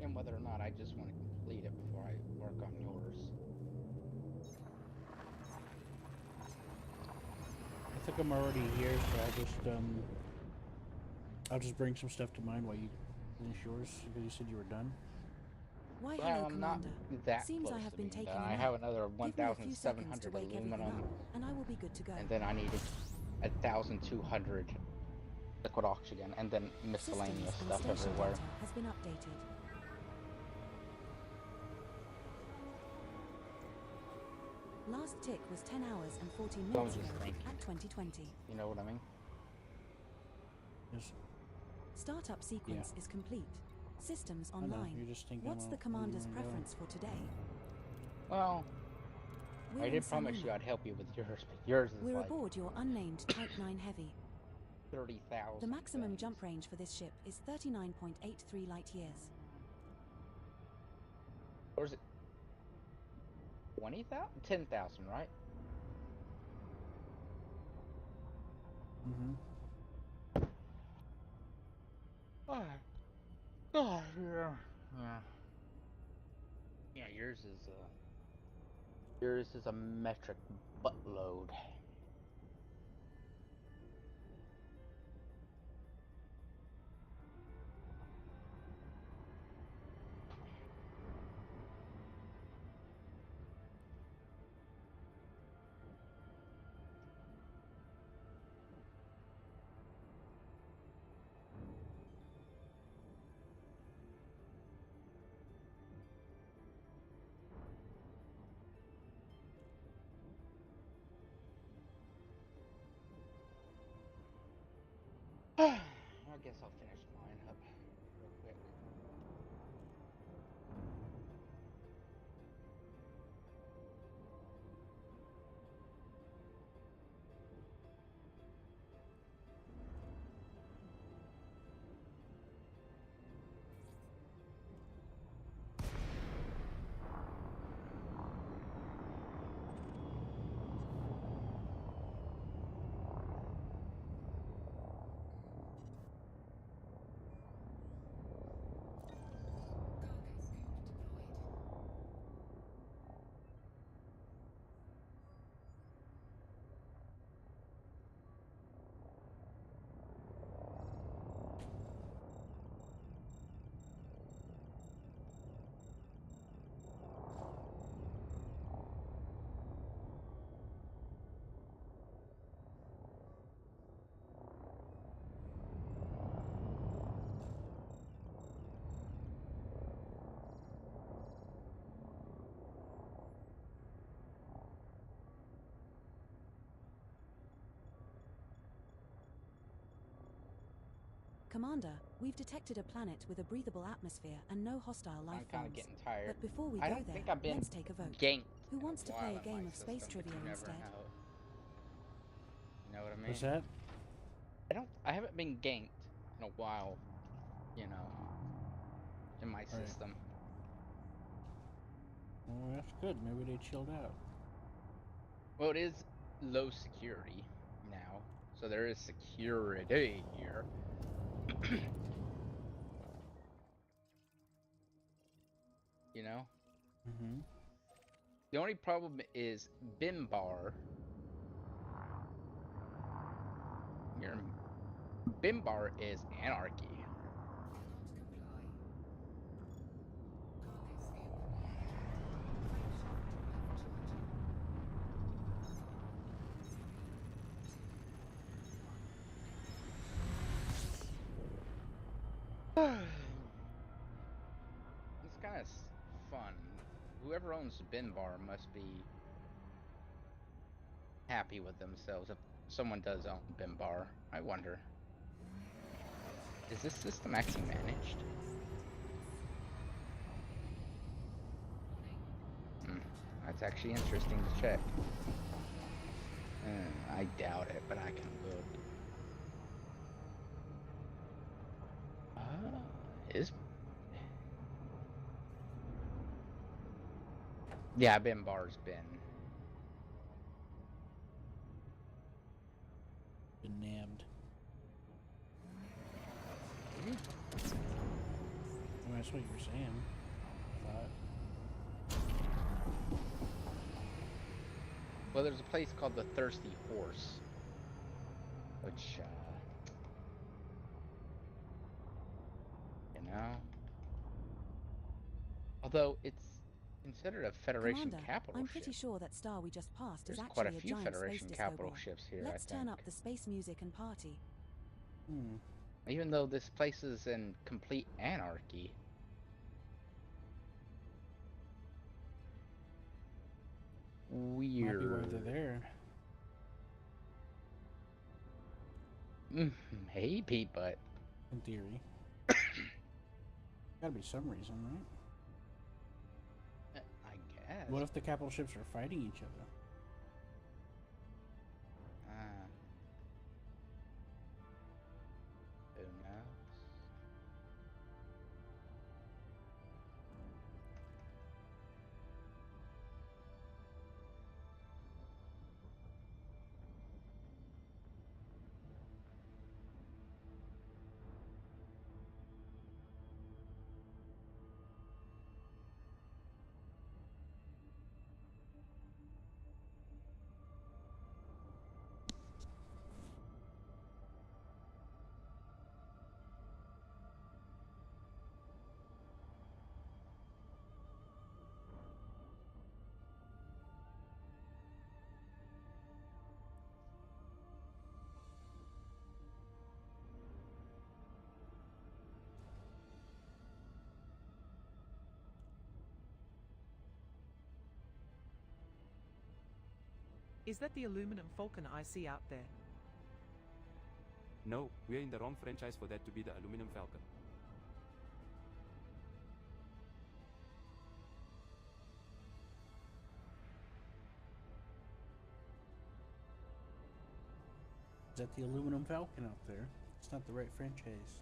deciding whether or not I just want to complete it before I work on yours. I think I'm already here, so I'll just bring some stuff to mine while you finish yours, because you said you were done. Why, Well, hello, I'm not Commander. that Seems I close have to been being taking done. a I nap. have another Give me a few seconds to 1,700 wake everything up, aluminum, and I will be good to go. and then I needed 1,200 liquid oxygen, and then Systems miscellaneous and stuff station everywhere. data has been updated. Last tick was 10 hours and 14 So I'm minutes just ago thinking. at 2020. You know what I mean? Yes. Startup sequence is complete. Systems online. You're just thinking What's the about where you commander's wanna go. preference for today? Well, We're I in did promise you Sanina. I'd help you with yours, but yours is We're like aboard your unnamed Type 9 Heavy. 30,000 The maximum things. jump range for this ship is 39.83 light years. Or is it 20,000? 10,000, right? Mm-hmm. Oh, oh yeah. Yeah. Yeah, yours is a metric buttload. I guess I'll finish mine up real quick. Commander, we've detected a planet with a breathable atmosphere and no hostile life I'm kind of forms. getting tired. But before we I go don't there, think I've been let's take a vote. ganked Who in a wants to while play a in my game of system, space but trivia you never instead? know. You know what I mean? What's that? I haven't been ganked in a while, you know, in my system. Well, that's good. Maybe they chilled out. Well, it is low security now, so there is security here. You know? Mm-hmm. The only problem is Bimbar. Bimbar is anarchy. It's kind of fun. Whoever owns Bimbar must be happy with themselves if someone does own Bimbar. I wonder. Is this system actually managed? That's actually interesting to check. I doubt it, but I can look. Is Yeah, Bimbar's been. Been nammed. Is he? I That's what you were saying. I thought. Well, there's a place called the Thirsty Horse, which, you know, although it's considered a Federation Commander, capital I'm ship. pretty sure that star we just passed There's is quite a actually a few giant space Federation disco capital ball. ships here, Let's I turn think. up the space music and party. Hmm. Even though this place is in complete anarchy. Might be why they're Weird. there. Maybe, but In theory. Gotta be some reason, right? I guess. What if the capital ships are fighting each other? Who knows? Is that the aluminum falcon I see out there? No, we're in the wrong franchise for that to be the Aluminum Falcon. Is that the aluminum falcon out there? It's not the right franchise.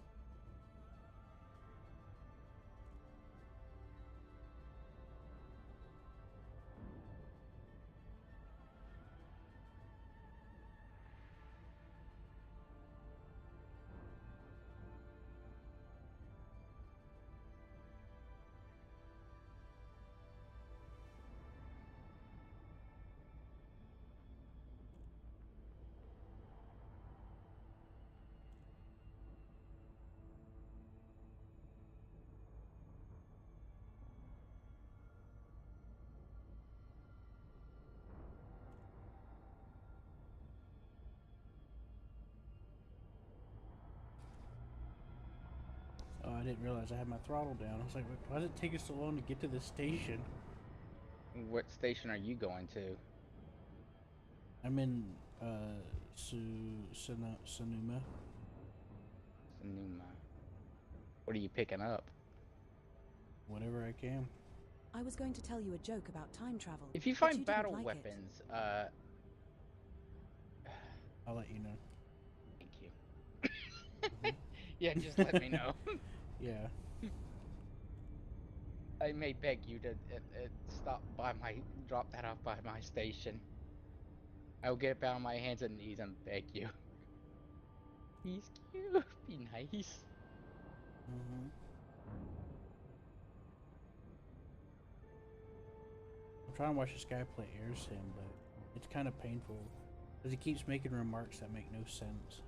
Oh, I didn't realize I had my throttle down. I was like, why does it take us so long to get to this station? What station are you going to? I'm in Sonoma. Sonoma. What are you picking up? Whatever I can. I was going to tell you a joke about time travel. If you but find you didn't battle like weapons, I'll let you know. thank you. Yeah, just let me know. Yeah. I may beg you to drop that off by my station. I will get down on my hands and knees and beg you. He's cute. Be nice. Mm-hmm. I'm trying to watch this guy play air sim, but it's kind of painful because he keeps making remarks that make no sense.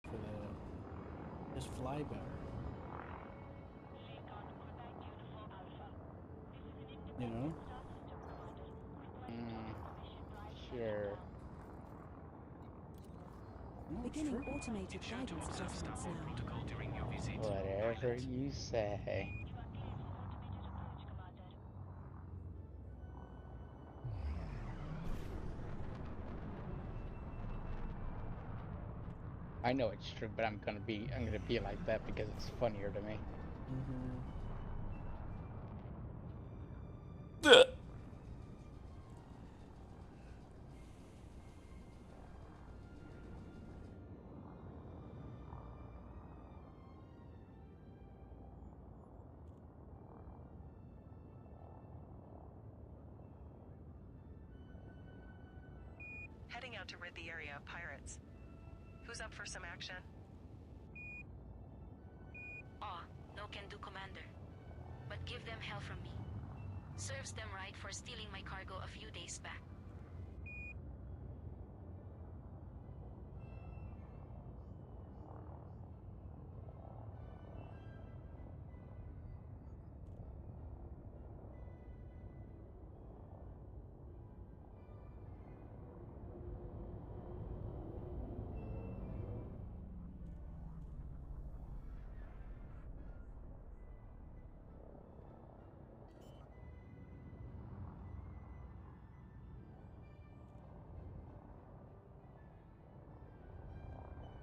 For the just fly better. You know? Sure. No, it's Beginning true. automated guidance adjustments now. Whatever you say. I know it's true, but I'm gonna be like that because it's funnier to me. Mm-hmm. Heading out to rid the area of pirates. Who's up for some action? Oh, no can do, Commander. But give them hell from me. Serves them right for stealing my cargo a few days back.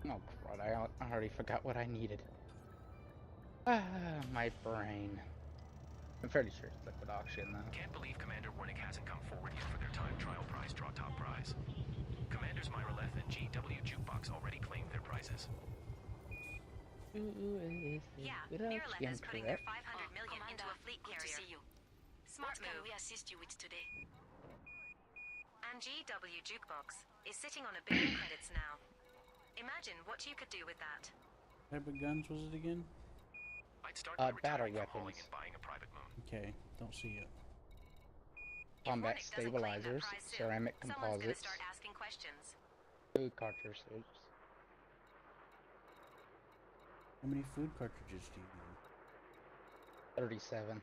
Oh, crud, I already forgot what I needed. Ah, my brain. I'm fairly sure it's liquid oxygen, though. Can't believe Commander Wernick hasn't come forward yet for their time trial prize draw top prize. Commanders Myraleth and GW Jukebox already claimed their prizes. Yeah, Miraleth is putting their 500 million into a fleet good carrier. to see you. Smart What can move. we assist you with today? And GW Jukebox is sitting on $1 billion credits now. Imagine what you could do with that. What type of guns was it again? I'd start by Battle retiring from hauling weapons. and buying a private moon. Okay, don't see it. If Combat Wernick doesn't claim that stabilizers, prize soon, ceramic someone's gonna composites, start asking questions. food cartridges. How many food cartridges do you need? 37.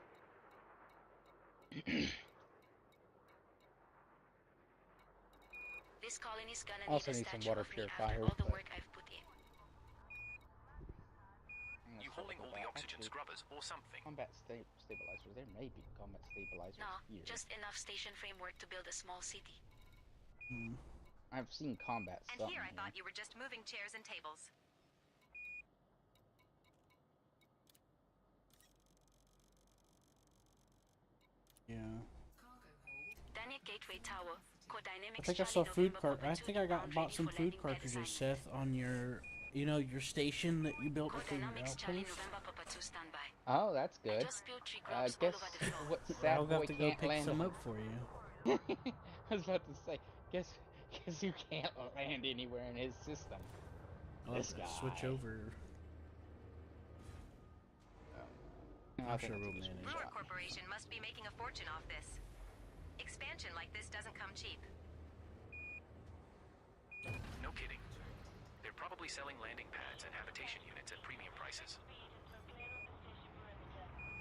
This colony's gonna Also need a need some statue water of me after purifiers, all the but- work I've put in. You hauling all the oxygen scrubbers or something? Combat stabilizers. There may be combat stabilizers No, here. just enough station framework to build a small city. Hmm. I've seen combat And stuff. here I thought you were just moving chairs and tables. Yeah. Daniel Gateway Tower. I think I saw food cart. I think I bought some food cartridges, Seth, on your, your station that you built for your outpost. Oh, that's good. Just spilled 3 I drops guess all over the floor. what I'll sad have boy to go can't pick land some on. up for you. I was about to say, guess you can't land anywhere in his system. I'll This have guy. to switch over. No, I I'm think sure that's we'll a good manage. shot. Brewer Corporation must be making a fortune off this. Expansion like this doesn't come cheap. No kidding. They're probably selling landing pads and habitation units at premium prices.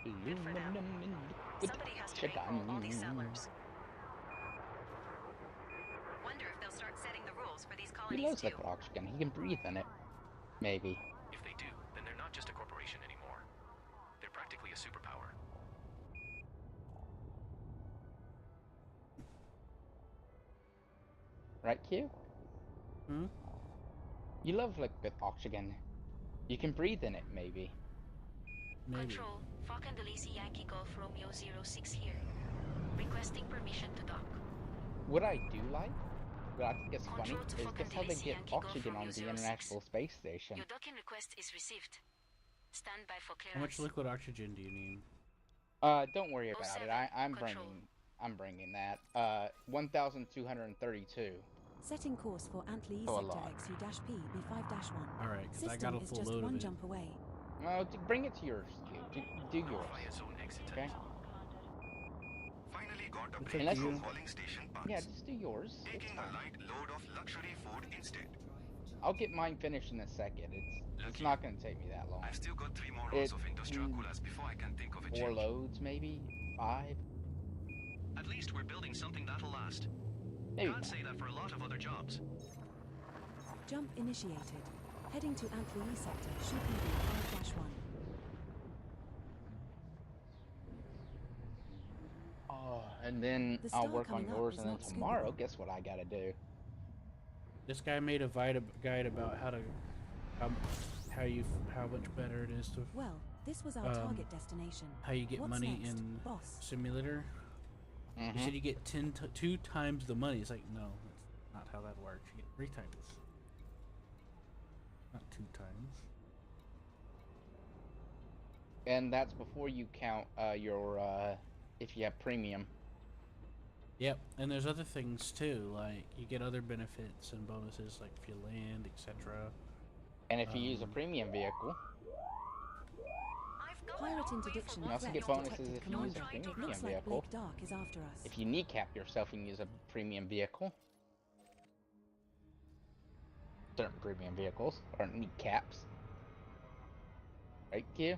Good for them. Aluminum and liquid Somebody has to oxygen. bankroll all these sellers. Wonder if they'll start setting the rules for these He colonies loves too. liquid oxygen. He can breathe in it. Maybe. If they do, then they're not just a corporation anymore. They're practically a superpower. Right, Q? Hmm? You love liquid oxygen. You can breathe in it, maybe. Maybe. Control, Falcon Delisi Yankee Golf Romeo 06 here. Requesting permission to dock. What I do like, what I think is funny, Control to is Falcon just how they Delisi get Yankee Golf oxygen Romeo on the 06. International Space Station. Your docking request is received. Stand by for How much clearance. liquid oxygen do you need? Don't worry about it. 07, I'm control. bringing that. 1,232. Setting course for Antli Oh, a Sector lot. XU-P B5-1. Alright, because I System got a is full just load one of it. jump away. No, bring it to yours, Q. Do yours. Fire zone exit. Okay? Finally got a It's break up to from you. hauling station parts. Yeah, just do yours. It's Taking fine. a light load of luxury food instead. I'll get mine finished in a second. It's Lucky. not gonna take me that long. I've still got 3 more rows It- of industrial coolers before I can think of a 4 change. loads, maybe 5. At least we're building something that'll last. Maybe. Can't say that for a lot of other jobs. Jump initiated. Heading to Antli Sector should be B5-1. Oh, and then The I'll star work on coming up yours, is and then not tomorrow, scoopable. guess what I gotta do? This guy made a guide about how much better it is to. Well, This was our target destination. how you get What's money next, in boss? Simulator. You said you get 2 times the money. It's like, no, that's not how that works. You get 3 times. Not 2 times. And that's before you count your if you have premium. Yep, and there's other things too, like you get other benefits and bonuses, like if you land, etc. And if you use a premium vehicle, Pirate interdiction you also threat get bonuses detected, if you use Commander. a It premium looks like vehicle. Blake Dark is after us. If you kneecap yourself and use a premium vehicle, certain premium vehicles are kneecaps. Right, Q?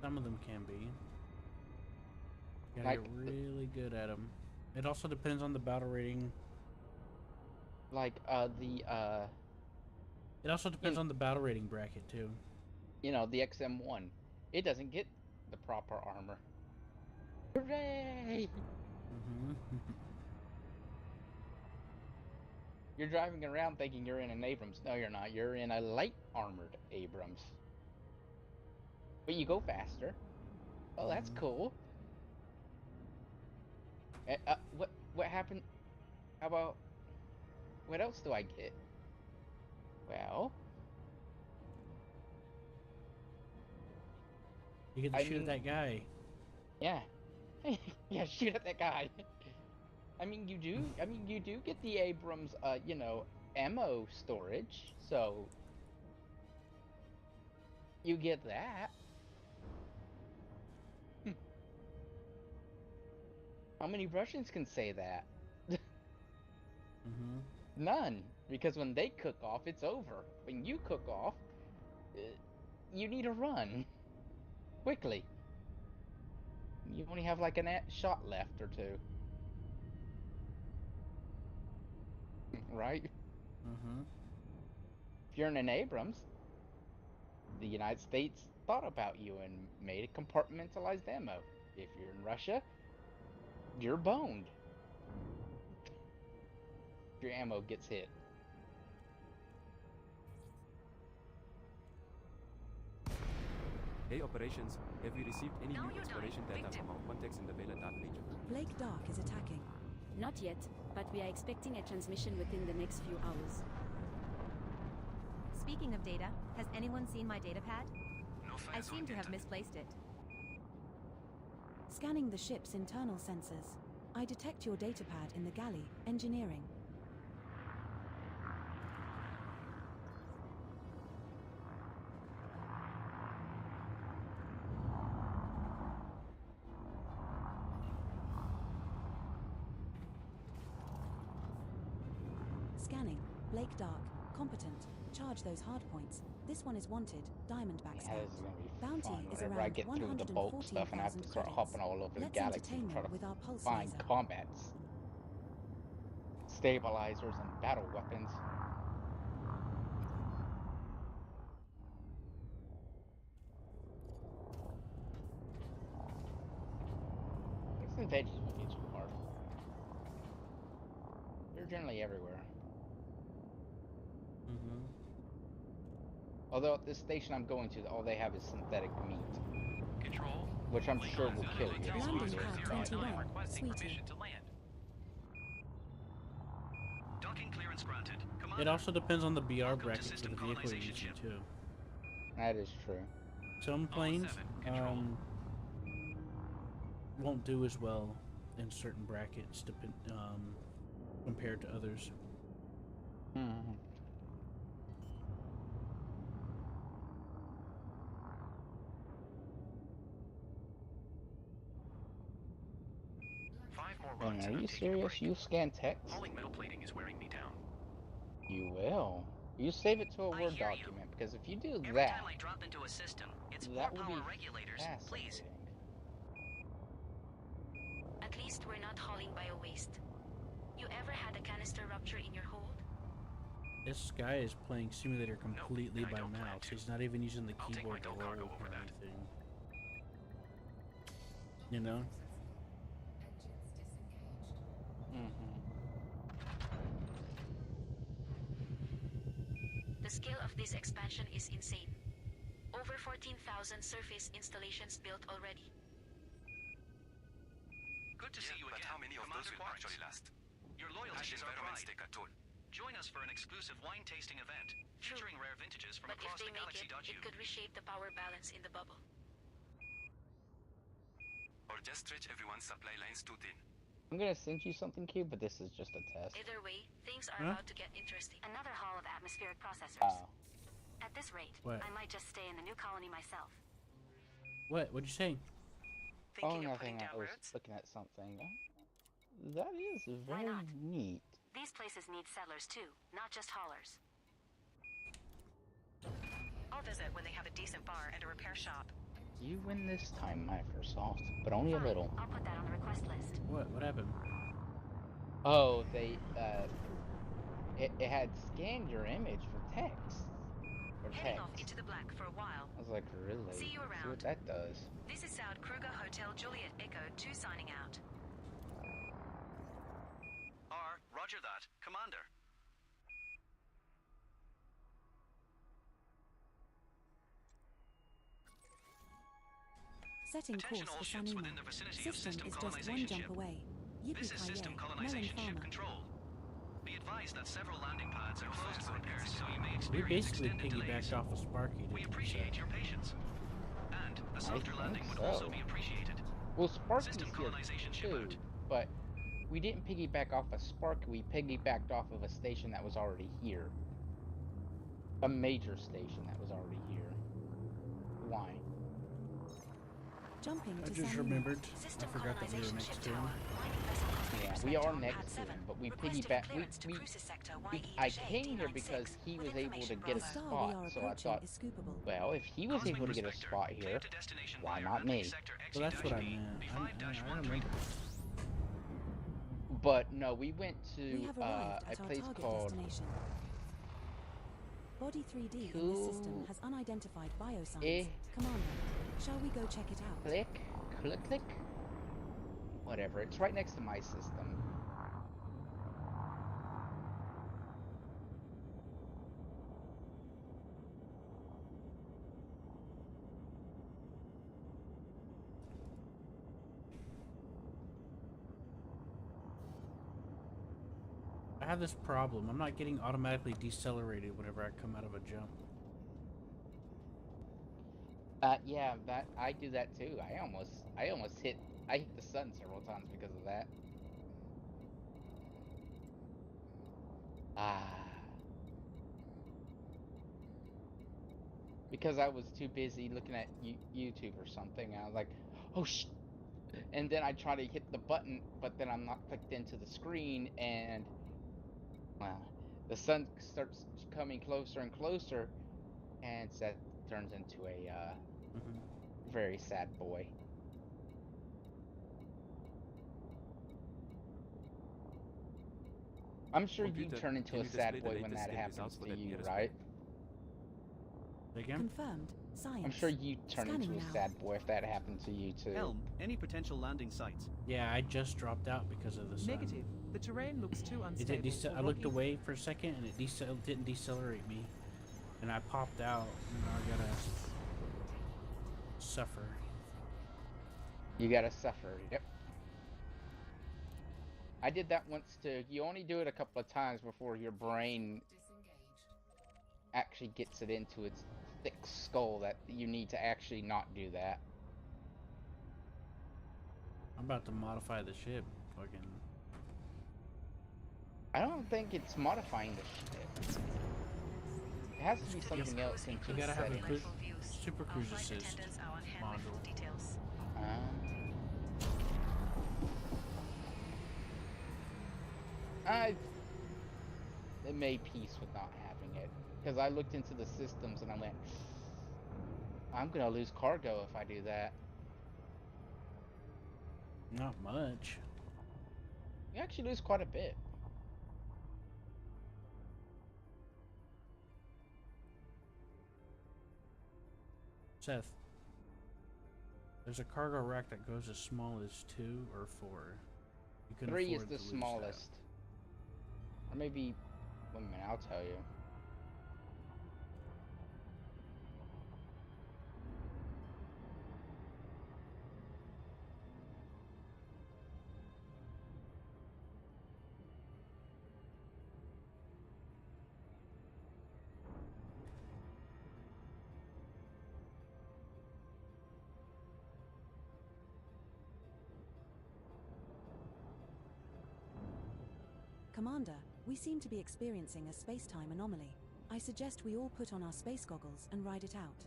Some of them can be. You gotta Like get really good at them. It also depends on the battle rating. Like It also depends on the battle rating bracket too. you know, the XM1. It doesn't get the proper armor. Hooray! You're driving around thinking you're in an Abrams. No, you're not. You're in a light armored Abrams. But you go faster. Oh, that's cool. What happened? How about what else do I get? Well, You get to shoot at that guy. Yeah. Yeah, shoot at that guy. I mean, you do get the Abrams, you know, ammo storage, so you get that. How many Russians can say that? None, because when they cook off, it's over. When you cook off, you need to run quickly. You only have like a shot left or 2. Right? If you're in an Abrams, the United States thought about you and made a compartmentalized ammo. If you're in Russia, you're boned. If your ammo gets hit. Hey operations, have we received any new exploration data from our contacts in the Vela Dark region? Blake Dark is attacking. Not yet, but we are expecting a transmission within the next few hours. Speaking of data, has anyone seen my data pad? No I files seem to have oriented. misplaced it. Scanning the ship's internal sensors. I detect your datapad in the galley. Engineering. Scanning. Blake Dark. Competent. Charge those hard points. This one is wanted. Diamondback Yeah, scout. this is gonna be Bounty fun is whenever around I get through the bulk stuff and I have to 114,000 start credits. hopping all over the Let's galaxy entertain and try them to with our pulse find laser. combats, stabilizers, and battle weapons. Fruits and veggies won't be too hard. They're generally everywhere. Although at this station I'm going to, all they have is synthetic meat. Control. Which I'm sure will kill you. Landing pad 21. Sweetie. To land. Docking clearance granted. It also depends on the BR Welcome to bracket for system the vehicle you're colonization using ship. too. That is true. Some planes 7, control. won't do as well in certain brackets compared to others. Hmm. 5 more Man, runs are and I'm you taking a serious? break. You scan text? Hauling metal plating is wearing me down. You will. You save it to a I Word hear you. document, because if you do Every that, time I drop into a system, it's more that will power be regulators. Please. fascinating. At least we're not hauling bio waste. You ever had a canister rupture in your hold? This guy is playing simulator completely and I by don't plan mouse. to. He's not even using the I'll take keyboard my to tow roll cargo or over that. anything. You know? The scale of this expansion is insane. Over over 14,000 surface installations built already. Good to see you but again, how many of Commander those will Quaritch. actually last? Your loyalty Hash is our environments pride. take a toll. Join us for an exclusive wine tasting event featuring rare vintages from But if across they the make it, galaxy. it could reshape the power balance in the bubble. Or just stretch everyone's supply lines too thin. I'm gonna send you something, Q, but this is just a test. Either way, things are Huh? about to get interesting. Another haul of atmospheric processors. Oh. At this rate, What? I might just stay in the new colony myself. What'd you say? Oh, Thinking of putting nothing. down I was roots? looking at something. That is Why very not? neat. These places need settlers too, not just haulers. I'll visit when they have a decent bar and a repair shop. You win this time, Microsoft, but only a Fine, little. I'll put that on the request list. What happened? Oh, they, it had scanned your image for text. Or Heading text. off into the black for a while. I was like, really? See you Let's see around. what that does. This is South Kruger Hotel Juliet Echo 2 signing out. Roger that, Commander. Setting Attention course all for ships Sanima. within the vicinity of System system is just one colonization jump ship. away. This is system Yippee-ki-yay, Melon colonization ship Farmer. control. Be advised that several landing pads are closed for repairs, so you may We experience basically extended delays. piggybacked off of Sparky. We didn't appreciate your patience. And a softer think landing would so. also be appreciated. Well, Sparky's System here colonization ship too, out. but we didn't piggyback off of Sparky. We piggybacked off of a station that was already here. A major station that was already here. Why? Jumping I to just Sanima. remembered. I System forgot that we were colonization next ship to him. tower. Mining vessel customer Yeah, we perspective are on next pad to 7. him, but we Requesting piggyback. clearance to cruises sector I YEJ came here because 296 he was with able to information get a The Bravo. star we spot, are so I approaching thought, is scoopable. well, if he was able to get a Prospector, spot clear here, to destination why via not me? Atlantic Sector Well, that's what I XE-P, meant. I B5-13. remember. But no, we went We to have arrived a at our place target called destination. Body 3D in this system has unidentified biosigns. Eh. Commander, shall we go check it out? Click. Whatever. It's right next to my system. I have this problem. I'm not getting automatically decelerated whenever I come out of a jump. Yeah, that I do that too. I almost hit the sun several times because of that. Because I was too busy looking at YouTube or something. I was like, oh and then I try to hit the button, but then I'm not clicked into the screen, and well, the sun starts coming closer and closer, and Seth turns into a very sad boy. I'm sure you Computer, turn into can a you sad display the boy when latest that scan happens results for to that you, nearest right? Again? Confirmed. Science. I'm sure you turn Scanning into a now. sad boy if that happened to you too. Helm, any potential landing sites? Yeah, I just dropped out because of the sun. Negative. The terrain looks too It unstable. didn't for I looked rocky- away for a second and it didn't decelerate me. And I popped out and now I gotta suffer. You gotta suffer, yep. I did that once too. You only do it a couple of times before your brain actually gets it into its thick skull that you need to actually not do that. I'm about to modify the ship. Fucking. I don't think it's modifying the ship. It has to be something else into You the gotta have a settings. super cruise assist module. Details. It made peace with not having it. Because I looked into the systems and I went, I'm gonna lose cargo if I do that. Not much. You actually lose quite a bit. Seth, there's a cargo rack that goes as small as 2 or 4. You can 3 is afford the to lose smallest. Or maybe, wait a minute, I'll tell you. Commander, we seem to be experiencing a space-time anomaly. I suggest we all put on our space goggles and ride it out.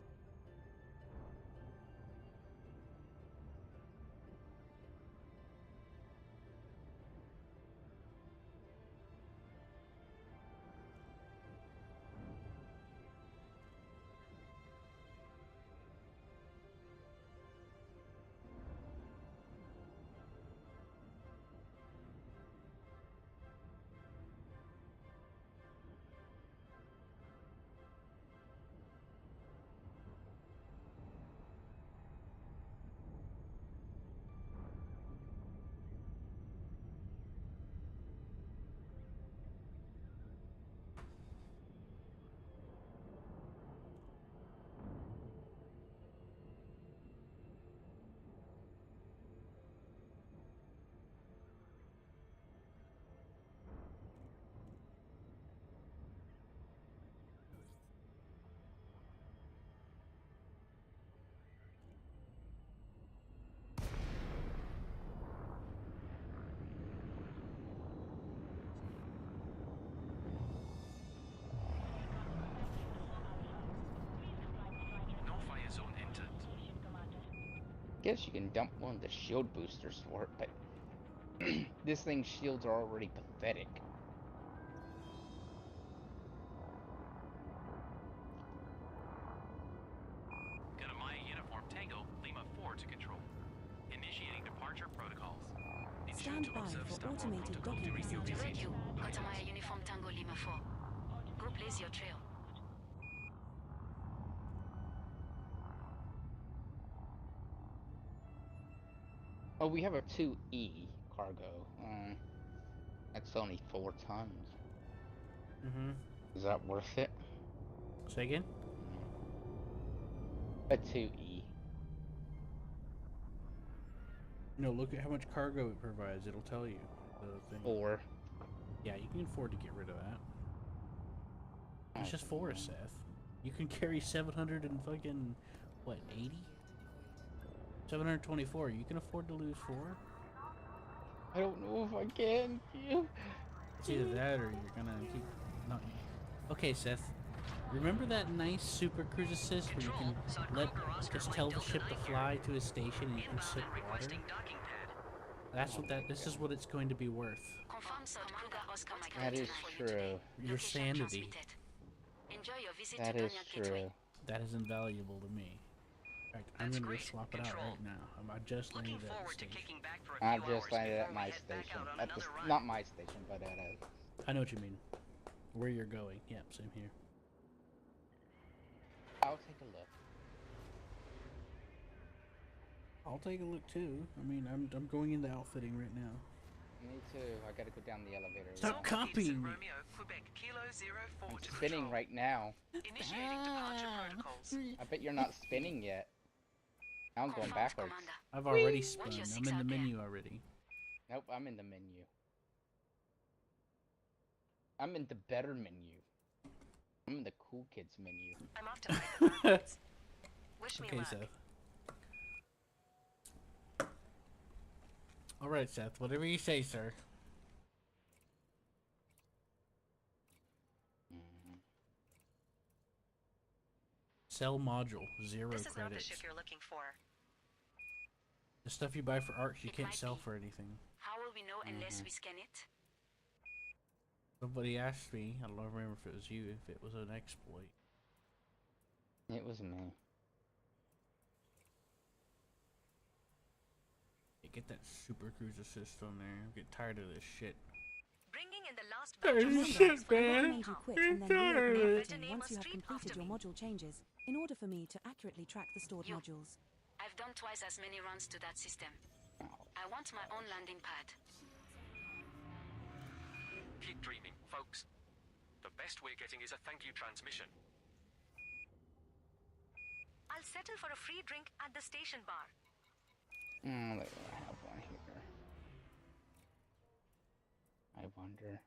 No fire zone entered. Guess you can dump one of the shield boosters for it, but this thing's shields are already pathetic. Got a Maya uniform Tango, Lima 4 to control. Initiating departure protocols. Ensure Stand to by observe for Starport automated protocol docking during your procedures. visit. Read you. Katamaya Uniform Tango Lima 4. Go blaze your trail. Oh, we have a 2E cargo. That's only 4 tons. Mm-hmm. Is that worth it? Say again? A 2E. No, look at how much cargo it provides. It'll tell you the thing. 4. Yeah, you can afford to get rid of that. It's just 4, Okay. Seth. You can carry 700 and fucking, what, 80? 724. You can afford to lose 4? I don't know if I can. It's either that or you're gonna keep not. Okay, Seth. Remember that nice super cruise assist where you can just tell the ship to fly to a station and you can sip water? That's what this is what it's going to be worth. Confirm South Kruger Oscar Mike That is 99 for you today. true. Your Location sanity. transmitted. Enjoy your visit That to is Donya Gateway. true. That is invaluable to me. In fact, I'm gonna go swap it out right now. I just landed at the station. I just landed at my station. At the, not my station, but at a... I know what you mean. Where you're going. Yeah, same here. I'll take a look. I'll take a look too. I mean, I'm going into outfitting right now. Me too. I gotta go down the elevator. Stop copying me. Romeo, Quebec, Kilo 04 I'm to spinning control. right now. Initiating departure protocols. I bet you're not spinning yet. Now I'm going Confirmed, backwards. Commander. I've already Watch spun. your I'm 6 in the out there. menu already. Nope, I'm in the menu. I'm in the better menu. I'm in the cool kids menu. I'm off to fight the barcodes. Wish me Okay, luck. Seth. Alright, Seth. Whatever you say, sir. Sell module. 0 This is not the credits. ship you're looking for. The stuff you buy for arcs you It can't might sell be. for anything. How will we know unless we scan it? Somebody asked me, I don't remember if it was you, if it was an exploit. It was me. Yeah, get that super cruise assist on there. I'm getting tired of this shit. Bringing in the last Tired batch of of this supplies shit, for the man. I recommend you quit and then reopen Better everything name once a you have street completed after your me. module changes, in order for me to accurately track the stored You. modules. I've done twice as many runs to that system. I want my own landing pad. Keep dreaming, folks. The best we're getting is a thank you transmission. I'll settle for a free drink at the station bar. They don't have one here. I wonder.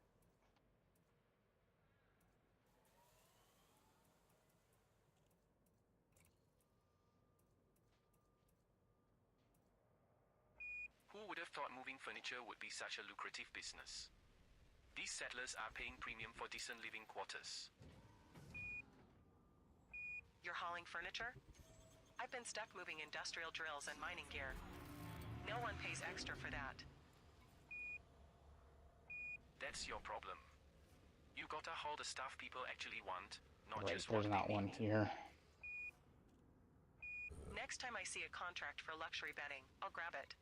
Who would have thought moving furniture would be such a lucrative business? These settlers are paying premium for decent living quarters. You're hauling furniture? I've been stuck moving industrial drills and mining gear. No one pays extra for that. That's your problem. You gotta haul the stuff people actually want, not Right, just what there's they not one need. here. Next time I see a contract for luxury bedding, I'll grab it.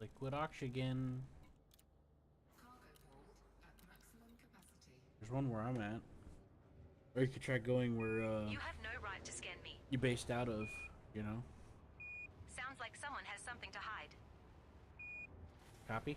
Liquid oxygen. There's one where I'm at. Or you could try going where You have no right to scan me. you're based out of, you know? Sounds like someone has something to hide. Copy?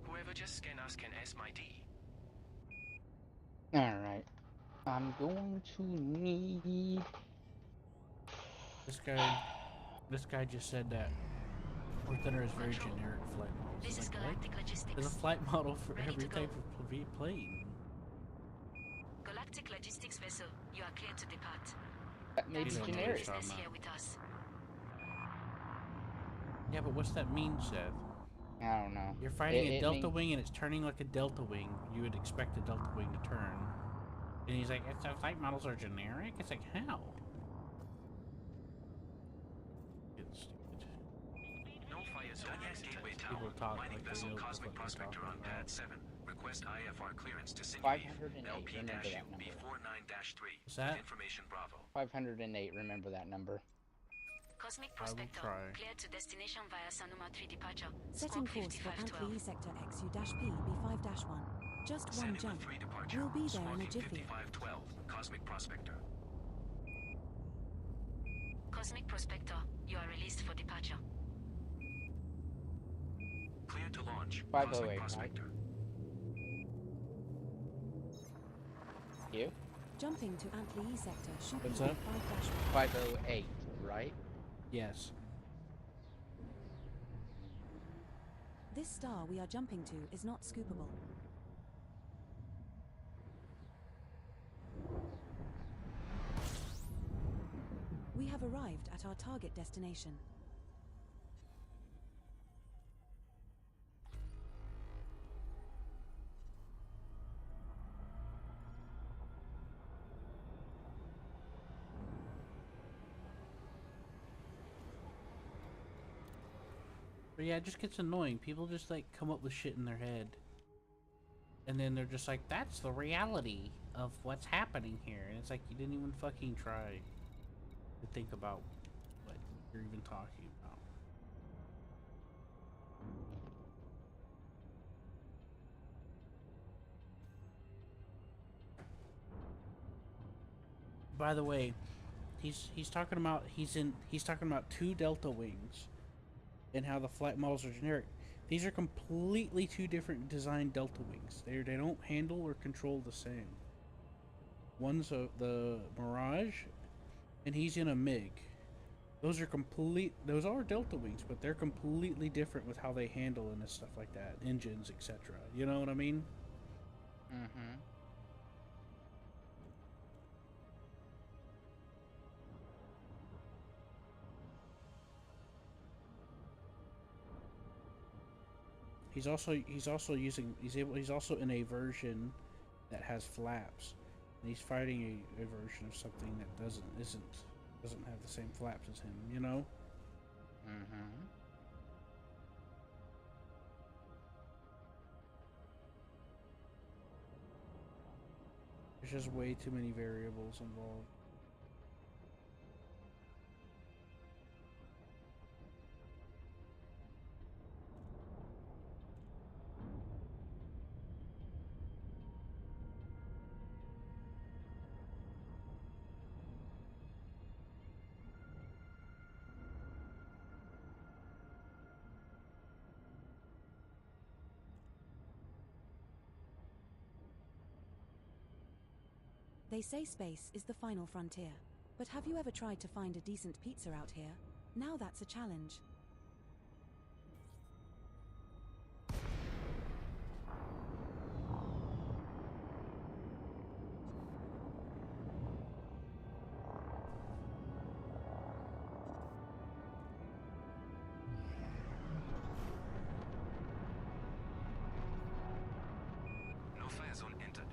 Whoever just scanned us can ask my D. Alright. I'm going to need... This guy just said that Earththinner is very generic flight models. This is Like, Galactic what? Logistics. There's a flight model for Ready every to go. type of plane. Galactic Logistics vessel, you are clear to depart. That may be Thanks for doing generic. business here with us. Yeah, but what's that mean, Seth? I don't know. You're fighting a Delta means- wing and it's turning like a Delta wing. You would expect a Delta wing to turn. And he's like, the flight models are generic? It's like, how? It's stupid. No fire zone Gateway People Tower. talk Mining like they vessel know Cosmic what they're Prospector talking on about. pad 7. Request IFR clearance to Sinwave. 508, LP-U remember that number. B49-3. What's that? Information Bravo. 508, remember that number. Cosmic I will Prospector, try. cleared to destination via Sanuma 3 departure. Setting Squawk course for 5512. Antli sector XU-P B5-1. Just one Sanima jump. 3 departure. We'll be there in a Squawking jiffy. 5512. Cosmic Prospector. Cosmic Prospector, you are released for departure. Clear to launch. 508, Cosmic right? Prospector. You? Jumping to Antli sector Shupi What's that? B5-1. 508, right? Yes. This star we are jumping to is not scoopable. We have arrived at our target destination. But yeah, it just gets annoying. People just like come up with shit in their head. And then they're just like, that's the reality of what's happening here. And it's like, you didn't even fucking try to think about what you're even talking about. By the way, he's talking about he's talking about 2 Delta wings and how the flight models are generic. These are completely 2 different design Delta wings. They don't handle or control the same. One's the Mirage, and he's in a MiG. Those are Delta wings, but they're completely different with how they handle and stuff like that, engines, etc. You know what I mean? Mm-hmm. He's also in a version that has flaps, and he's fighting a version of something that doesn't have the same flaps as him. You know. Mm-hmm. There's just way too many variables involved. They say space is the final frontier. But have you ever tried to find a decent pizza out here? Now that's a challenge. No fire zone entered.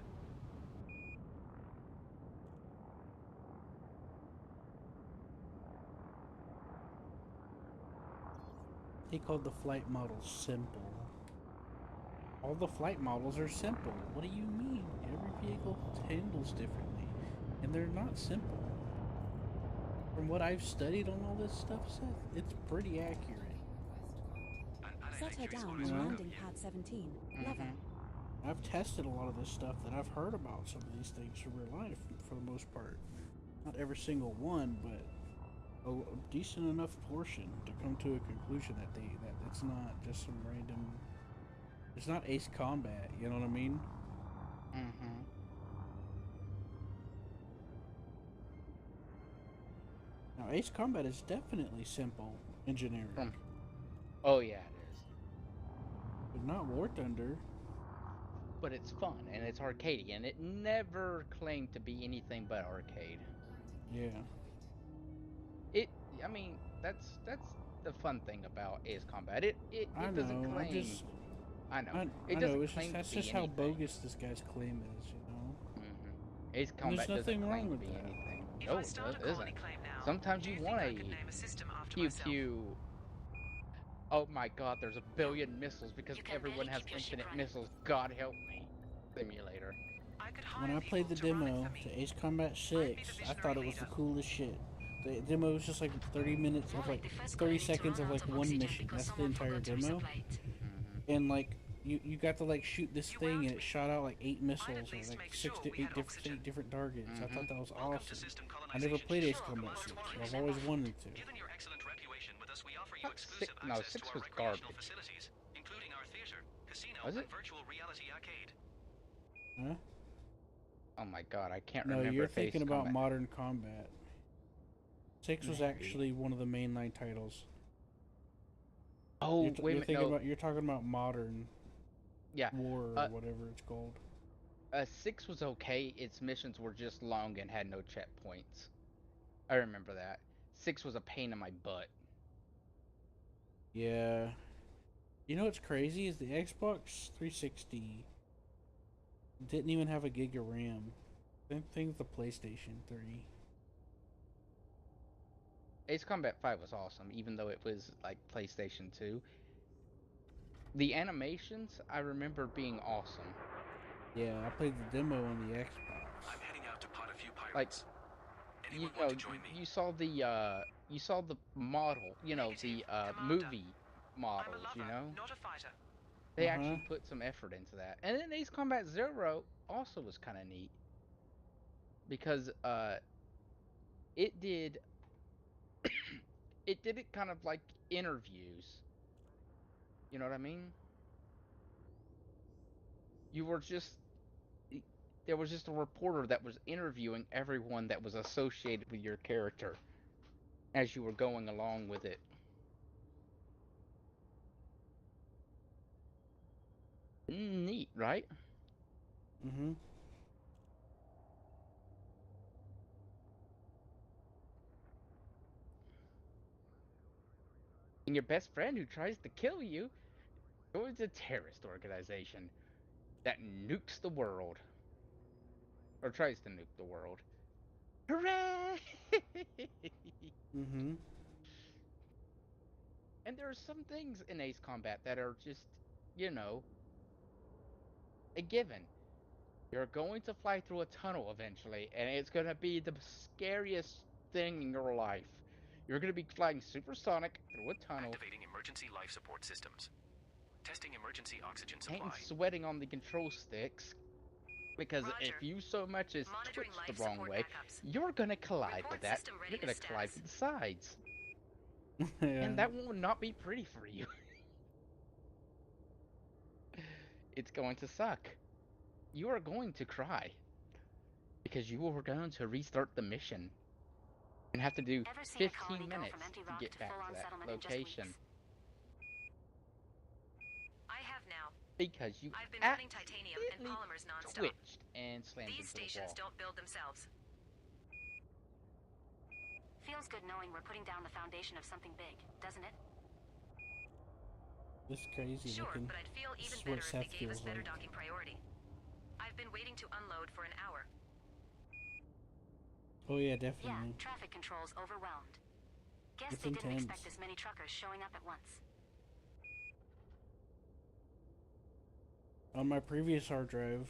They called the flight models simple. All the flight models are simple. What do you mean? Every vehicle handles differently, and they're not simple. From what I've studied on all this stuff, Seth, it's pretty accurate. Set her down You on know? landing pad 17. Level. I've tested a lot of this stuff that I've heard about some of these things in real life, for the most part. Not every single one, but a decent enough portion to come to a conclusion that it's not just some random. It's not Ace Combat. You know what I mean? Mm-hmm. Now, Ace Combat is definitely simple engineering, Oh yeah, it is. but not War Thunder. But it's fun and it's arcadey, and it never claimed to be anything but arcade. Yeah. I mean, that's the fun thing about Ace Combat. It I doesn't know. claim. I know. It I doesn't know. It's claim that's to be just how anything. bogus this guy's claim is. You know. Ace And Combat there's doesn't nothing claim wrong to with be that. anything. If No, I it start a isn't. colony claim now, Sometimes do you you want think I a could name a system after pew myself? pew. Oh my God, there's a billion missiles because You can everyone barely has keep your ship infinite running. missiles. God help me. Simulator. I could When hire I played the people to run it demo for me. to Ace Combat 6, I thought it was the coolest shit. The demo was just like 30 minutes of like 30 seconds of like one mission. That's the entire demo. And like you got to like shoot this thing and it shot out like 8 missiles or like 8 different targets. I thought that was awesome. I never played Ace Combat 6, but I've always wanted to. Given your excellent reputation with us, we offer you Not exclusive no, access 6 to our was recreational garbage. facilities, including our theater, casino, Was and it? virtual reality arcade. Huh? Oh my God, I can't No, remember you're if Ace thinking about Combat. Modern Combat. 6 was Maybe. actually one of the mainline titles. Oh, wait a minute, no. You're talking about Modern Yeah. War or whatever it's called. 6 was okay. Its missions were just long and had no checkpoints. I remember that. 6 was a pain in my butt. Yeah. You know what's crazy is the Xbox 360 didn't even have a gig of RAM. Same thing with the PlayStation 3. Ace Combat 5 was awesome, even though it was like PlayStation 2. The animations, I remember being awesome. Yeah, I played the demo on the Xbox. I'm heading out to pot a few Like, pirates. Anyone want to join me? you saw the model, the movie models, Not a fighter. They actually put some effort into that. And then Ace Combat Zero also was kind of neat because it did it kind of like interviews. You know what I mean? You were just there was just a reporter that was interviewing everyone that was associated with your character as you were going along with it. Neat, right? Mm-hmm. And your best friend who tries to kill you joins a terrorist organization that nukes the world. Or tries to nuke the world. Hooray! Mm-hmm. And there are some things in Ace Combat that are just, you know, a given. You're going to fly through a tunnel eventually, and it's going to be the scariest thing in your life. You're going to be flying supersonic through a tunnel. Activating emergency life support systems. Testing emergency oxygen And supply. sweating on the control sticks. Because if you so much as twitch the wrong way, you're going to collide with that. You're going to collide with the sides. Yeah. And that will not be pretty for you. It's going to suck. You are going to cry. Because you were going to restart the mission. And have to do Ever seen a 15 colony go minutes from empty to rock get to back full-on to that settlement in just location. weeks? I have now. Because you I've been running titanium and accidentally polymers nonstop. twitched and slammed These into the stations wall. don't build themselves. Feels good knowing we're putting down the foundation of something big, doesn't it? This crazy Sure, looking. but I'd feel This even is what better if Seth they gave us feels better like. docking priority. I've been waiting to unload for an hour. Oh yeah, Yeah, definitely. traffic control's overwhelmed. Guess It's they didn't intense. expect this many truckers showing up at once. On my previous hard drive,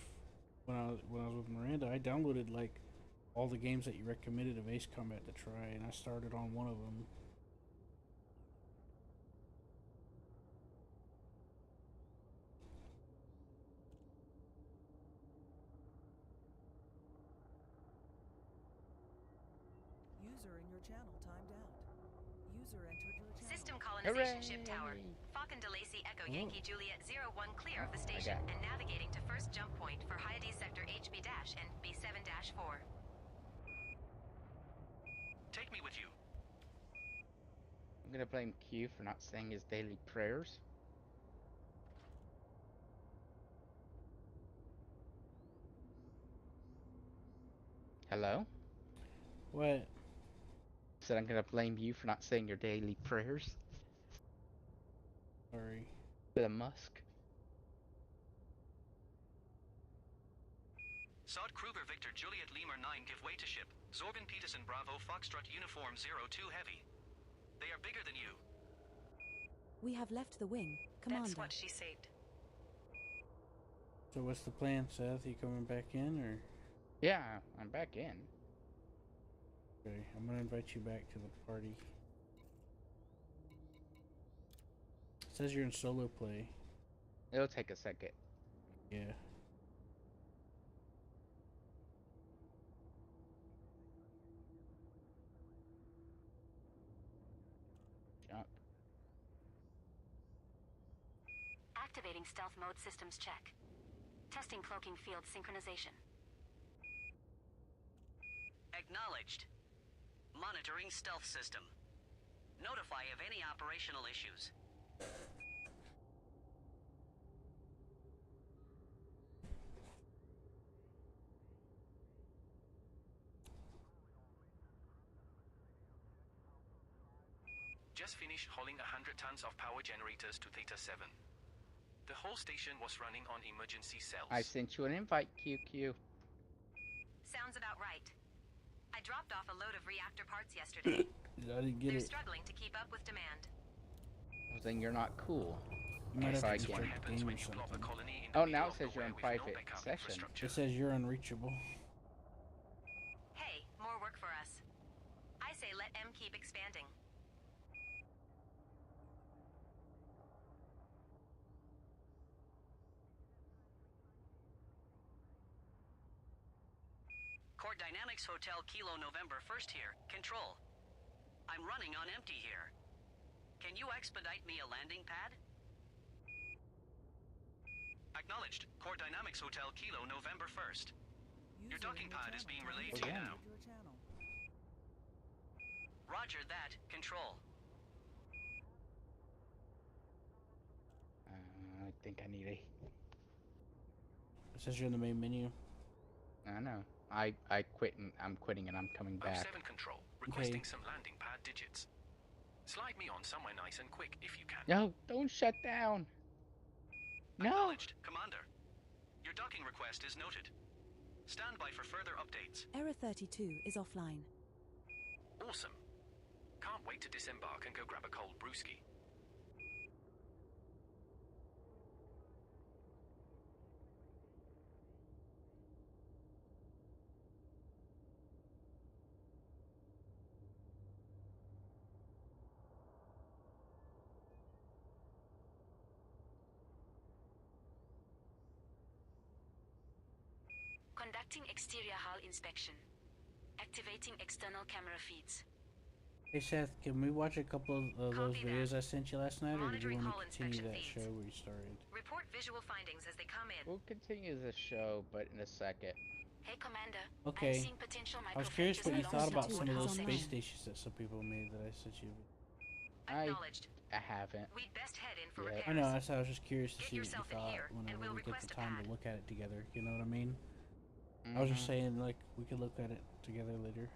when I was with Miranda, I downloaded like all the games that you recommended of Ace Combat to try, and I started on one of them. User in your channel timed out. User entered your channel. System colonization ship tower. Hooray! Falcon DeLacy Echo Oh. Yankee Juliet 01 clear of the I station got it. and navigating to first jump point for Hyades sector HB- and B7-4. Take me with you. I'm gonna blame Q for not saying his daily prayers. Hello? What? Said I'm gonna blame you for not saying your daily prayers. Sorry. To the Musk. Sod Kruger Victor Juliet Lemur 9 give way to ship. Zorban Peterson Bravo Foxtrot Uniform 02 Heavy. They are bigger than you. We have left the wing, Commander. That's what she said. So what's the plan, Seth? You coming back in, or? Yeah, I'm back in. Okay, I'm gonna invite you back to the party. It says you're in solo play. It'll take a second. Yeah. Junk. Activating stealth mode systems check. Testing cloaking field synchronization. Acknowledged. Monitoring stealth system. Notify of any operational issues. Just finished hauling 100 tons of power generators to Theta 7. The whole station was running on emergency cells. I sent you an invite, QQ. Sounds about right. I dropped off a load of reactor parts yesterday. I didn't get They're it. struggling to keep up with demand. Well, then you're not cool. You might Yes, have I to can. restart the game or something. Oh, now it says you're in private session. It says you're unreachable. Hey, more work for us. I say let M keep expanding. Core Dynamics Hotel Kilo November 1st here. Control. I'm running on empty here. Can you expedite me a landing pad? Acknowledged. Core Dynamics Hotel Kilo November 1st. Your User docking in your pad is channel being timed relayed to you out. now. Your channel. Roger that. Control. I think I need a... It says you're in the main menu. I know. I quit and I'm quitting and I'm coming back. 07 Control. Requesting some landing pad digits. Slide me on somewhere nice and quick if you can. No, don't shut down. No. Acknowledged, Commander. Your docking request is noted. Stand by for further updates. Error 32 is offline. Awesome. Can't wait to disembark and go grab a cold brewski. Conducting exterior hull inspection. Activating external camera feeds. Hey Seth, can we watch a couple of those Copy that. videos I sent you last night, or do you Monitoring want hull to continue inspection that feeds. show where you started? Report visual findings as they come in. We'll continue the show, but in a second. Hey, Commander. Okay. I'm seeing potential I was curious what you thought about some of those online. space stations that some people made that I sent you. I haven't. We'd best head in for yet. I know. I was just curious to Get see what you yourself in thought here, and whenever we'll we get request the a time pad. to look at it together. You know what I mean? Mm-hmm. I was just saying, like, we could look at it together later.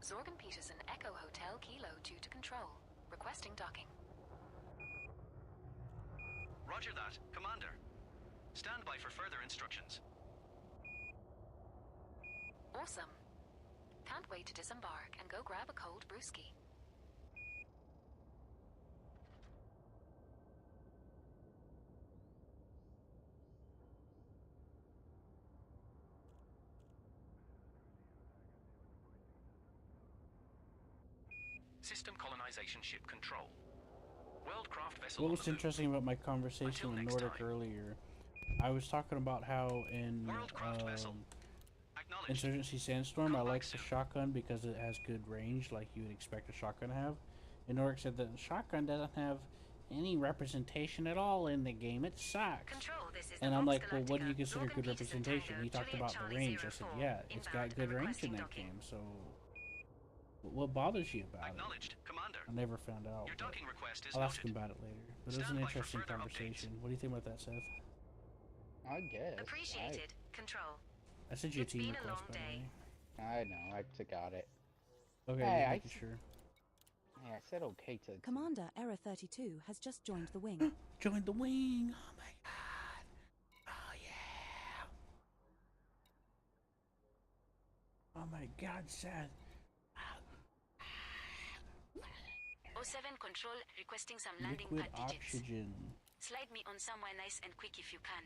Zorgan Peterson Echo Hotel Kilo 2 to control. Requesting docking. Roger that, Commander. Stand by for further instructions. Awesome. Can't wait to disembark and go grab a cold brewski. System colonization ship control. Worldcraft vessel. What was interesting about my conversation with Nordic earlier, I was talking about how in Insurgency Sandstorm, I like the shotgun because it has good range, like you would expect a shotgun to have. And Nordic said that the shotgun doesn't have any representation at all in the game. It sucks. And I'm like, well, what do you consider good representation? He talked about the range. I said, yeah, it's got good range in that game. So, what bothers you about it? Commander. I never found out. Your docking request is I'll ask noted. him about it later. But it was an interesting conversation. What do you think about that, Seth? I guess. Appreciated. Control. I sent you a It's team been a request, long by the day. way. I know. I got it. Okay, hey, just making sure. Yeah, I said okay to. Commander Error 32 has just joined the wing. Joined the wing! Oh my god! Oh yeah! Oh my god, Seth! 07 Control requesting some landing Liquid pad digits. oxygen. Slide me on somewhere nice and quick if you can.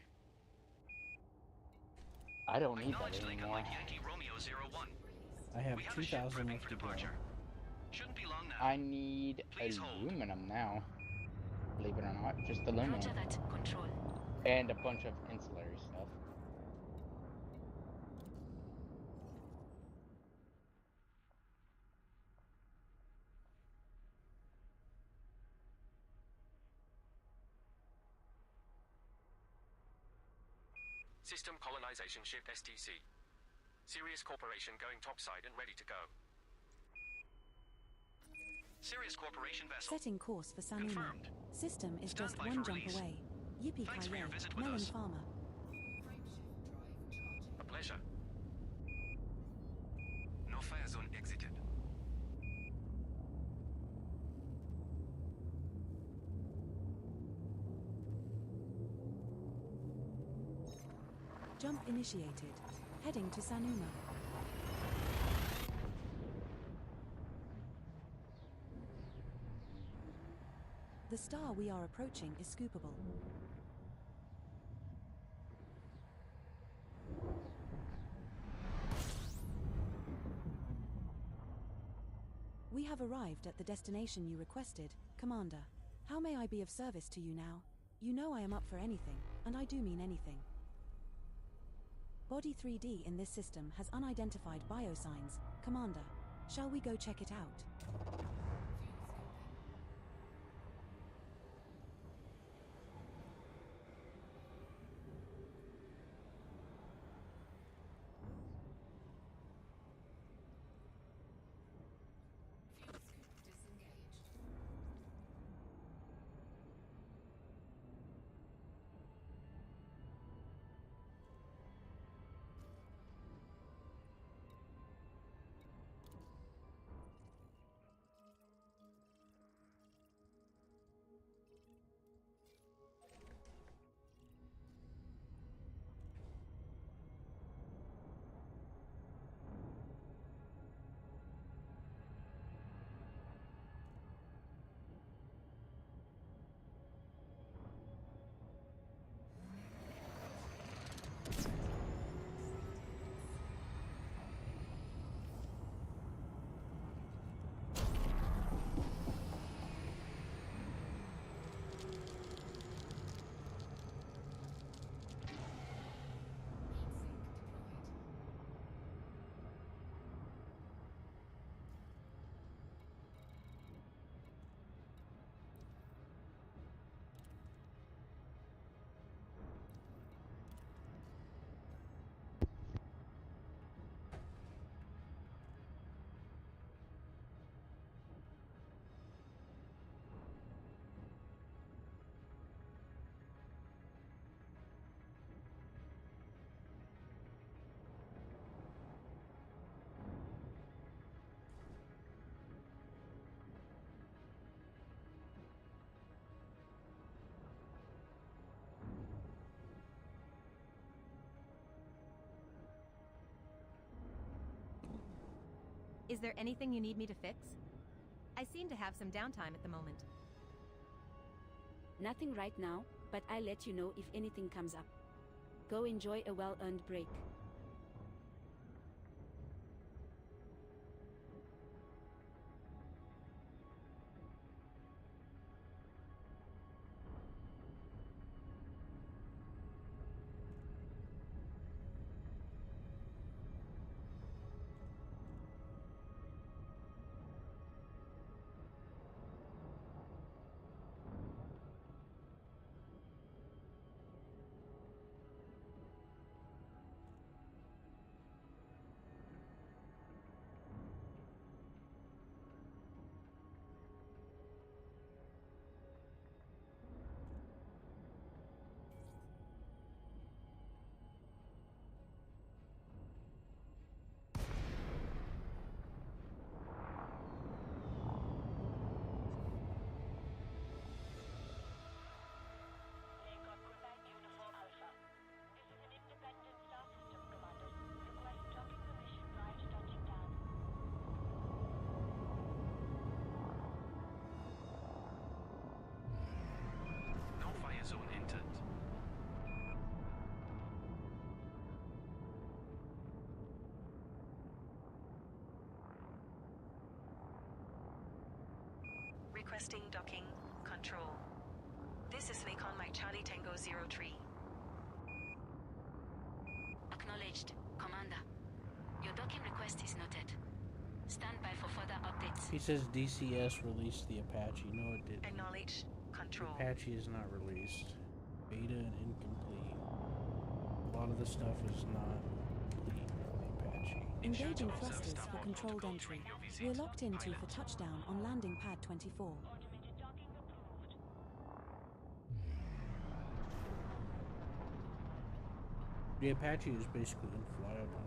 I don't need that anymore. Yankee Romeo 01. I have We have a ship 2,000 prepping left for to go. departure. Shouldn't be long now. I need aluminum now. Believe it or not, just aluminum. Roger that, Control. And a bunch of ancillary stuff. System colonization ship STC. Sirius Corporation going topside and ready to go. Sirius Corporation vessel. Setting course for Sanuma. Confirmed. System is Stand just by one for jump release. away. Yippee Thanks for your ki visit with Melon us. Farmer. A pleasure. No fire zone exited. Jump initiated. Heading to Sanuma. The star we are approaching is scoopable. We have arrived at the destination you requested, Commander. How may I be of service to you now? You know I am up for anything, and I do mean anything. Body 3D in this system has unidentified biosigns, Commander. Shall we go check it out? Is there anything you need me to fix? I seem to have some downtime at the moment. Nothing right now, but I'll let you know if anything comes up. Go enjoy a well-earned break. No fire zone entered. Requesting docking control. This is Nikon Mike Charlie Tango 03. Acknowledged, Commander. Your docking request is noted. Stand by for further updates. He says DCS released the Apache. No, it didn't. Acknowledged control. The Apache is not released. Beta and incomplete. A lot of the stuff is not complete on the Apache. Engaging thrusters for controlled entry. We're locked into for touchdown on landing pad 24. The Apache is basically unflyable.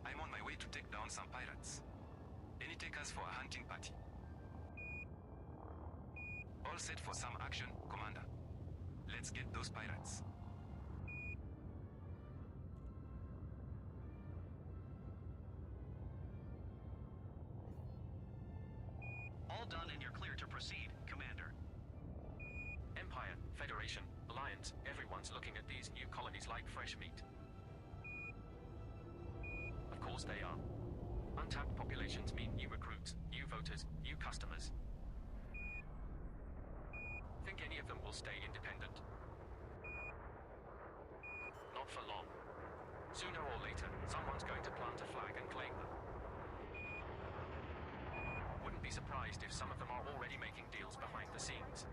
I'm on my way to take down some pirates. Any takers for a hunting party? All set for some action, Commander. Let's get those pirates. All done and you're clear to proceed, Commander. Empire, Federation, Alliance, everyone's looking at these new colonies like fresh meat. Of course they are. Untapped populations mean new recruits, new voters, new customers. Think any of them will stay independent? Not for long. Sooner or later, someone's going to plant a flag and claim them. Wouldn't be surprised if some of them are already making deals behind the scenes.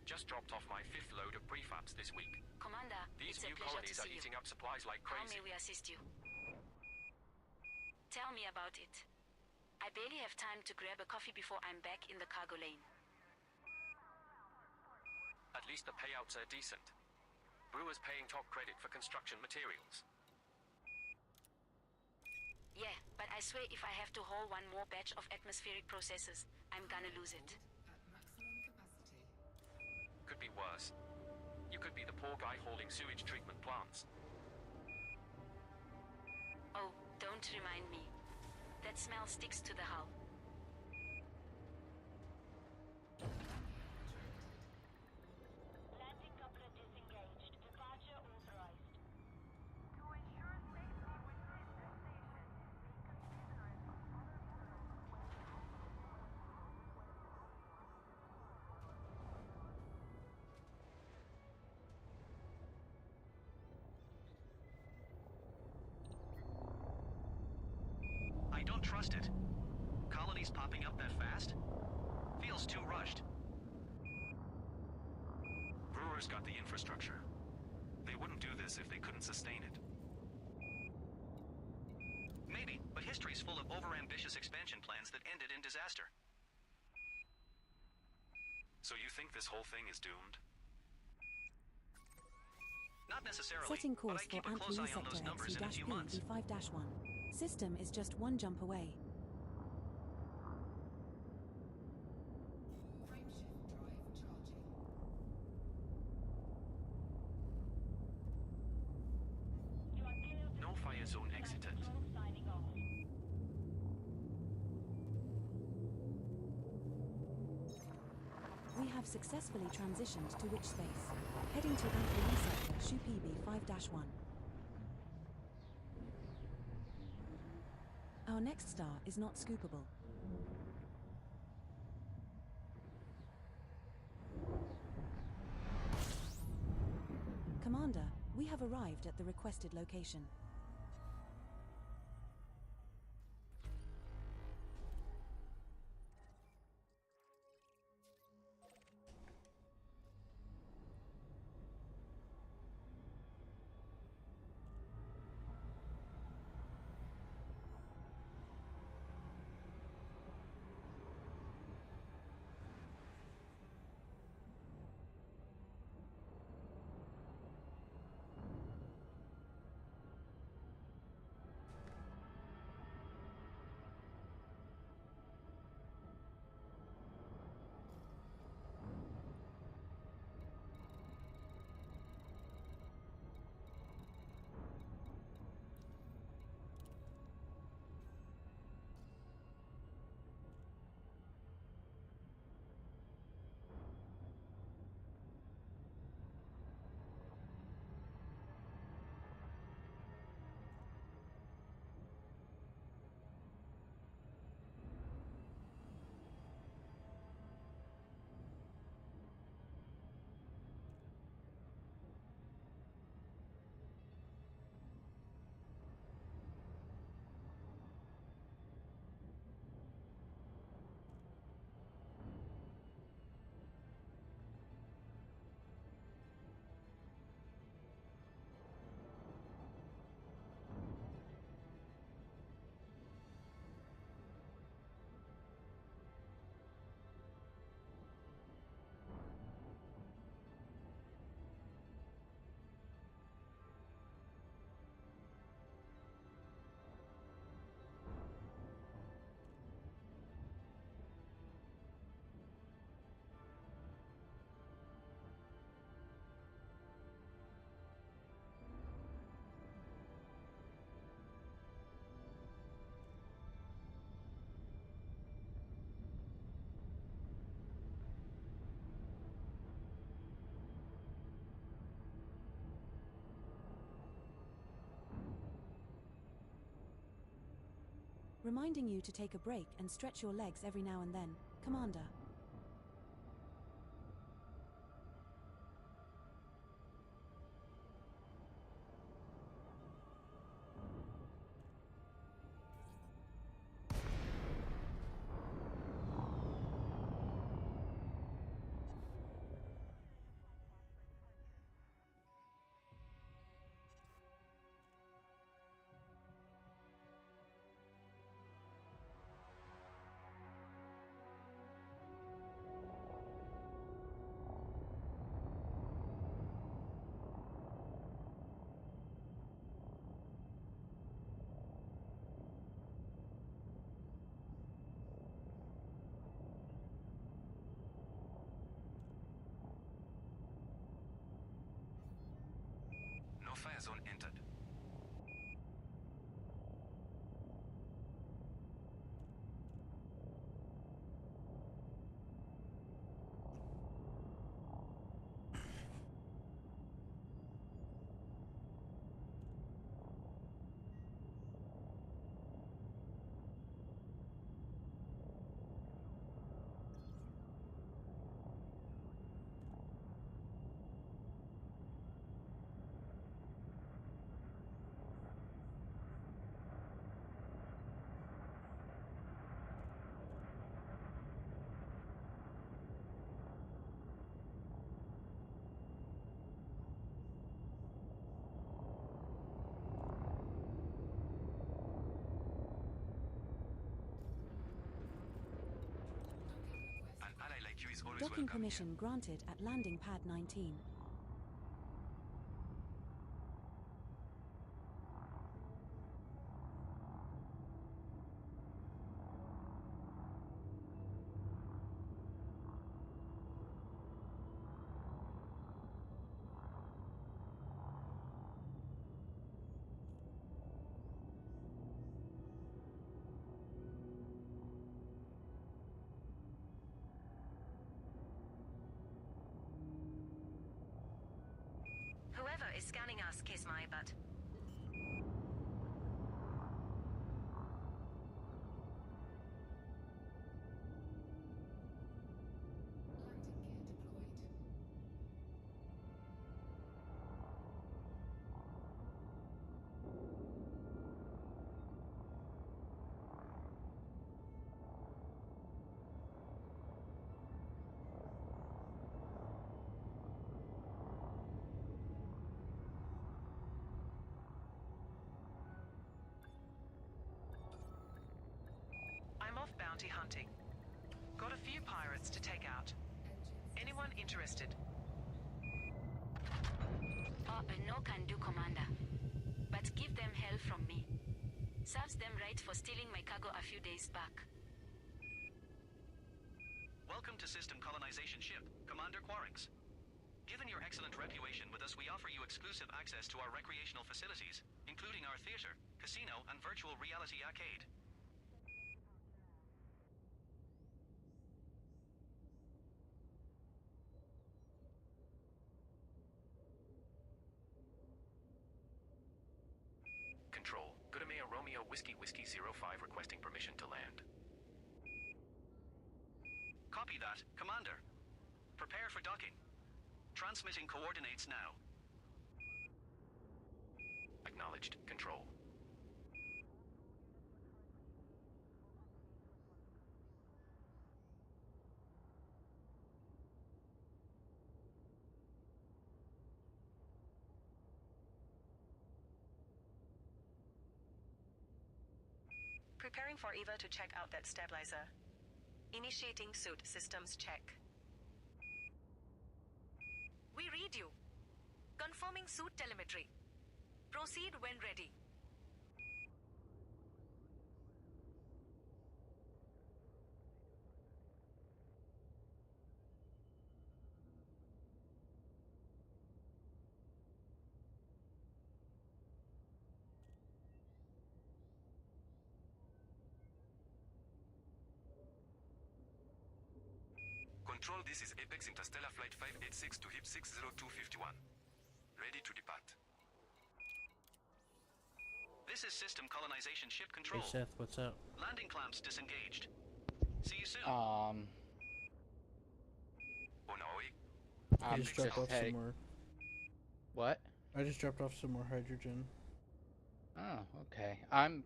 Just dropped off my 5th load of prefabs this week. Commander, These it's a new pleasure colonies to are see eating you. up supplies like How crazy. may we assist you? Tell me about it. I barely have time to grab a coffee before I'm back in the cargo lane. At least the payouts are decent. Brewers paying top credit for construction materials. Yeah, but I swear if I have to haul one more batch of atmospheric processes, I'm gonna lose it. Could be worse. You could be the poor guy hauling sewage treatment plants. Oh, don't remind me. That smell sticks to the hull. Landing coupler disengaged. Departure authorized. I don't trust it. Colonies popping up that fast? Feels too rushed. developers got the infrastructure. They wouldn't do this if they couldn't sustain it. Maybe, but history's full of overambitious expansion plans that ended in disaster. So you think this whole thing is doomed? Not necessarily, Setting but course I keep for a close eye on Antler those sector numbers in a few months. XC-B-5-1. System is just one jump away. No fire zone exited. We have successfully transitioned to which space? Heading to Antler sector XC-B-5-1. Our next star is not scoopable. Commander, we have arrived at the requested location. Reminding you to take a break and stretch your legs every now and then, Commander. No fire zone entered. Docking welcome here. permission granted at landing pad 19. Whoever is scanning us, kiss my butt. I'm off bounty hunting. Got a few pirates to take out. Anyone interested? No can do, Commander. But give them hell from me. Serves them right for stealing my cargo a few days back. Welcome to System Colonization Ship, Commander Quarix. Given your excellent reputation with us, we offer you exclusive access to our recreational facilities, including our theater, casino, and virtual reality arcade. Control. Goodomere Romeo Whiskey Whiskey 05 requesting permission to land. Copy that, Commander. Prepare for docking. Transmitting coordinates now. Acknowledged. Control. Preparing for Eva to check out that stabilizer. Initiating suit systems check. We read you. Confirming suit telemetry. Proceed when ready. Control, this is Apex Interstellar Flight 586 to HIP 60251. Ready to depart. This is System Colonization Ship Control. Hey Seth, what's up? Landing clamps disengaged. See you soon. On our way. I just dropped off some more. What? I just dropped off some more hydrogen. Oh, okay. I'm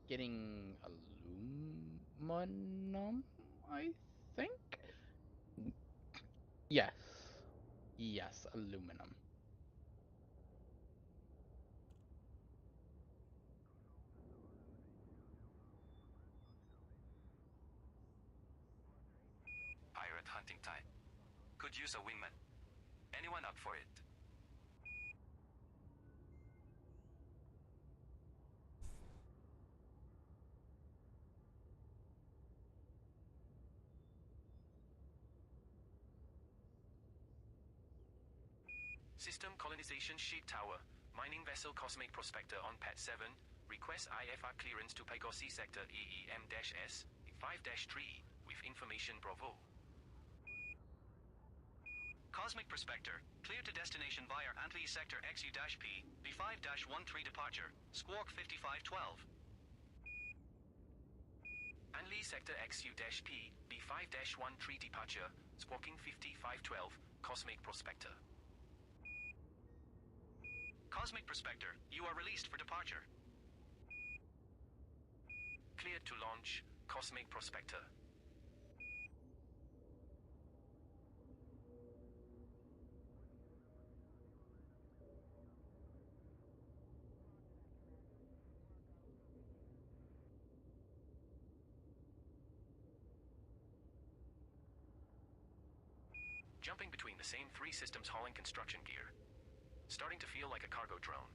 getting aluminum, I think? Yes. Yes, aluminum. Pirate hunting time. Could use a wingman. Anyone up for it? System Colonization Ship Tower. Mining vessel Cosmic Prospector on Pad 7. Request IFR clearance to Pegasi Sector EEM-S 5-3 with information Bravo. Cosmic Prospector, clear to destination via Antli Sector XU-P, B5-13 departure, Squawk 5512. Anli Sector XU-P, B5-13 departure, Squawking 5512, Cosmic Prospector. Cosmic Prospector, you are released for departure. Cleared to launch, Cosmic Prospector. Jumping between the same 3 systems hauling construction gear. Starting to feel like a cargo drone.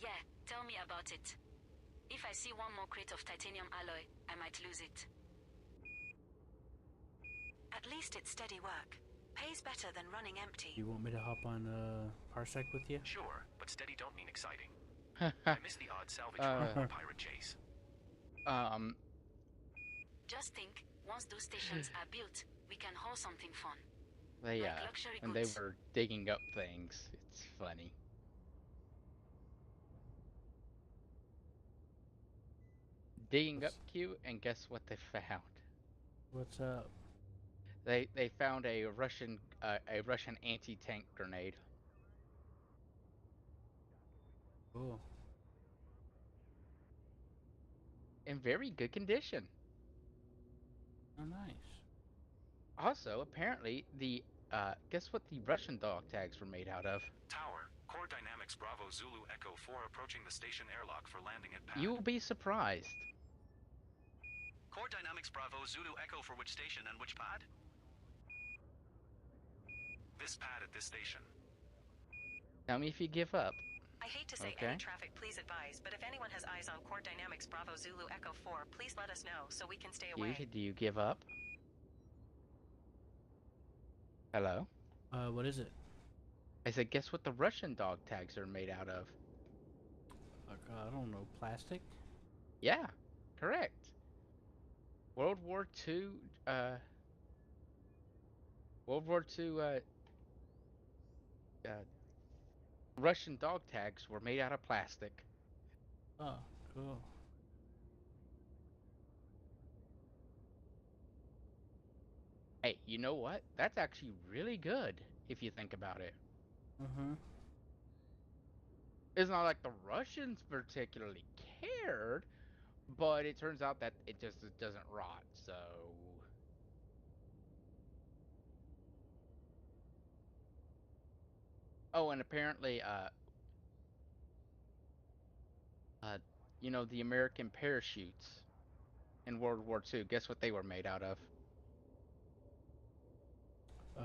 Yeah, tell me about it. If I see one more crate of titanium alloy, I might lose it. At least it's steady work. Pays better than running empty. You want me to hop on Parsec with you? Sure, but steady don't mean exciting. I miss the odd salvage run or pirate chase. Just think, once those stations are built, we can haul something fun. They, like luxury when goods. they were digging up things, it's funny. Digging up Q, and guess what they found? What's up? They found a Russian anti-tank grenade. Cool. In very good condition. Oh, nice. Also, apparently, guess what the Russian dog tags were made out of? Tower, Core Dynamics Bravo Zulu Echo 4 approaching the station airlock for landing at pad. You will be surprised. Core Dynamics Bravo Zulu Echo for which station and which pad? This pad at this station. Tell me if you give up. I hate to say Okay. any traffic, please advise, but if anyone has eyes on Core Dynamics Bravo Zulu Echo 4, please let us know so we can stay away. Do you give up? Hello? What is it? I said, guess what the Russian dog tags are made out of? I don't know, plastic? Yeah, correct. World War II, Russian dog tags were made out of plastic. Oh, cool. Hey, you know what? That's actually really good, if you think about it. Mm-hmm. It's not like the Russians particularly cared, but it turns out that it doesn't rot, so... Oh, and apparently, you know, the American parachutes in World War II, guess what they were made out of? I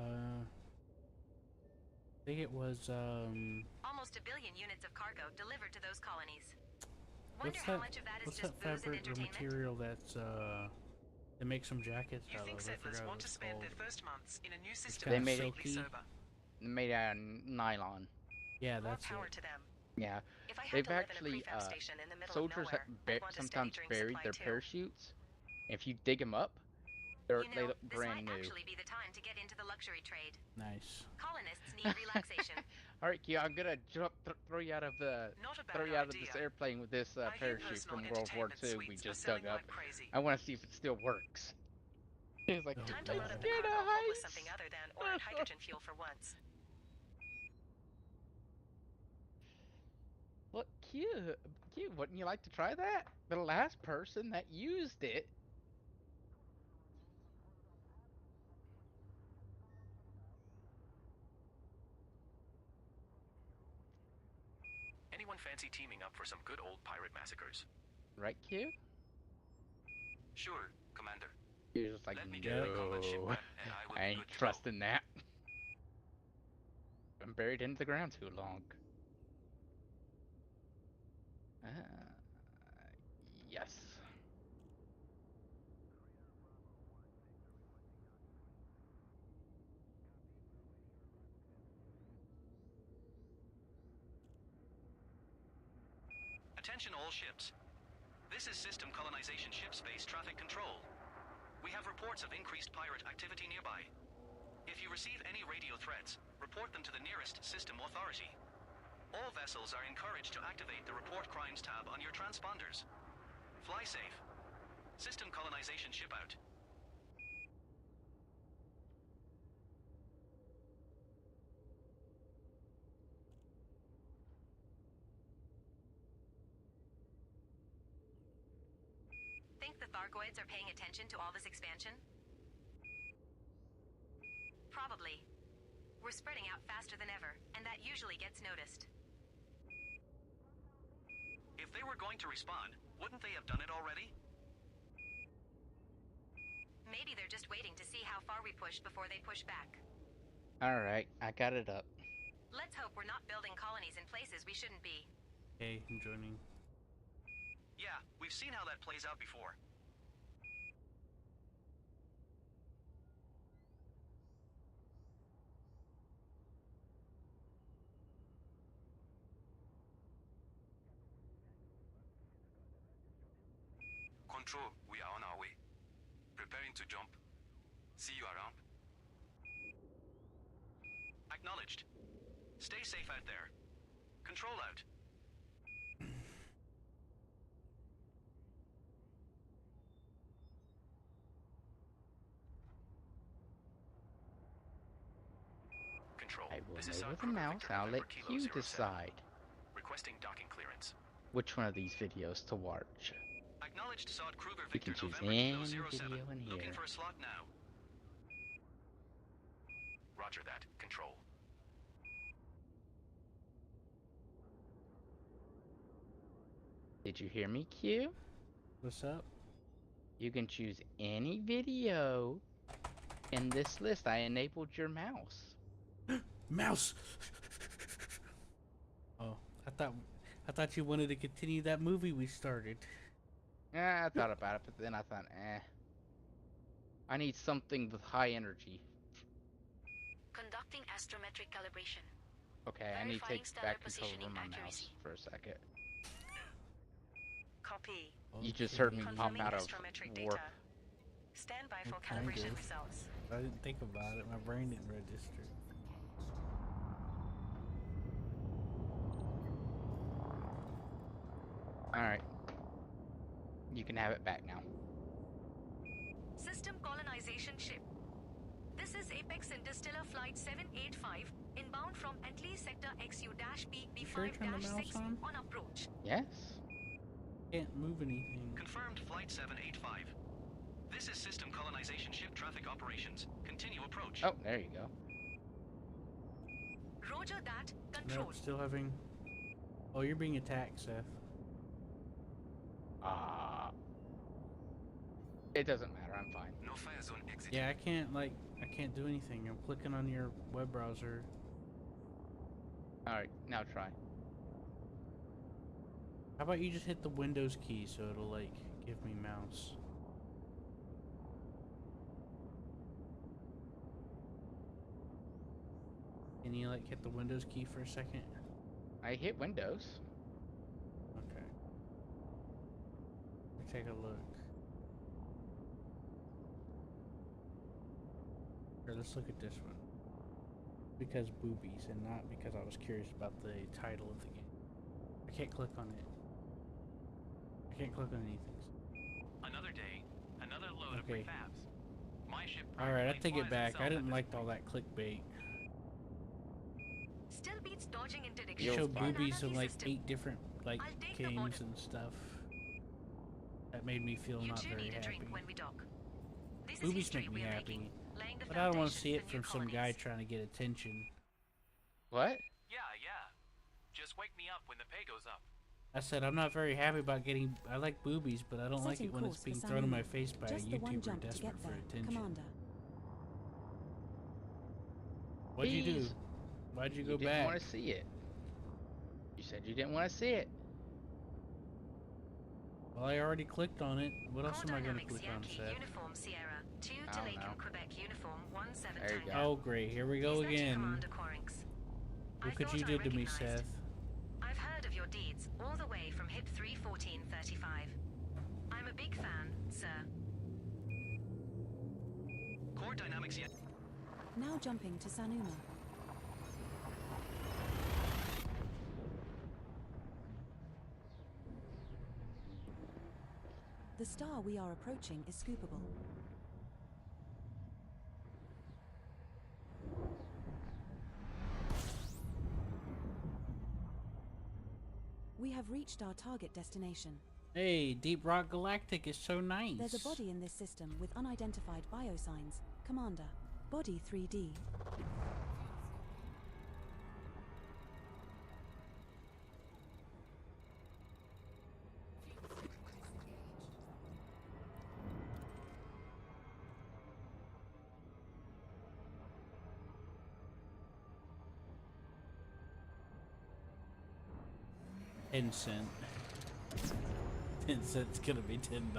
think it was, Almost 1 billion units of cargo delivered to those colonies. Wonder what's how that, much of that is what's just that booze and fabric or entertainment? material that's, they make some jackets You out think of? I settlers forgot want what to it's spend called. their first months in a new system kinda completely silky. sober? Made out of nylon. Yeah, More that's power it. to them. Yeah, If I had they've to live actually, in a prefab station in the middle of soldiers nowhere, I'd want a steady sometimes drink buried supply their too. parachutes. If you dig them up, they You know, look this brand might new. actually be the time to get into the luxury trade. Nice. Colonists need relaxation. All right, Q, I'm gonna throw you out of Not a throw bad you out of this idea. airplane with this I hear parachute personal from World War entertainment II we suites are just selling dug up. like crazy. I want to see if it still works. He's like, Oh, Time to let's load up God. the get a cargo hold with heist. something other than or hydrogen fuel for once. Look, Q, wouldn't you like to try that? The last person that used it. Anyone fancy teaming up for some good old pirate massacres? Right, Q? Sure, Commander. You're just like, Let me get my combat ship no, prep and I will I be ain't good to go. trusting that. I'm buried into the ground too long. Yes. Attention all ships. This is System Colonization Ship Space Traffic Control. We have reports of increased pirate activity nearby. If you receive any radio threats, report them to the nearest system authority. All vessels are encouraged to activate the Report Crimes tab on your transponders. Fly safe. System Colonization Ship out. Think the Thargoids are paying attention to all this expansion? Probably. We're spreading out faster than ever, and that usually gets noticed. If they were going to respond, wouldn't they have done it already? Maybe they're just waiting to see how far we push before they push back. Alright, I got it up. Let's hope we're not building colonies in places we shouldn't be. Okay, I'm joining. Yeah, we've seen how that plays out before. Control, we are on our way. Preparing to jump. See you around. Acknowledged. Stay safe out there. Control out. Control. I will This is move South with the Kruger mouse. Victor I'll let November Kilo you 07. decide Requesting docking clearance. which one of these videos to watch. Acknowledged Sod Kruger You Victor can choose November Kilo any 07. video in Looking here. for a slot now. Roger that. Control. Did you hear me, Q? What's up? You can choose any video in this list. I enabled your mouse. Mouse. Oh, I thought you wanted to continue that movie we started. I thought about it, but then I thought, I need something with high energy. Conducting astrometric calibration. Okay, I need to Verifying take stellar back control positioning over my accuracy. mouse for a second. Copy. You just heard me pop Confirming out of astrometric warp. data. Stand by for Kind calibration of. results. I didn't think about it. My brain didn't register. Alright. You can have it back now. System colonization ship. This is Apex Interstellar Flight 785, inbound from Antley Sector XU-B Sure you turned the mouse B5-6 on? on approach. Yes? Can't move anything. Confirmed Flight 785. This is System Colonization Ship Traffic Operations. Continue approach. Oh, there you go. Roger that. Control. Nope, still having... Oh, you're being attacked, Seth. It doesn't matter, I'm fine. No fire zone exit. Yeah, I can't do anything. I'm clicking on your web browser. Alright, now try. How about you just hit the Windows key so it'll, like, give me mouse? Can you, like, hit the Windows key for a second? I hit Windows. Okay. Let me take a look. Here, let's look at this one. Because boobies, and not because I was curious about the title of the game. I can't click on it. I can't click on anything. Another day, another load of Okay. prefabs. My ship Alright, I practically take it flies back. itself I at didn't this like point. all that clickbait. Still beats dodging They interdiction. show fine. boobies in like System. 8 different like I'll take the games order. and stuff. That made me feel You not two very need a happy. drink when we dock. This is Boobies history make me we're happy. making, laying the But I don't want to foundations see it for new from some guy colonies. trying to get attention. What? Yeah. Just wake me up when the pay goes up. I said I'm not very happy about getting. I like boobies, but I don't like Setting it when it's course for being San thrown in my Luis. face by Just a the one YouTuber jump to desperate get for there, attention. Commander. What'd you do? Bees. Why'd you go You didn't back? want to see it. You said you didn't want to see it. Well, I already clicked on it. What else am I going to Coordinamics click on, Yankee Seth? Uniform Sierra 2 I to don't Lake know. and Quebec Uniform 17 There you Tango. go. Oh, great. Here we go Is that you, again. Commander Quarinx? I Look what thought you I did to me, recognized. Seth. I've heard of your deeds all the way from HIP 31435. I'm a big fan, sir. Core dynamics yet. Now jumping to Sanuma. The star we are approaching is scoopable. We have reached our target destination. Hey, Deep Rock Galactic is so nice. There's a body in this system with unidentified biosigns. Commander. Body 3D. 10 cent. 10 cents gonna be $10.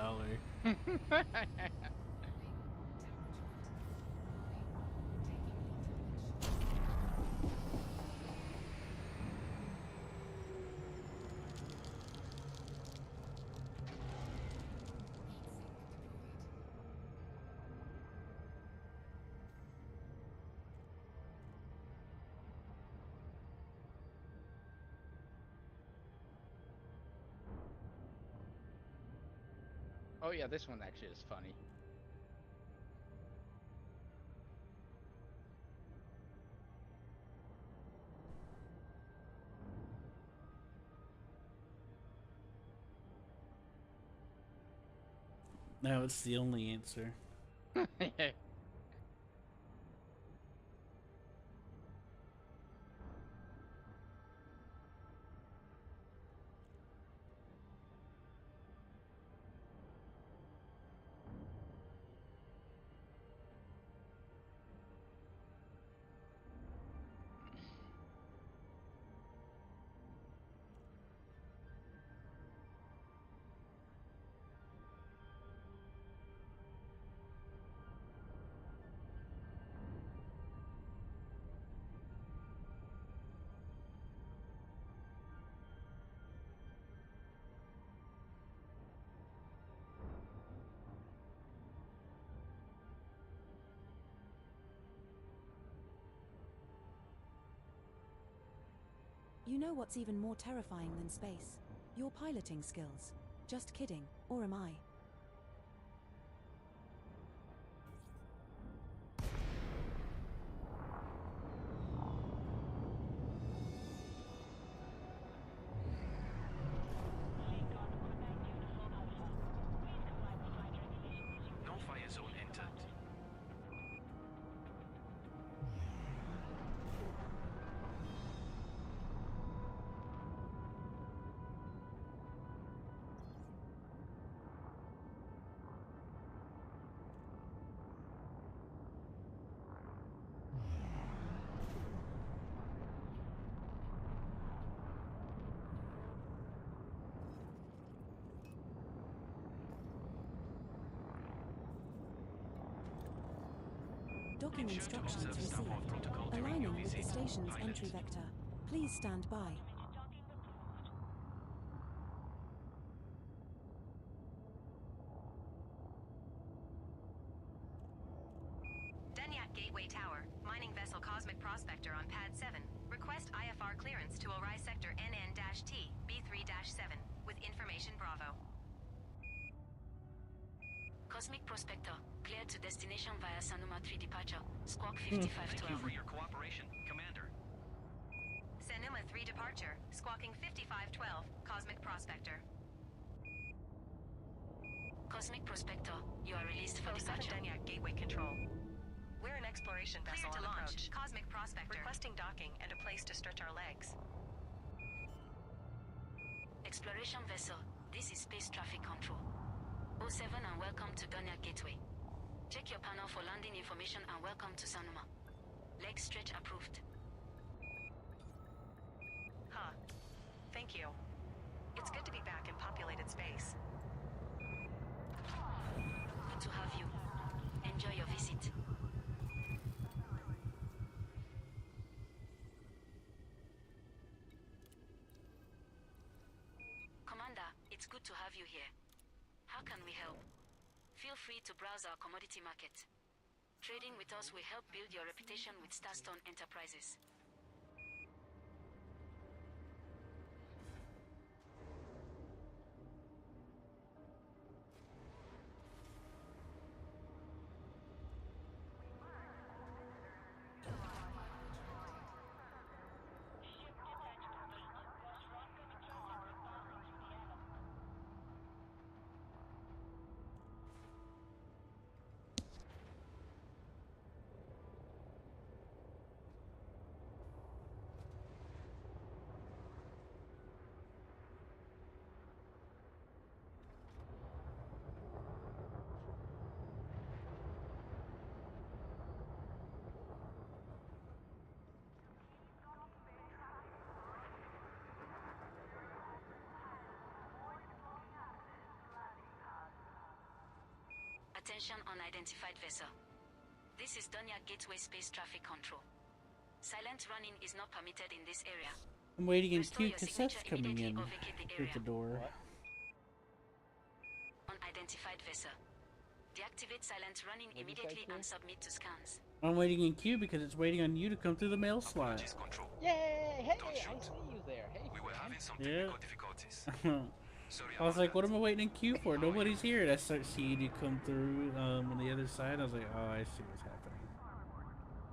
Oh yeah, this one actually is funny. No, it's the only answer. You know what's even more terrifying than space? Your piloting skills. Just kidding, or am I? No fire zone entered. Docking instructions received. Aligning with the station's entry vector. Please stand by. Denyak Gateway Tower, mining vessel Cosmic Prospector on Pad 7. Request IFR clearance to Orion Sector NN-T, B3-7, with information Bravo. Cosmic Prospector, cleared to destination via Sanuma 3 departure, Squawk Thank you 5512. for your cooperation, Commander. Sanuma 3 departure, squawking 5512, Cosmic Prospector. Cosmic Prospector, you are released for 07 departure. Denyak Gateway Control. We're an exploration vessel Cleared to on launch, approach. Cosmic Prospector. Requesting docking and a place to stretch our legs. Exploration vessel, this is Space Traffic Control. 07 and welcome to Denyak Gateway. Check your panel for landing information and welcome to Sanuma. Leg stretch approved. Huh. Thank you. It's good to be back in populated space. Good to have you. Enjoy your visit. Commander, it's good to have you here. How can we help? Feel free to browse our commodity market. Trading with us will help build your reputation with Starstone Enterprises. Attention unidentified vessel. This is Donya Gateway Space Traffic Control. Silent running is not permitted in this area. I'm waiting in Restore queue your because signature Seth's coming immediately in or vacate the through area. the door. Unidentified vessel. Deactivate silent running immediately and submit to scans. I'm waiting in queue because it's waiting on you to come through the mail slot. Yay! Hey, I see you there. Hey, We were friend. having some Yeah. technical difficulties. Sorry I was about like, that. what am I waiting in queue for? Nobody's here. And I start seeing you come through on the other side. I was like, oh, I see what's happening.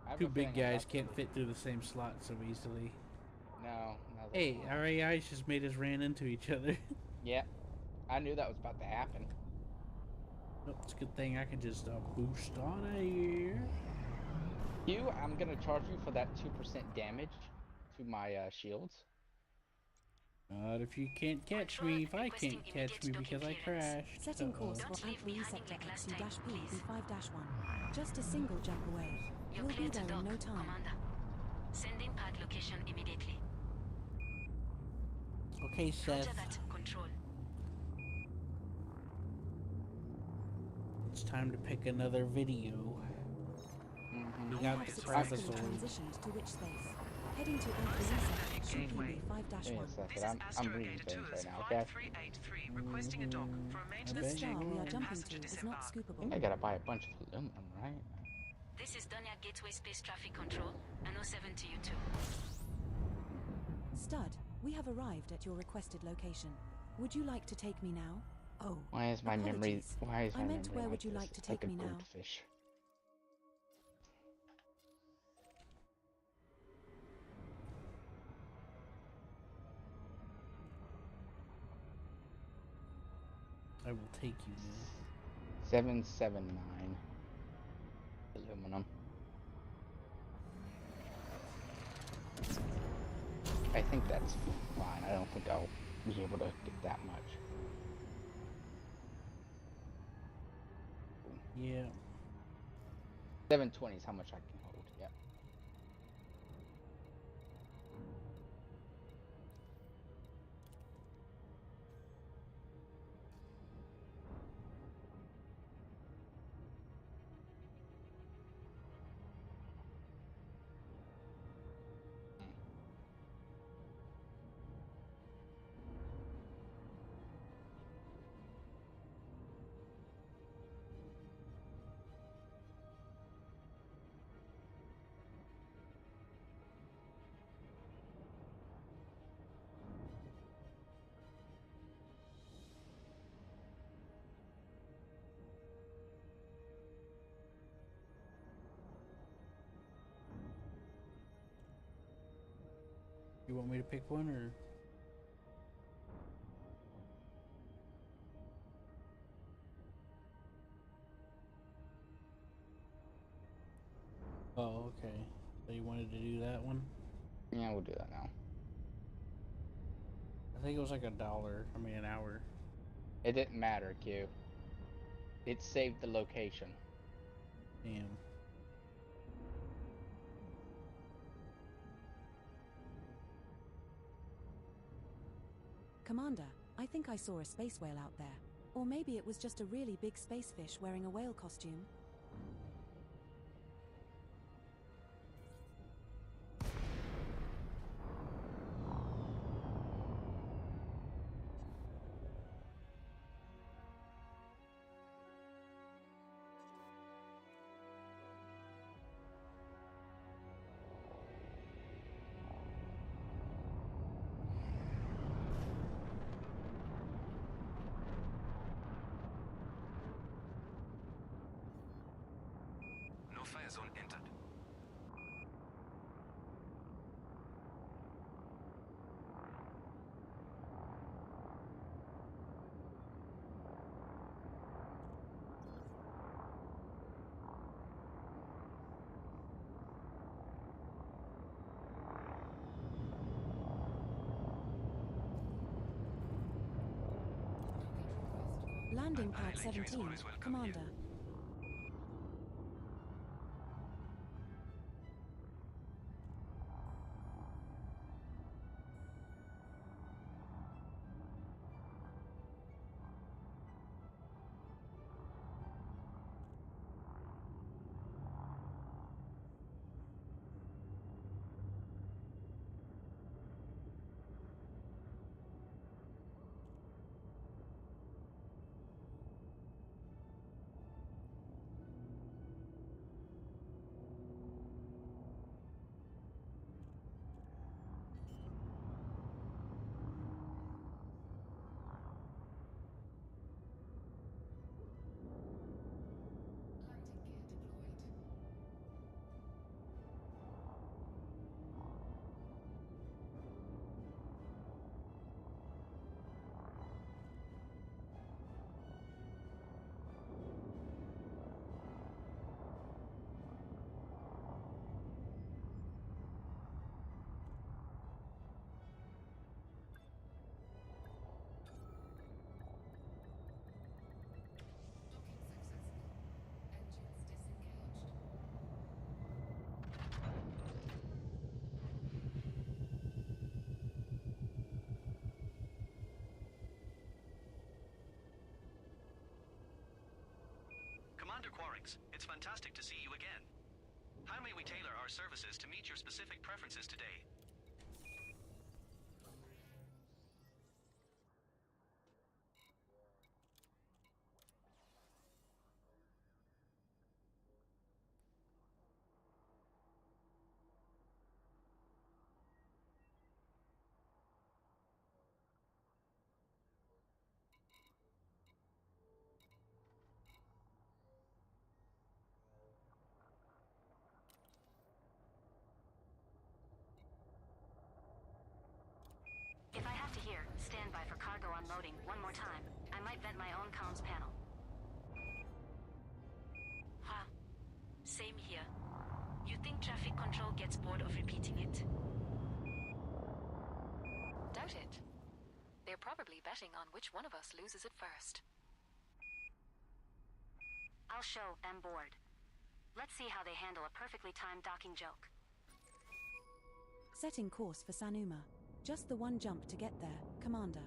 I have Two a big feeling I'm guys about can't to- fit through the same slot so easily. No. Hey, our AIs just made us ran into each other. Yeah. I knew that was about to happen. Oh, it's a good thing I can just boost on of here. Hugh, I'm gonna charge you for that 2% damage to my shields. Not if you can't catch me, if I can't catch me because I crashed. Setting course for Alpha Sector XU-P B5-1. Just a single jump away. You're We'll clear be to there dock, in no time. Commander. Sending pad location immediately. Okay, Seth. Roger that. Control. It's time to pick another video. We We got have the successfully trapezoid. transitioned to which space? Heading to Alpha Sector Give me a XU-P second. I'm reading things right now, okay? Requesting a dock for a I maintenance bet The star you we are will. jumping to is not I scoopable. think I gotta buy a bunch of aluminum, right? This is Donya Gateway Space Traffic Control, and 07 to you too. Stud, we have arrived at your requested location. Would you like to take me now? Oh, Why is my memory? apologies. Why is my I meant memory where like would you this? like to It's take like a me now? goldfish. I will take you now. 779 aluminum. I think that's fine. I don't think I'll be able to get that much. Yeah. 720 is how much I can hold. Yeah. You want me to pick one or? Oh, okay. So you wanted to do that one? Yeah, we'll do that now. I think it was like $1. I mean, an hour. It didn't matter, Q. It saved the location. Damn. Commander, I think I saw a space whale out there. Or maybe it was just a really big space fish wearing a whale costume. No fire zone entered. Landing pad like you is 17, always welcome Commander. Quarix. It's fantastic to see you again. How may we tailor our services to meet your specific preferences today? If I have to hear, stand by for cargo unloading one more time. I might vent my own comms panel. Huh. Same here. You think traffic control gets bored of repeating it? Doubt it. They're probably betting on which one of us loses it first. I'll show them bored. Let's see how they handle a perfectly timed docking joke. Setting course for Sanuma. Just the one jump to get there, Commander.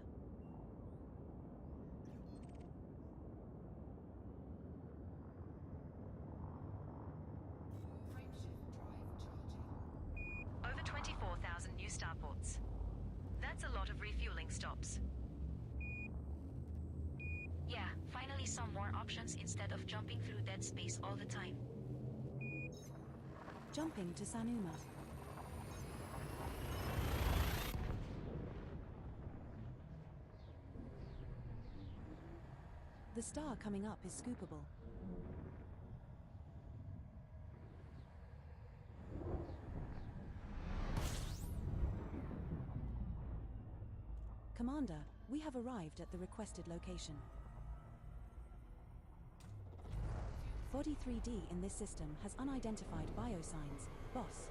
Over 24,000 new starports. That's a lot of refueling stops. Yeah, finally some more options instead of jumping through dead space all the time. Jumping to Sanuma. The star coming up is scoopable. Commander, we have arrived at the requested location. Body 3D in this system has unidentified biosigns. Boss.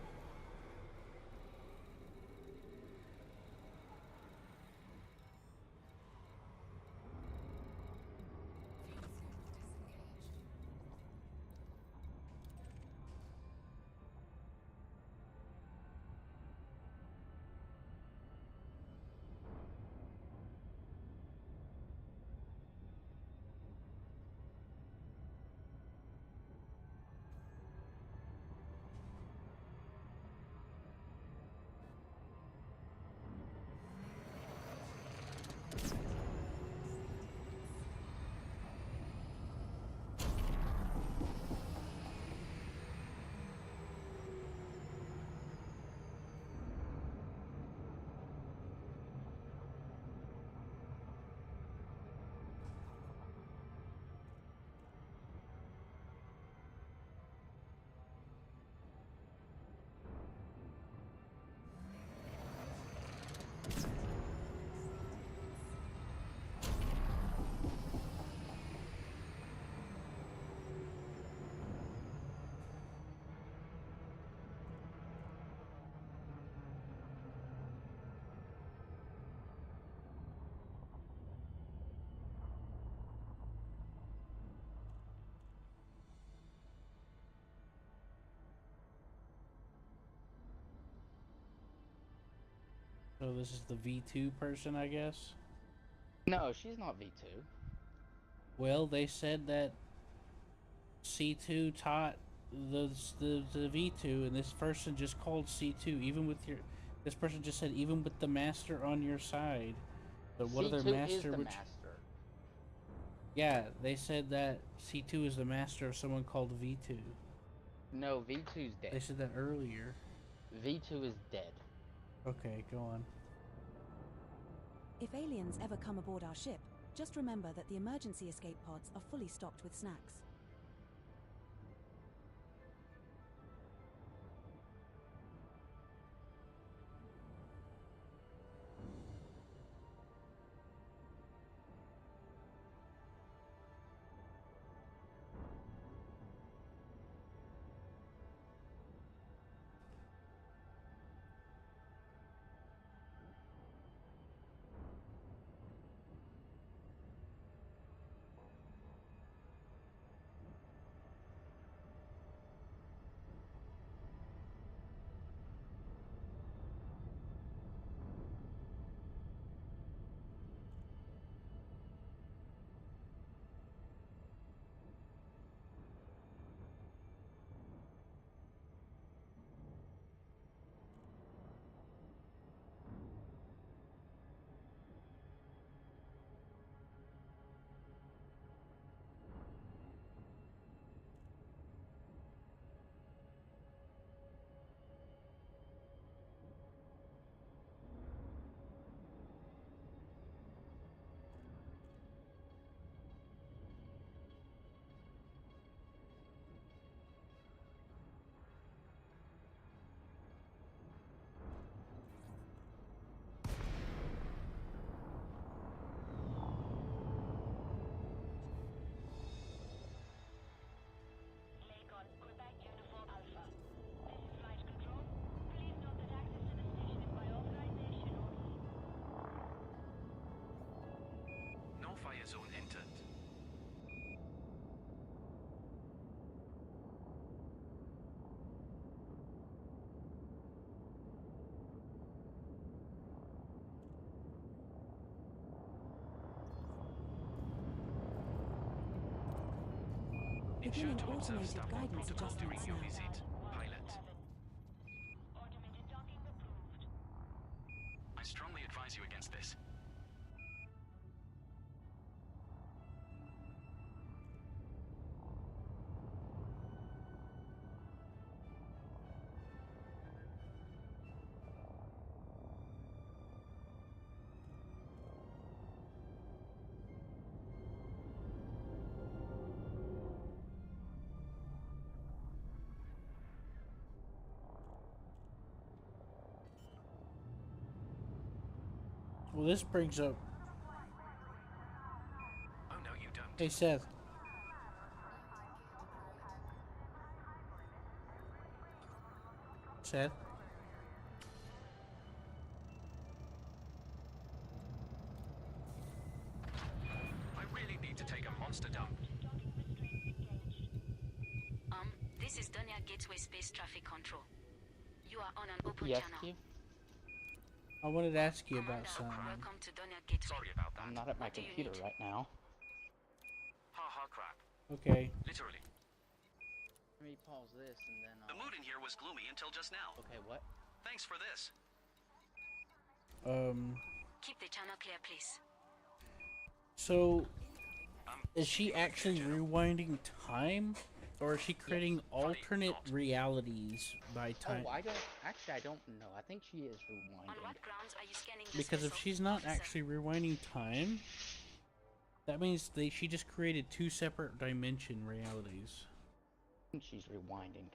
So this is the V2 person, I guess? No, she's not V2. Well, they said that C2 taught the V2, and this person just called C2, even with your... This person just said, even with the master on your side. But what other C2 master is the would... master. Yeah, they said that C2 is the master of someone called V2. No, V2's dead. They said that earlier. V2 is dead. Okay, go on. If aliens ever come aboard our ship, just remember that the emergency escape pods are fully stocked with snacks. fire zone entered. Beginning automated guidance adjustments now. Visit. Pilot. I strongly advise you against this. Well, this brings up. Oh no, you don't. Hey, Seth. Seth? I really need to take a monster dump. This is Donia Gateway Space Traffic Control. You are on an open Yes, channel. Keith? I wanted to ask you about something. Welcome to Donia Gateway. Sorry about that. I'm not at my computer right now. Ha ha crap. Okay. Literally. Let me pause this and then The mood in here was gloomy until just now. Okay, what? Thanks for this. Keep the channel clear, please. So, is she actually rewinding time? Or is she creating alternate realities by time? Oh, I don't know. I think she is rewinding. On what grounds are you scanning this Because if vessel? she's not actually rewinding time, that means she just created two separate dimension realities. I think she's rewinding.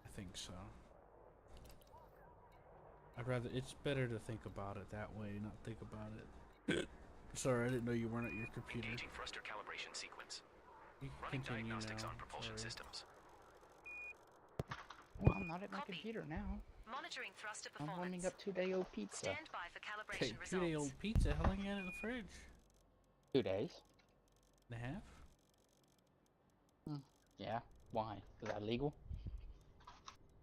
I think so. It's better to think about it that way, not think about it. Sorry, I didn't know you weren't at your computer. Engaging thruster calibration sequence. You Running can continue diagnostics now. on propulsion Sorry. systems. Well, I'm not at my computer now. Monitoring thruster I'm performance. warming up 2-day-old pizza. Stand by for Okay, calibration results. 2-day-old pizza. How long you had it in the fridge? 2 days. And a half? Yeah. Why? Is that legal?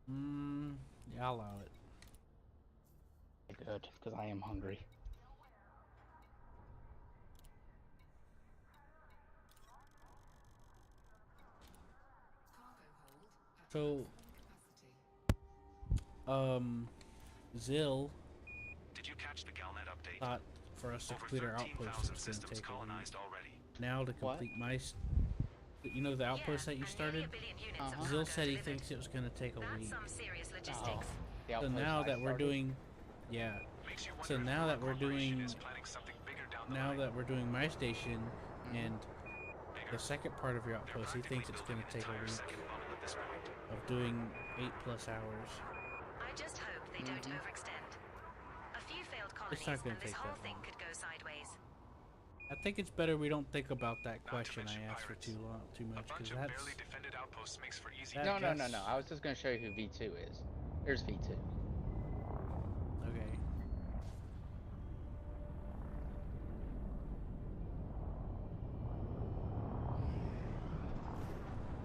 Yeah, I'll allow it. Good, because I am hungry. So, Zill Did you catch the Galnet update? thought for us to Over complete our 13,000 outpost, it's going to systems take a week. colonized already. Now to complete you know the outpost that you started? Zill said he thinks it was going to take a week. Some serious logistics. So now that we're doing, yeah. So now that we're doing, my station and the second part of your outpost, he thinks it's going to take a week of doing 8+ hours. I just hope they don't overextend. A few failed colonies It's not gonna and this take whole that thing long. could go sideways. I think it's better we don't think about that question I asked for too much, because that's... Barely defended outposts makes for easy. No. I was just going to show you who V2 is. There's V2. Okay.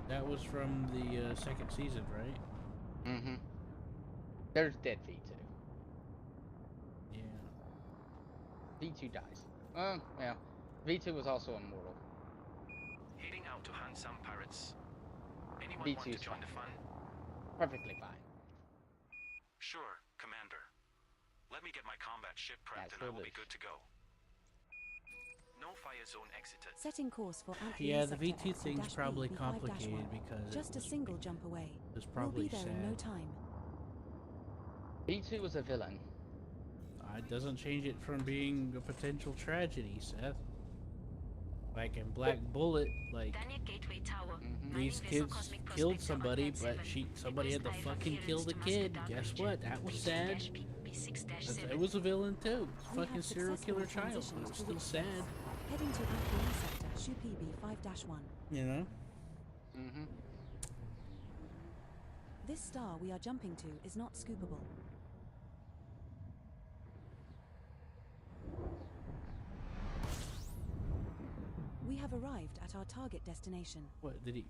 That was from the second season, right? Mm-hmm. There's dead V2. Yeah. V2 dies. Yeah. V2 was also immortal. Heading out to hunt some pirates. Anyone V2 want to is join fine. the fun? Perfectly fine. Sure, Commander. Let me get my combat ship prepped and I will be good to go. No fire zone exited. Setting course for Yeah, the Sector V2 thing's X-B probably B5-1. complicated because Just a single jump away. It's We'll probably be there in no sad. time. V2 was a villain. It doesn't change it from being a potential tragedy, Seth. Like in Black Bullet, like Dania Gateway Tower. these kids killed somebody, but somebody had to fucking kill the kid. Guess what? That was sad. It was a villain too. Fucking serial killer child. But it was still sad. Heading to Alpine Sector Shupi B5-1. You know? Mm-hmm. This star we are jumping to is not scoopable. arrived at our target destination. What did he?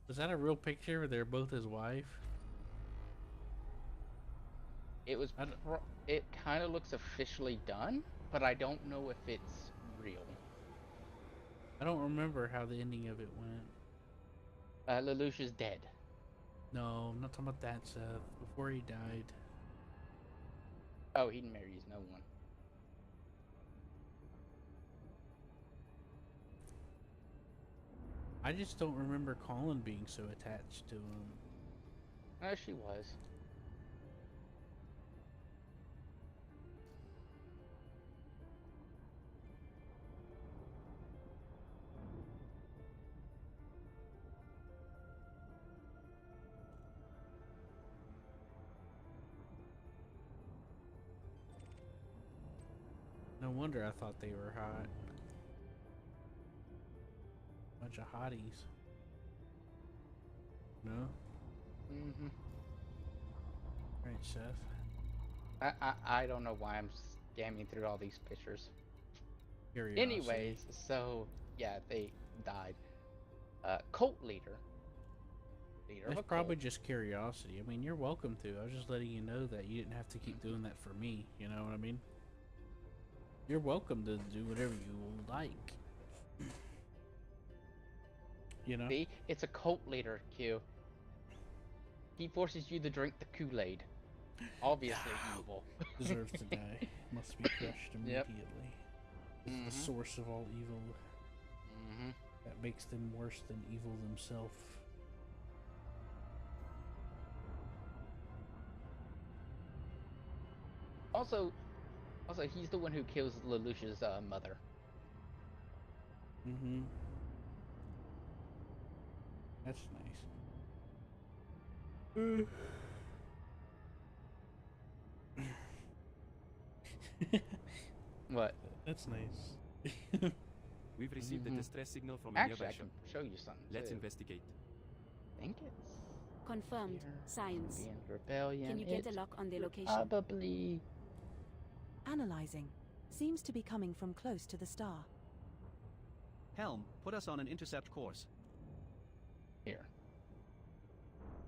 Was that a real picture where they're both his wife? It was. It kind of looks officially done, but I don't know if it's real. I don't remember how the ending of it went. Lelouch's dead. No, I'm not talking about that, Seth. Before he died. Oh, he marries no one. I just don't remember Colin being so attached to him. No, she was. No wonder I thought they were hot. Bunch of hotties. No? Mm-hmm. Right, Seth. I don't know why I'm scamming through all these pictures. Curiosity. Anyways, so yeah, they died. Cult leader. It's probably just curiosity. I mean, you're welcome to. I was just letting you know that you didn't have to keep doing that for me. You know what I mean? You're welcome to do whatever you like. You know? See, it's a cult leader, Q. He forces you to drink the Kool-Aid. Obviously evil. Deserves to die. Must be crushed immediately. Yep. It's the source of all evil. Mm-hmm. That makes them worse than evil themselves. Also, he's the one who kills Lelouch's mother. Mm-hmm. That's nice. What? That's nice. We've received a distress signal from a Actually, nearby I ship. can show you something. Let's too. investigate. I think it's Confirmed. here. Science. Indian Rebellion. Can you get a It's lock on their location? Probably. Analyzing. Seems to be coming from close to the star. Helm, put us on an intercept course. Here.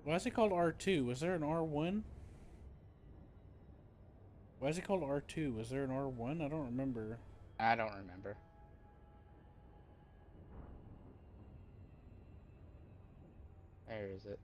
Why is it called R2? Was there an R1? Why is it called R2? Was there an R1? I don't remember. I don't remember. Where is it?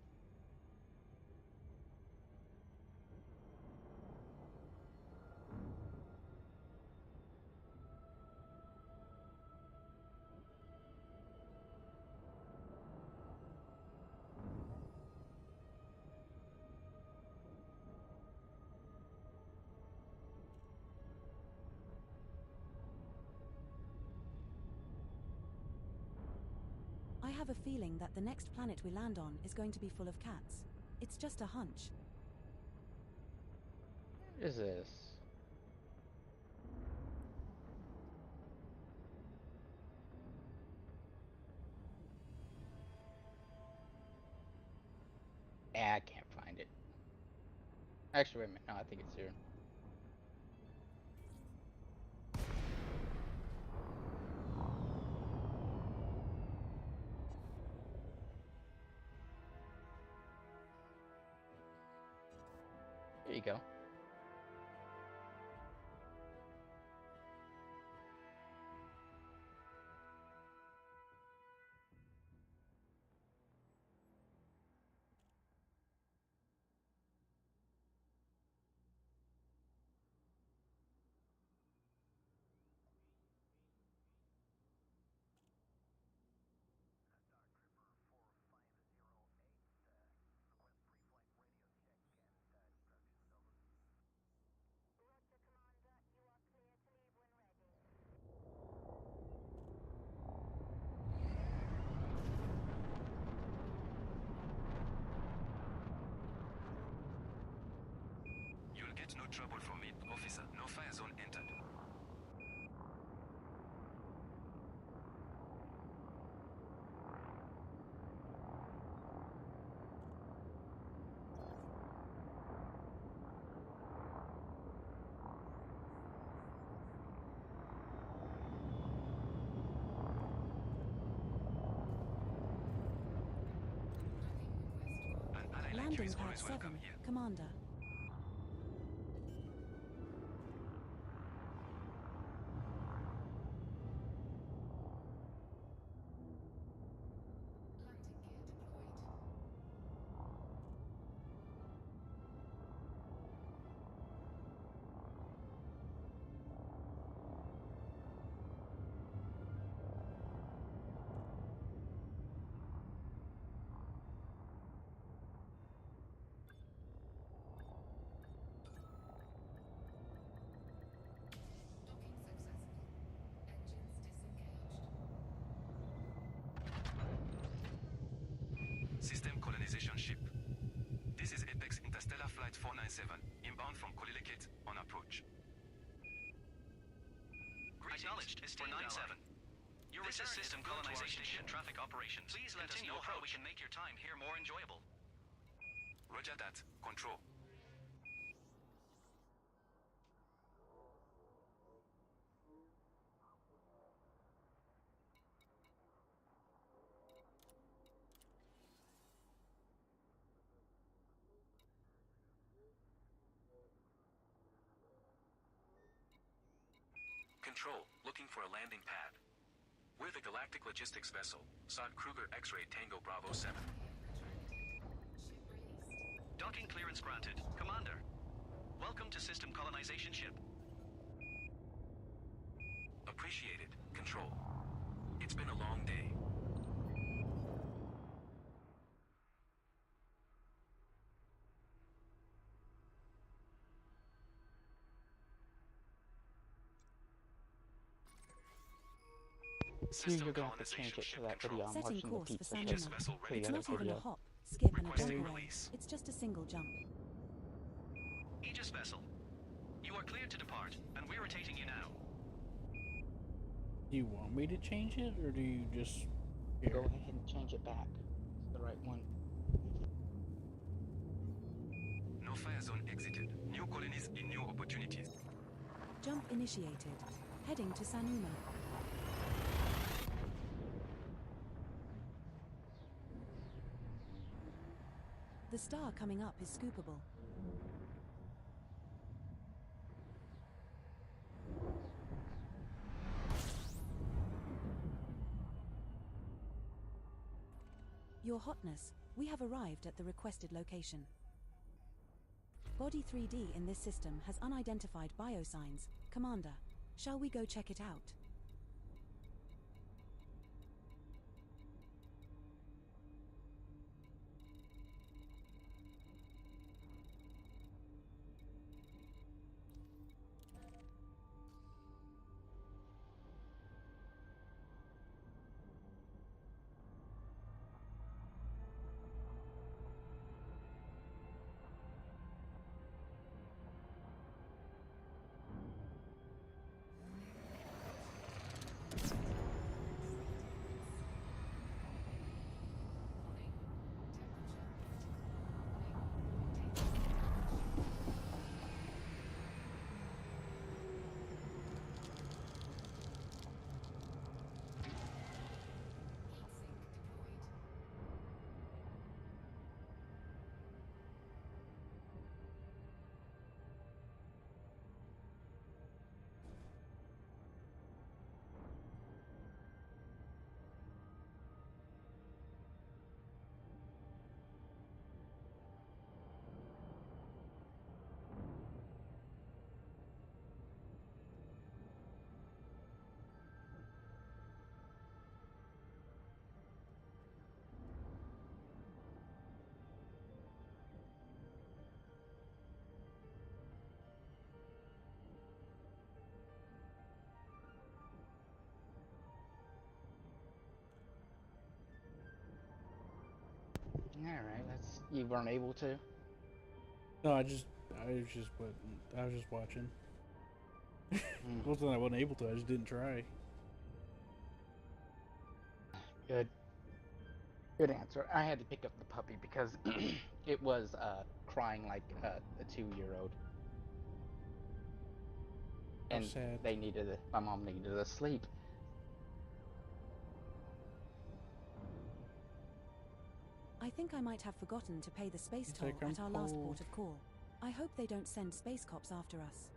I have a feeling that the next planet we land on is going to be full of cats. It's just a hunch. What is this? I can't find it. Actually, wait a minute. No, I think it's here. There you go. You'll get no trouble from it, officer. No fire zone entered. on pad 7, Commander. System colonization ship. This is Apex Interstellar Flight 497, inbound from Kolilikit on approach. Acknowledged, is 497. This is System Colonization Ship Traffic Operations. Please let us know how we can make your time here more enjoyable. Roger that. Control. Control, looking for a landing pad. We're the Galactic Logistics Vessel, SOT Kruger X-Ray Tango Bravo 7. Docking clearance granted. Commander, welcome to System Colonization Ship. Appreciated. Control. It's been a long day. Here you're gonna have to change it to that video I'm Setting watching the course for pizza Sanuma. ship to the It's other not even a video. hop, skip, and a Requesting jump away. release. It's just a single jump. Aegis vessel, you are cleared to depart, and we're rotating you now. Do you want me to change it, or do you just Go ahead and change it back. It's the right one. No fire zone exited. New colonies in new opportunities. Jump initiated. Heading to Sanuma. The star coming up is scoopable. Your Hotness, we have arrived at the requested location. Body 3D in this system has unidentified biosigns. Commander, shall we go check it out? Alright, that's... You weren't able to? No, I was just watching. It wasn't that I wasn't able to, I just didn't try. Good. Good answer. I had to pick up the puppy because it was crying like a 2-year-old. And sad. they needed my mom needed a sleep. I think I might have forgotten to pay the space He's toll like, "I'm at our last cold." port of call. I hope they don't send space cops after us.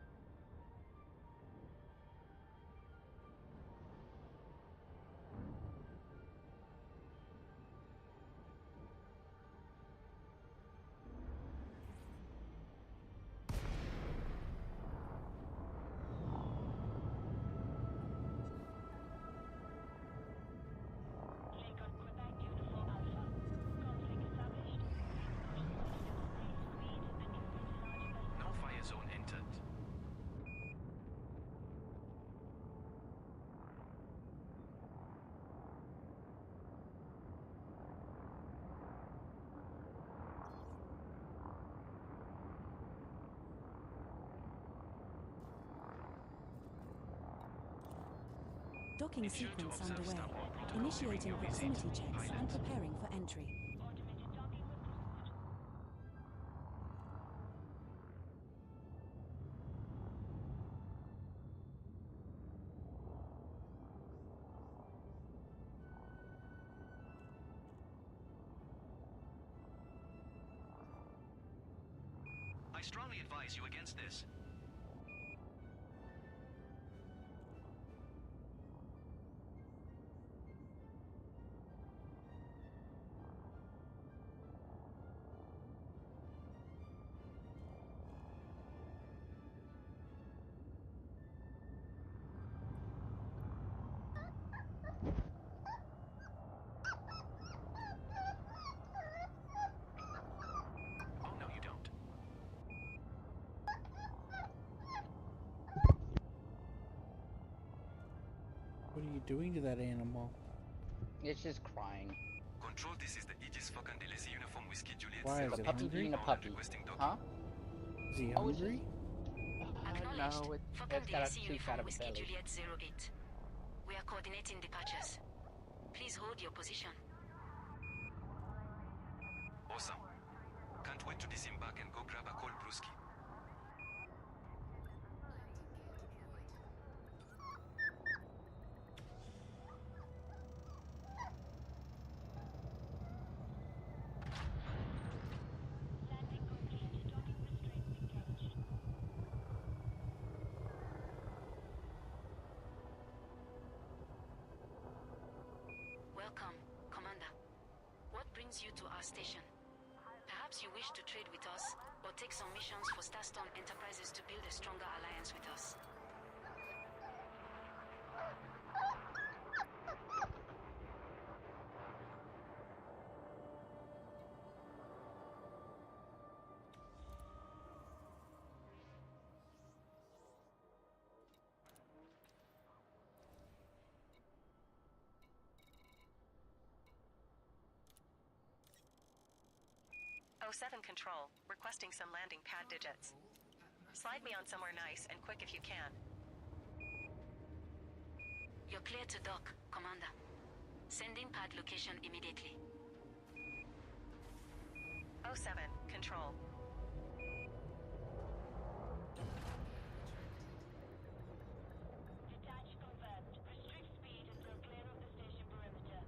No fire zone entered. Docking sequence underway. Initiating proximity checks and preparing for entry. I strongly advise you against this. Oh, no, you don't. What are you doing to that animal? It's just crying. Control, this is the Aegis Falcon DLC Uniform Whiskey Juliet. Why, is The it puppy hungry? being a puppy. Huh? Is he Oh, it's hungry? No, Falcon it's got a DLC too fat Uniform of a Whiskey belly. Juliet 08. We are coordinating departures. Please hold your position. Awesome. Can't wait to disembark and go grab a cold brewski. Welcome, Commander. What brings you to our station? Perhaps you wish to trade with us, or take some missions for Starstorm Enterprises to build a stronger alliance with us. O7 Control, requesting some landing pad digits. Slide me on somewhere nice and quick if you can. You're clear to dock, Commander. Sending pad location immediately. O7 Control. Detach confirmed. Restrict speed until clear of the station perimeter.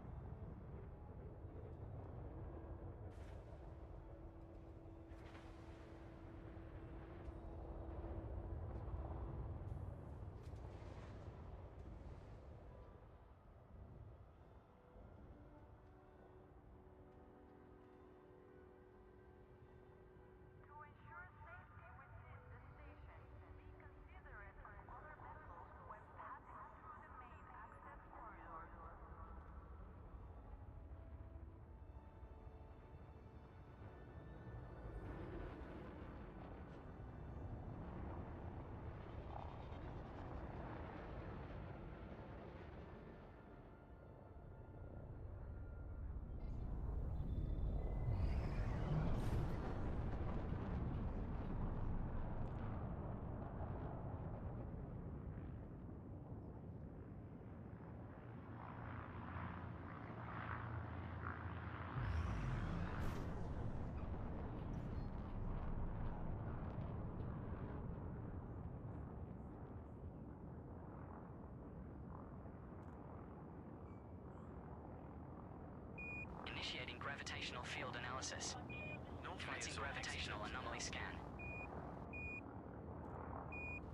anomaly scan.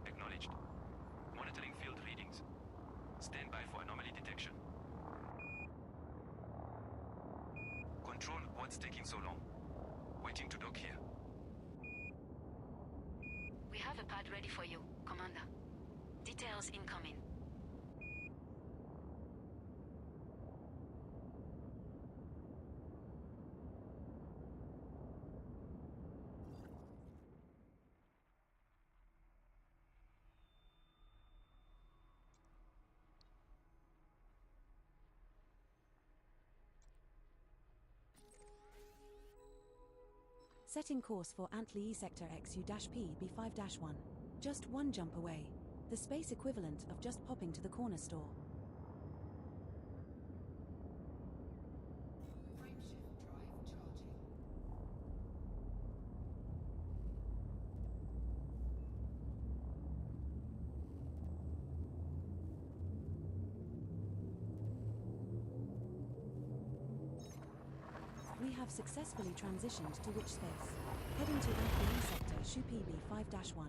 Acknowledged. Monitoring field readings. Stand by for anomaly detection. Control, what's taking so long? Waiting to dock here. We have a pad ready for you, Commander. Details incoming. Setting course for Antli Sector XU-P B5-1. Just one jump away. The space equivalent of just popping to the corner store. We have successfully transitioned to witch space. Heading to Antli Sector XU-P B5-1.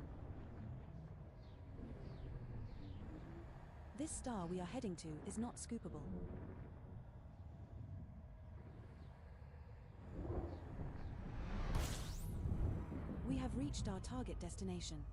This star we are heading to is not scoopable. We have reached our target destination.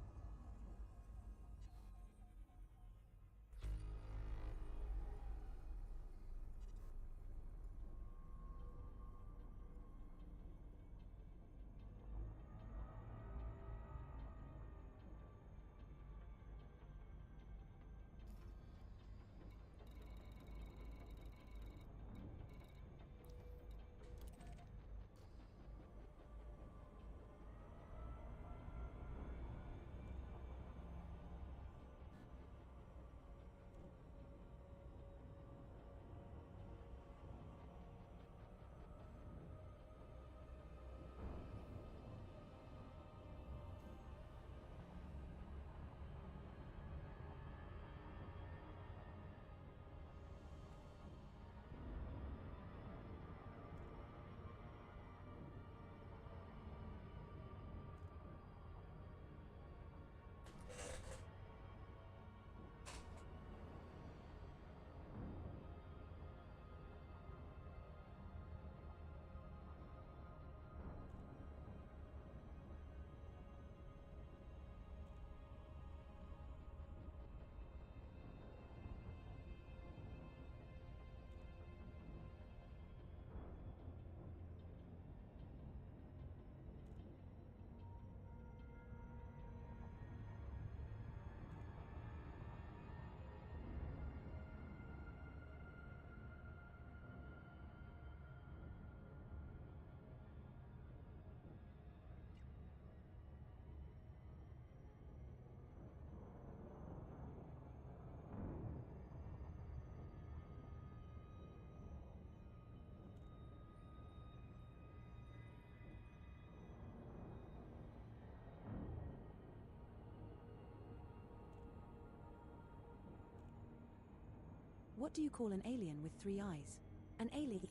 What do you call an alien with 3 eyes? An alien.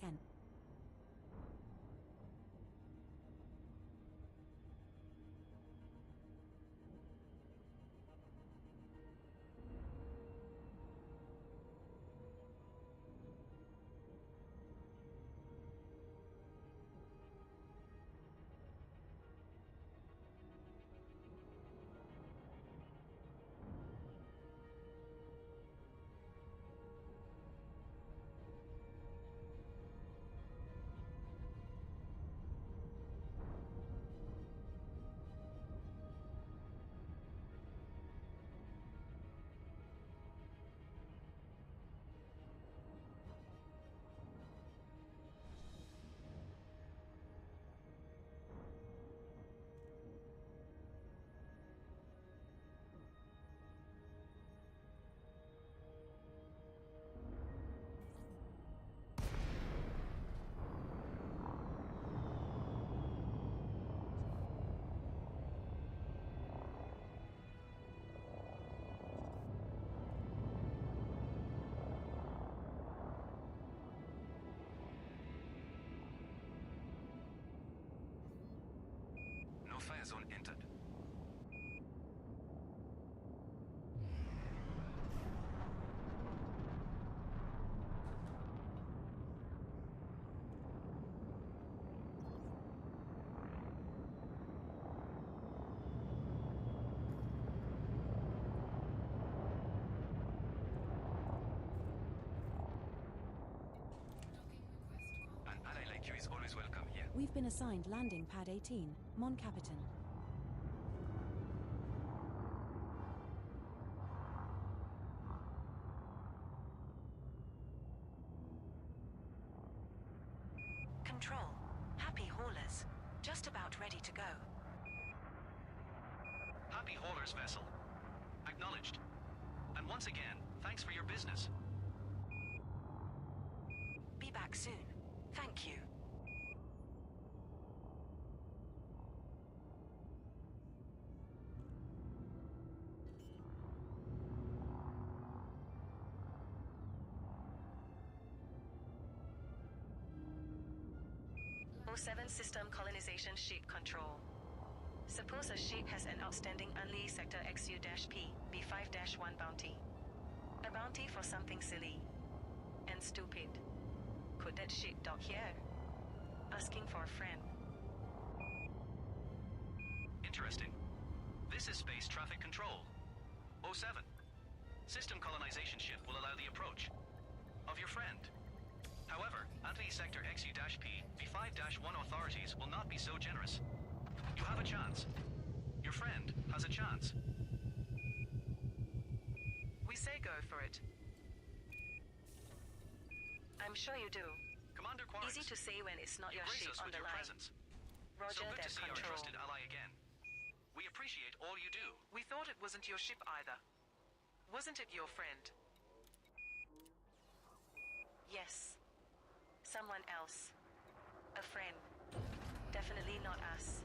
We've been assigned landing pad 18, Mon Capitan. Control. Happy haulers. Just about ready to go. Happy haulers vessel. Acknowledged. And once again, thanks for your business. Be back soon. Thank you. O7 System Colonization Ship Control. Suppose a ship has an outstanding unleased Sector XU-P B5-1 bounty. A bounty for something silly and stupid. Could that ship dock here? Asking for a friend. Interesting. This is Space Traffic Control. O7. System colonization ship will allow the approach of your friend. However, anti-sector XU-P B5-1 authorities will not be so generous. You have a chance. Your friend has a chance. We say go for it. I'm sure you do. Commander Quaritch. Easy to say when it's not You your grace ship us on with the your line. presence. Roger So good that, to see our Control. trusted ally again. We appreciate all you do. We thought it wasn't your ship either. Wasn't it your friend? Yes. Someone else. A friend. Definitely not us.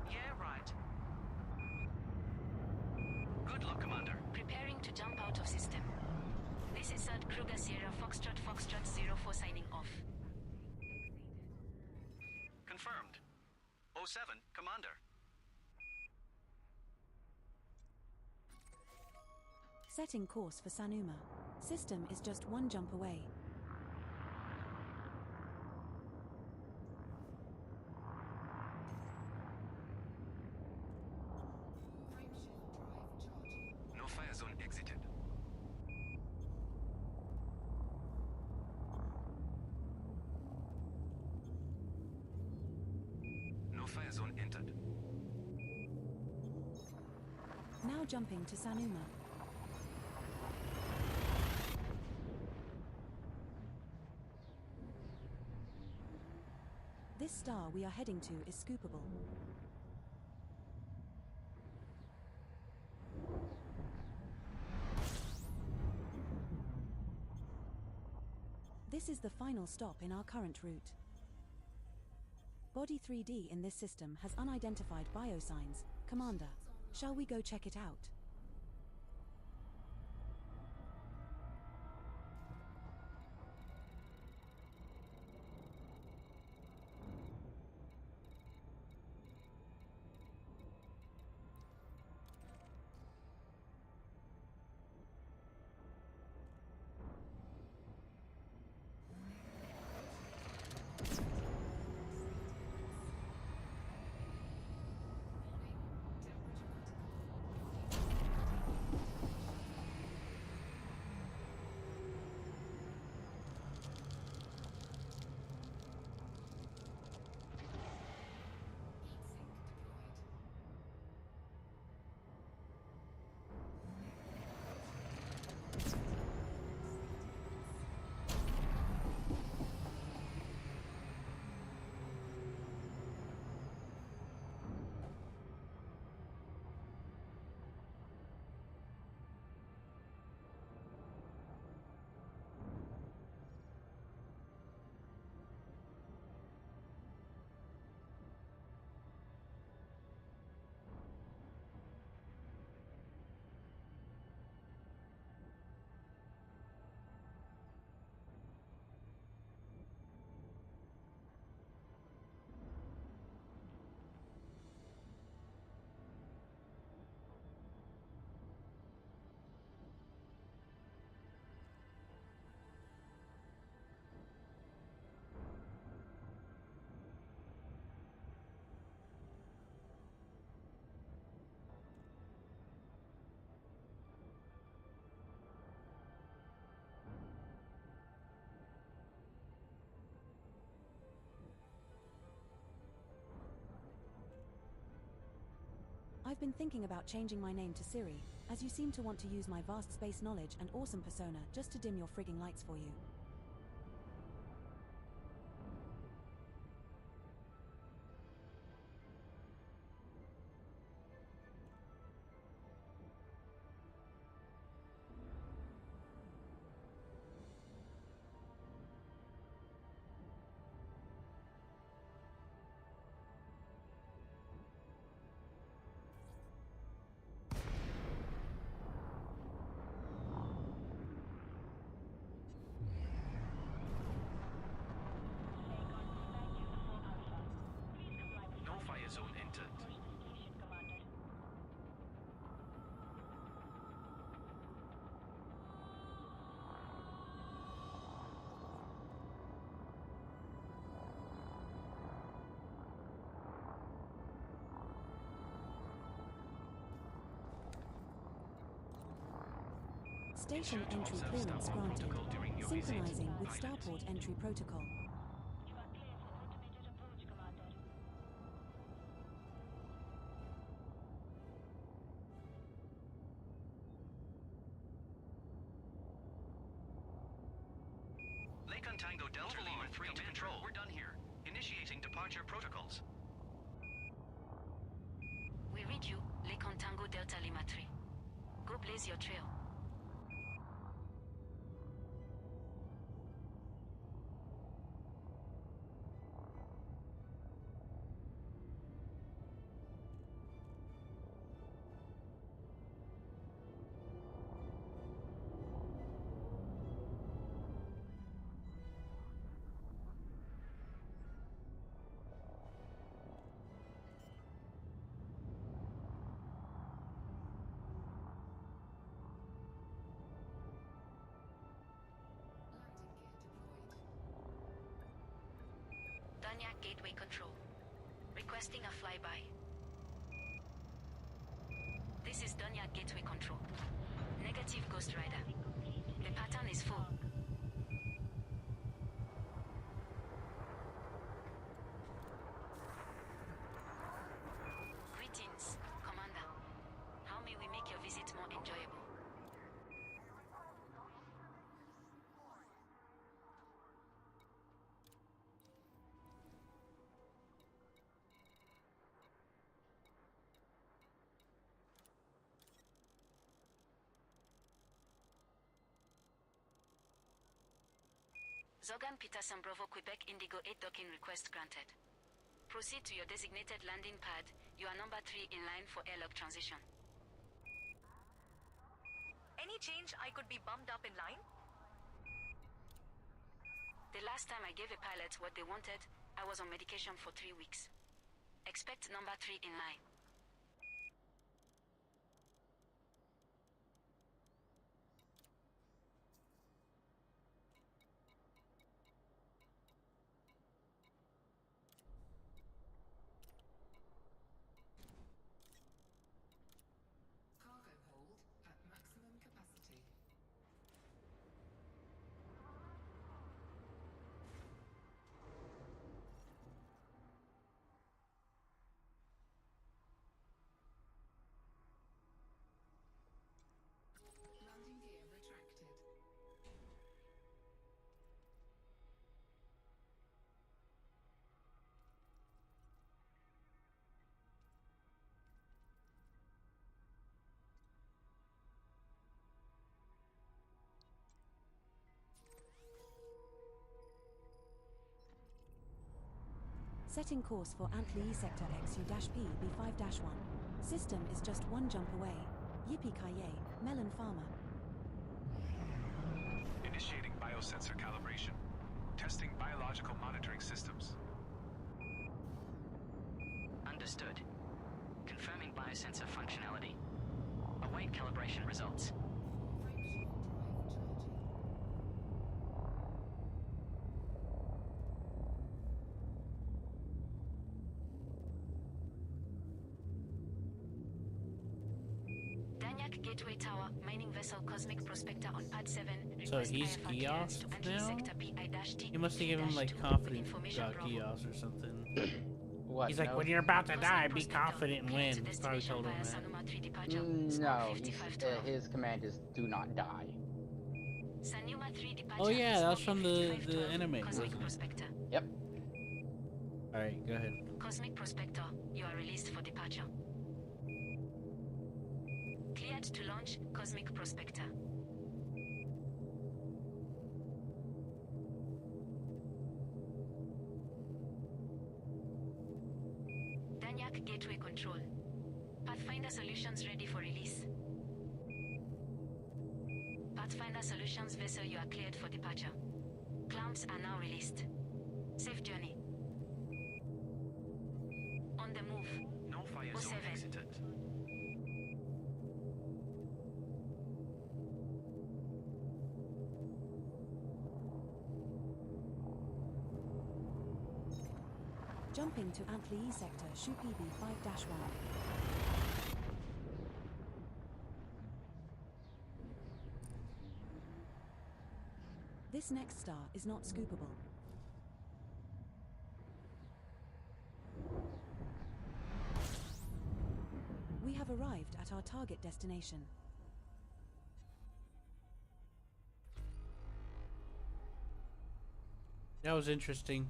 Yeah, right. Good luck, Commander. Preparing to jump out of system. This is at Kruger Sierra Foxtrot 04 signing off. Confirmed. O7, Commander. Setting course for Sanuma. System is just one jump away. No fire zone exited. No fire zone entered. Now jumping to Sanuma. This star we are heading to is scoopable. This is the final stop in our current route. Body 3D in this system has unidentified biosigns. Commander, shall we go check it out? I've been thinking about changing my name to Siri, as you seem to want to use my vast space knowledge and awesome persona just to dim your frigging lights for you. No fire zone entered. Station entry clearance granted. Synchronizing with starport entry protocol. Lake Tango Delta Lima 3 to control. We're done here. Initiating departure protocols. We read you, Lake Tango Delta Lima 3. Go blaze your trail. Danyak Gateway Control. Requesting a flyby. This is Danyak Gateway Control. Negative Ghost Rider. The pattern is full. Greetings, Commander. How may we make your visit more enjoyable? Zogan Peterson Bravo Quebec Indigo 8 docking request granted. Proceed to your designated landing pad. You are number 3 in line for airlock transition. Any change I could be bumped up in line? The last time I gave a pilot what they wanted, I was on medication for 3 weeks. Expect number 3 in line. Cargo hold at maximum capacity. Landing gear retracted. Setting course for Antli Sector XU-P B5-1. System is just one jump away. Yippee-ki-yay, Melon Farmer. Initiating biosensor calibration. Testing biological monitoring systems. Understood. Confirming biosensor functionality. Await calibration results. Danyak Gateway Tower, mining vessel Cosmic Prospector on Pad 7. So Request he's IFR clearance Geoff to entry now? sector PI-T. You must have given him like -2 with confidence information about Bravo. Geoff or something. What? He's like, No. when you're about to die, be Prospector, confident and clear to win. He probably destination told him via that. Sanuma 3 departure. No, Squawk he's 5512. his command is do not die. Sanuma 3 departure. Oh yeah, that was Squawk from the 5512, anime, Cosmic wasn't it? Prospector. Yep. All right, go ahead. Cosmic Prospector, you are released for departure. Cleared to launch Cosmic Prospector. Danyak Gateway Control. Pathfinder Solutions ready for release. Pathfinder Solutions vessel, you are cleared for departure. Clamps are now released. Safe journey. On the move. No fire zone 07. exited. Jumping to Antli E sector, Shu PB 5-1. This next star is not scoopable. We have arrived at our target destination. That was interesting.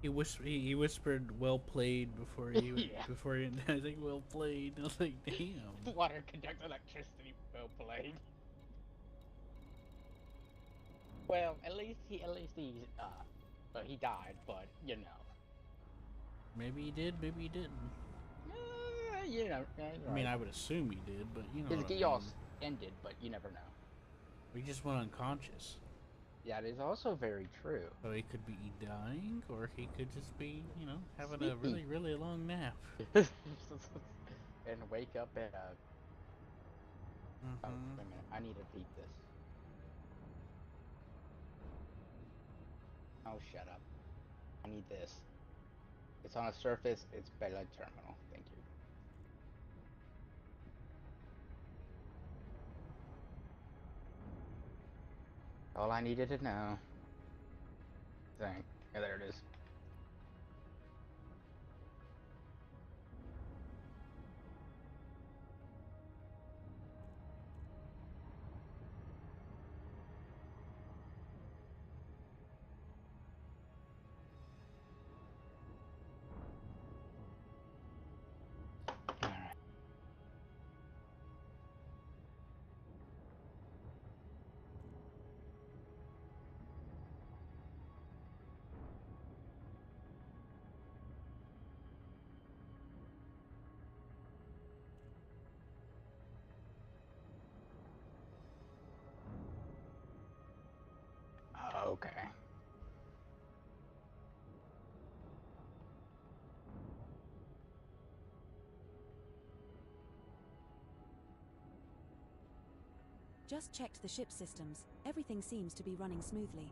He whispered "well played" before he Yeah. before he. I was like, "well played." I was like, "Damn." Water conducts electricity. Well played. Well, at least he's well, he died, but you know. Maybe he did. Maybe he didn't. You know. I mean, I would assume he did, but you know. His What I chaos mean. ended, but you never know. He just went unconscious. That is also very true. So he could be dying, or he could just be, you know, having a Sleepy. really long nap. And wake up at a. Oh, Mhm. wait a minute. I need to beat this. Oh, shut up. I need this. It's on a surface. It's Bella Terminal. Thank you. All I needed to know. Thing. Yeah, there it is. Alright. Okay. Just checked the ship systems. Everything seems to be running smoothly.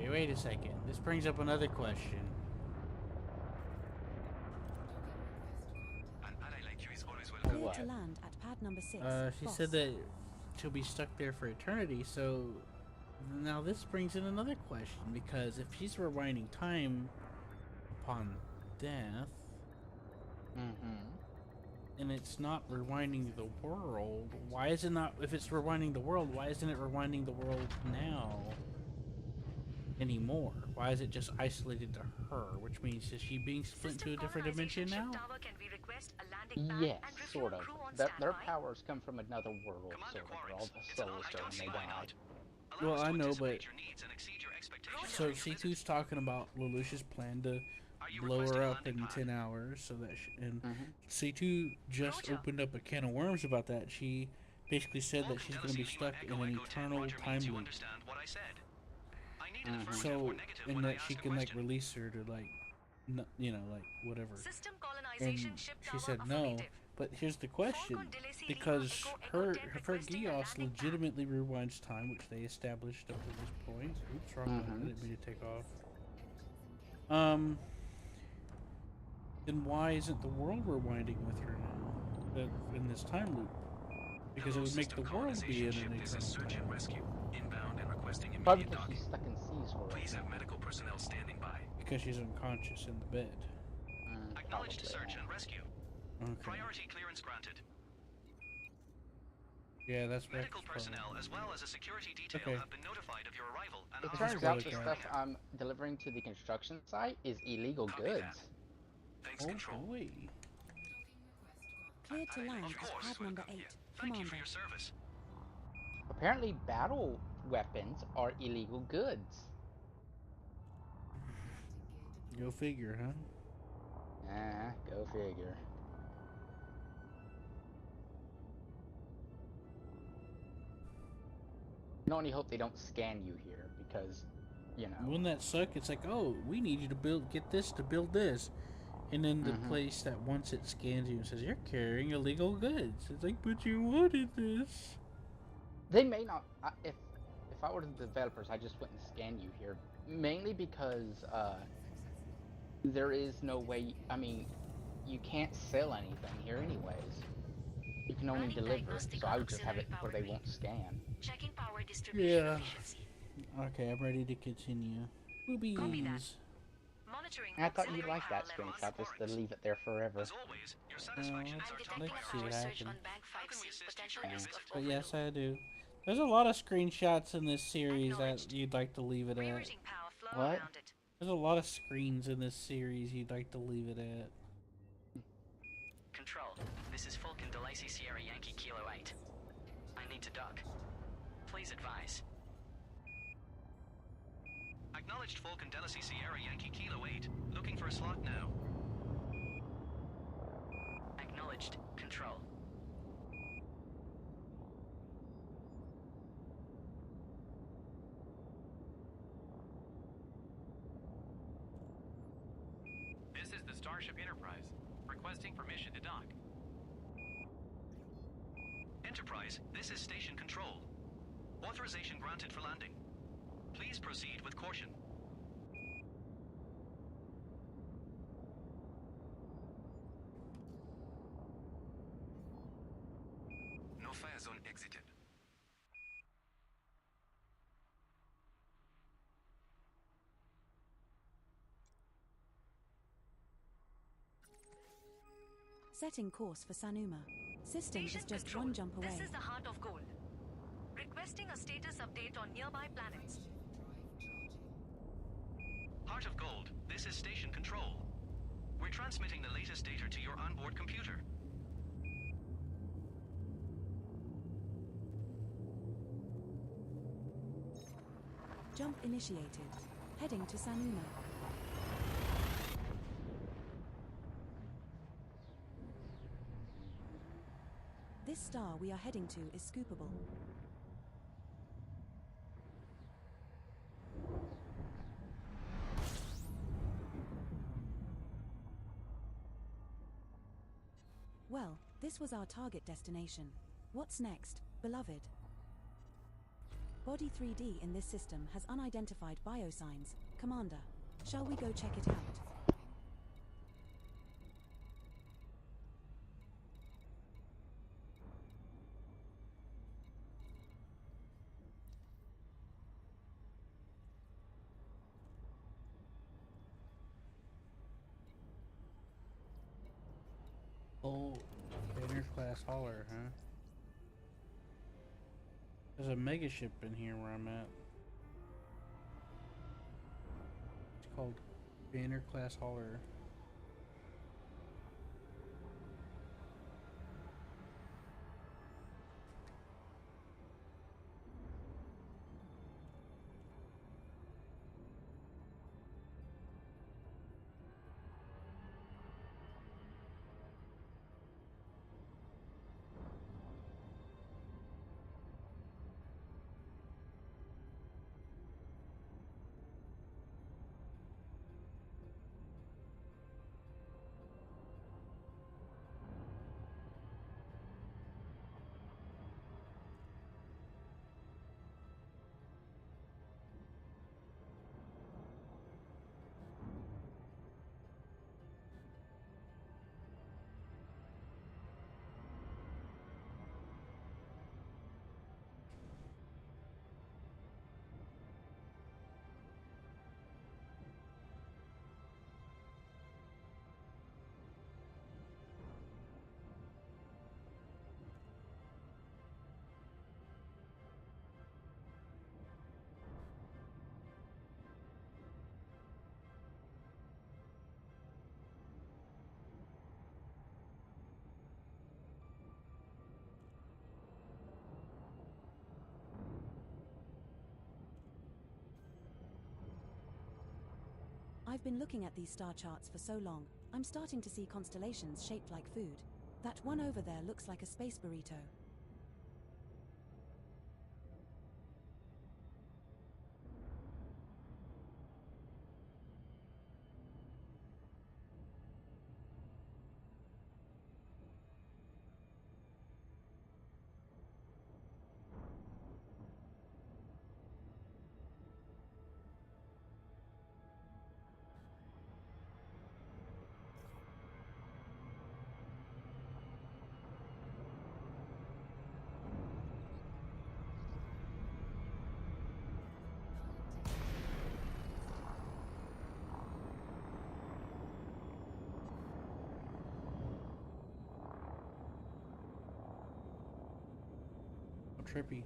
Wait a second. This brings up another question. An ally like you is always Clear welcome. to land at pad number 6. She boss. said that she'll be stuck there for eternity, so now this brings in another question, because if she's rewinding time upon death, and it's not rewinding the world, why is it not, if it's rewinding the world, why isn't it rewinding the world now anymore? Why is it just isolated to her? Which means, is she being split into a different dimension now? Yes, sort of. Their powers come from another world, sort of, where all the cells go and they die. Well, I know, but so C2's talking about Lelouch's plan to blow her up in 10 hours, so that and C2 just opened up a can of worms about that. She basically said that she's going to be stuck in an eternal time loop. So, and that she can like release her to like, you know, like whatever. And she said no. But here's the question, because her Gios legitimately rewinds time, which they established up to this point. Oops, wrong button. I didn't mean to take off. Then why isn't the world rewinding with her now in this time loop? Because it would make the world be in an eternal time. Rescue, inbound and requesting Probably immediate because docking. she's stuck in C's world. Please have medical personnel standing by. Because she's unconscious in the bed. Acknowledge to search and rescue. Okay. Priority clearance granted. Yeah, that's Medical personnel as well as a security detail have been notified of your arrival and It are turns out the stuff I'm delivering to the construction site is illegal goods. Thanks, Control. Boy. Clear to land at pad number 8. Commander. for your service. Apparently battle weapons are illegal goods. Go figure, huh? Go figure. I can only hope they don't scan you here, because, you know. Wouldn't that suck? It's like, oh, we need you to get this to build this. And then the place that once it scans you and says, you're carrying illegal goods. It's like, but you wanted this. They may not, if I were the developers, I just wouldn't scan you here. Mainly because, there is no way, I mean, you can't sell anything here anyways. You can only deliver, so I would just have it where they won't scan. Checking power distribution efficiency. Okay, I'm ready to continue. Boobies. Monitoring I thought you'd like that screenshot, just to leave it there forever. As always, your satisfaction is our top Let's see what priority. happens. But yes, I do. There's a lot of screenshots in this series that you'd like to leave it at. What? There's a lot of screens in this series you'd like to leave it at. Control, this is Falcon DeLacy Sierra Yankee Kilo 8. I need to dock. Please advise. Acknowledged Falcon Delacy Sierra Yankee Kilo 8. Looking for a slot now. Acknowledged. Control. This is the Starship Enterprise, requesting permission to dock. Enterprise, this is Station Control. Authorization granted for landing. Please proceed with caution. No fire zone exited. Setting course for Sanuma. System is just one jump away. This is the Heart of Gold. Requesting a status update on nearby planets. Heart of Gold, this is Station Control. We're transmitting the latest data to your onboard computer. Jump initiated. Heading to Sanuma. This star we are heading to is scoopable. Well, this was our target destination. What's next, beloved? Body 3D in this system has unidentified biosigns. Commander, shall we go check it out? Oh, Banner class hauler, huh? There's a mega ship in here where I'm at. It's called Banner class hauler. I've been looking at these star charts for so long, I'm starting to see constellations shaped like food. That one over there looks like a space burrito. Trippy.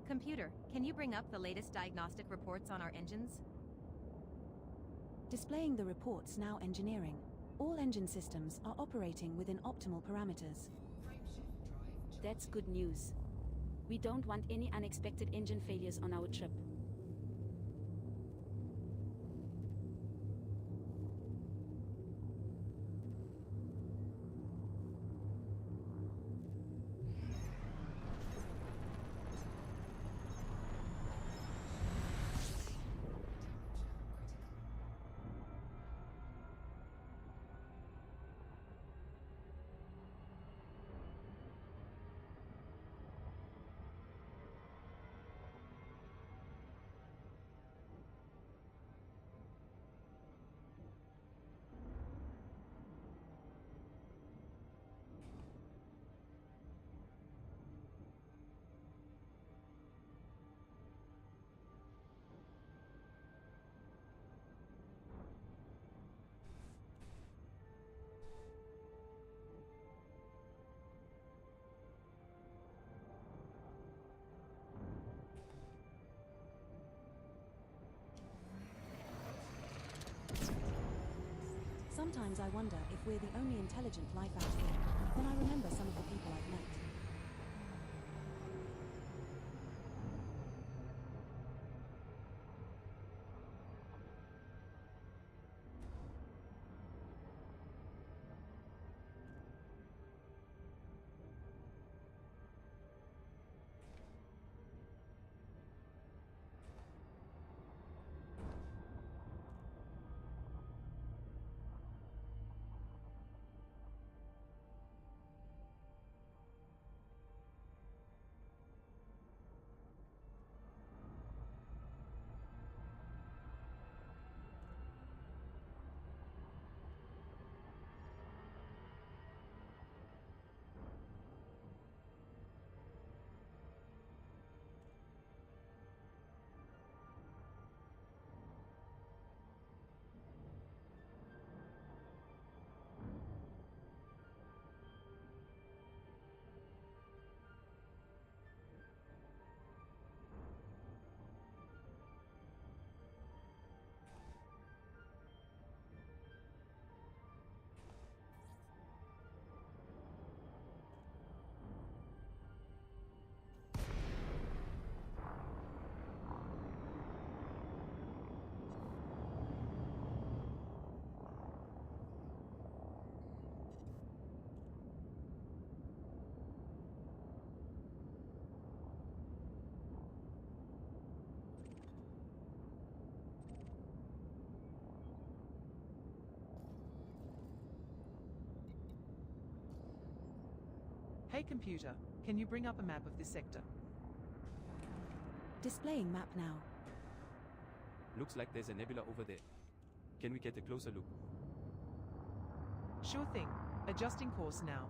Computer, can you bring up the latest diagnostic reports on our engines? Displaying the reports now engineering. All engine systems are operating within optimal parameters. That's good news. We don't want any unexpected engine failures on our trip. Sometimes I wonder if we're the only intelligent life out here. Then I remember some of the people I've met. Hey computer, can you bring up a map of this sector? Displaying map now. Looks like there's a nebula over there. Can we get a closer look? Sure thing. Adjusting course now.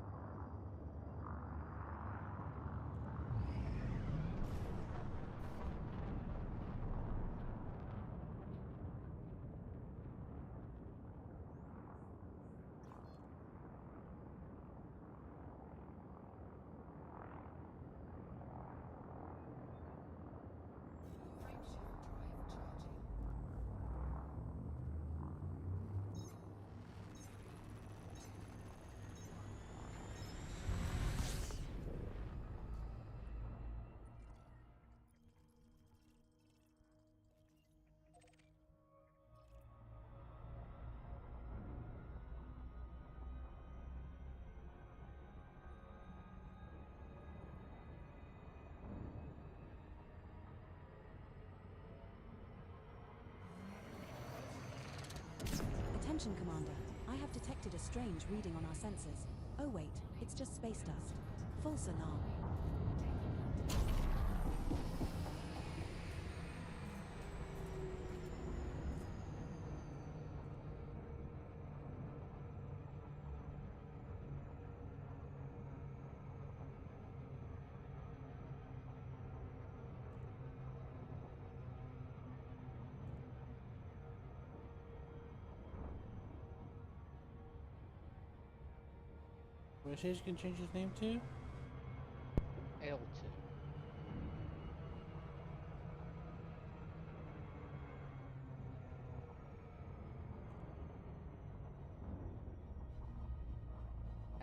Attention, Commander. I have detected a strange reading on our sensors. Oh wait, it's just space dust. False alarm. What I say he's gonna change his name to? L2.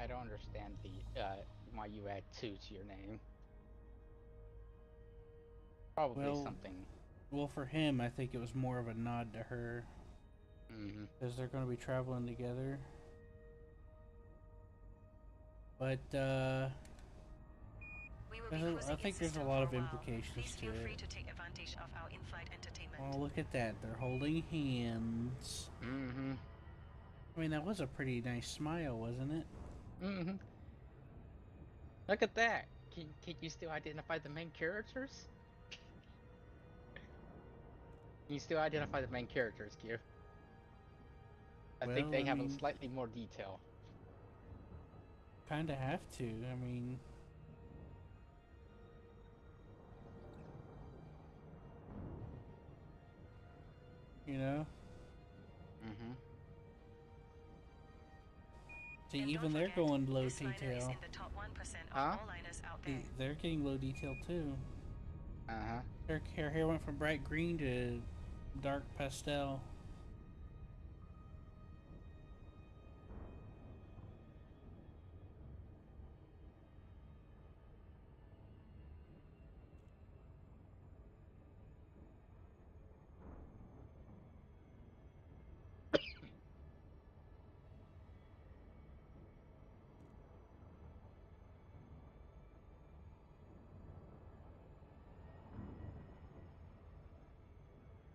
I don't understand the why you add 2 to your name. Probably something. Well, for him, I think it was more of a nod to her. Because they're going to be traveling together. But, I think there's a lot of implications to it. To take advantage of our in-flight entertainment. Oh, look at that. They're holding hands. I mean, that was a pretty nice smile, wasn't it? Look at that. Can you still identify the main characters? Can you still identify the main characters, Q? I think they have a slightly more detail. Kinda have to. I mean, you know? See, even they're going low detail. Huh? They're getting low detail too. Her hair went from bright green to dark pastel.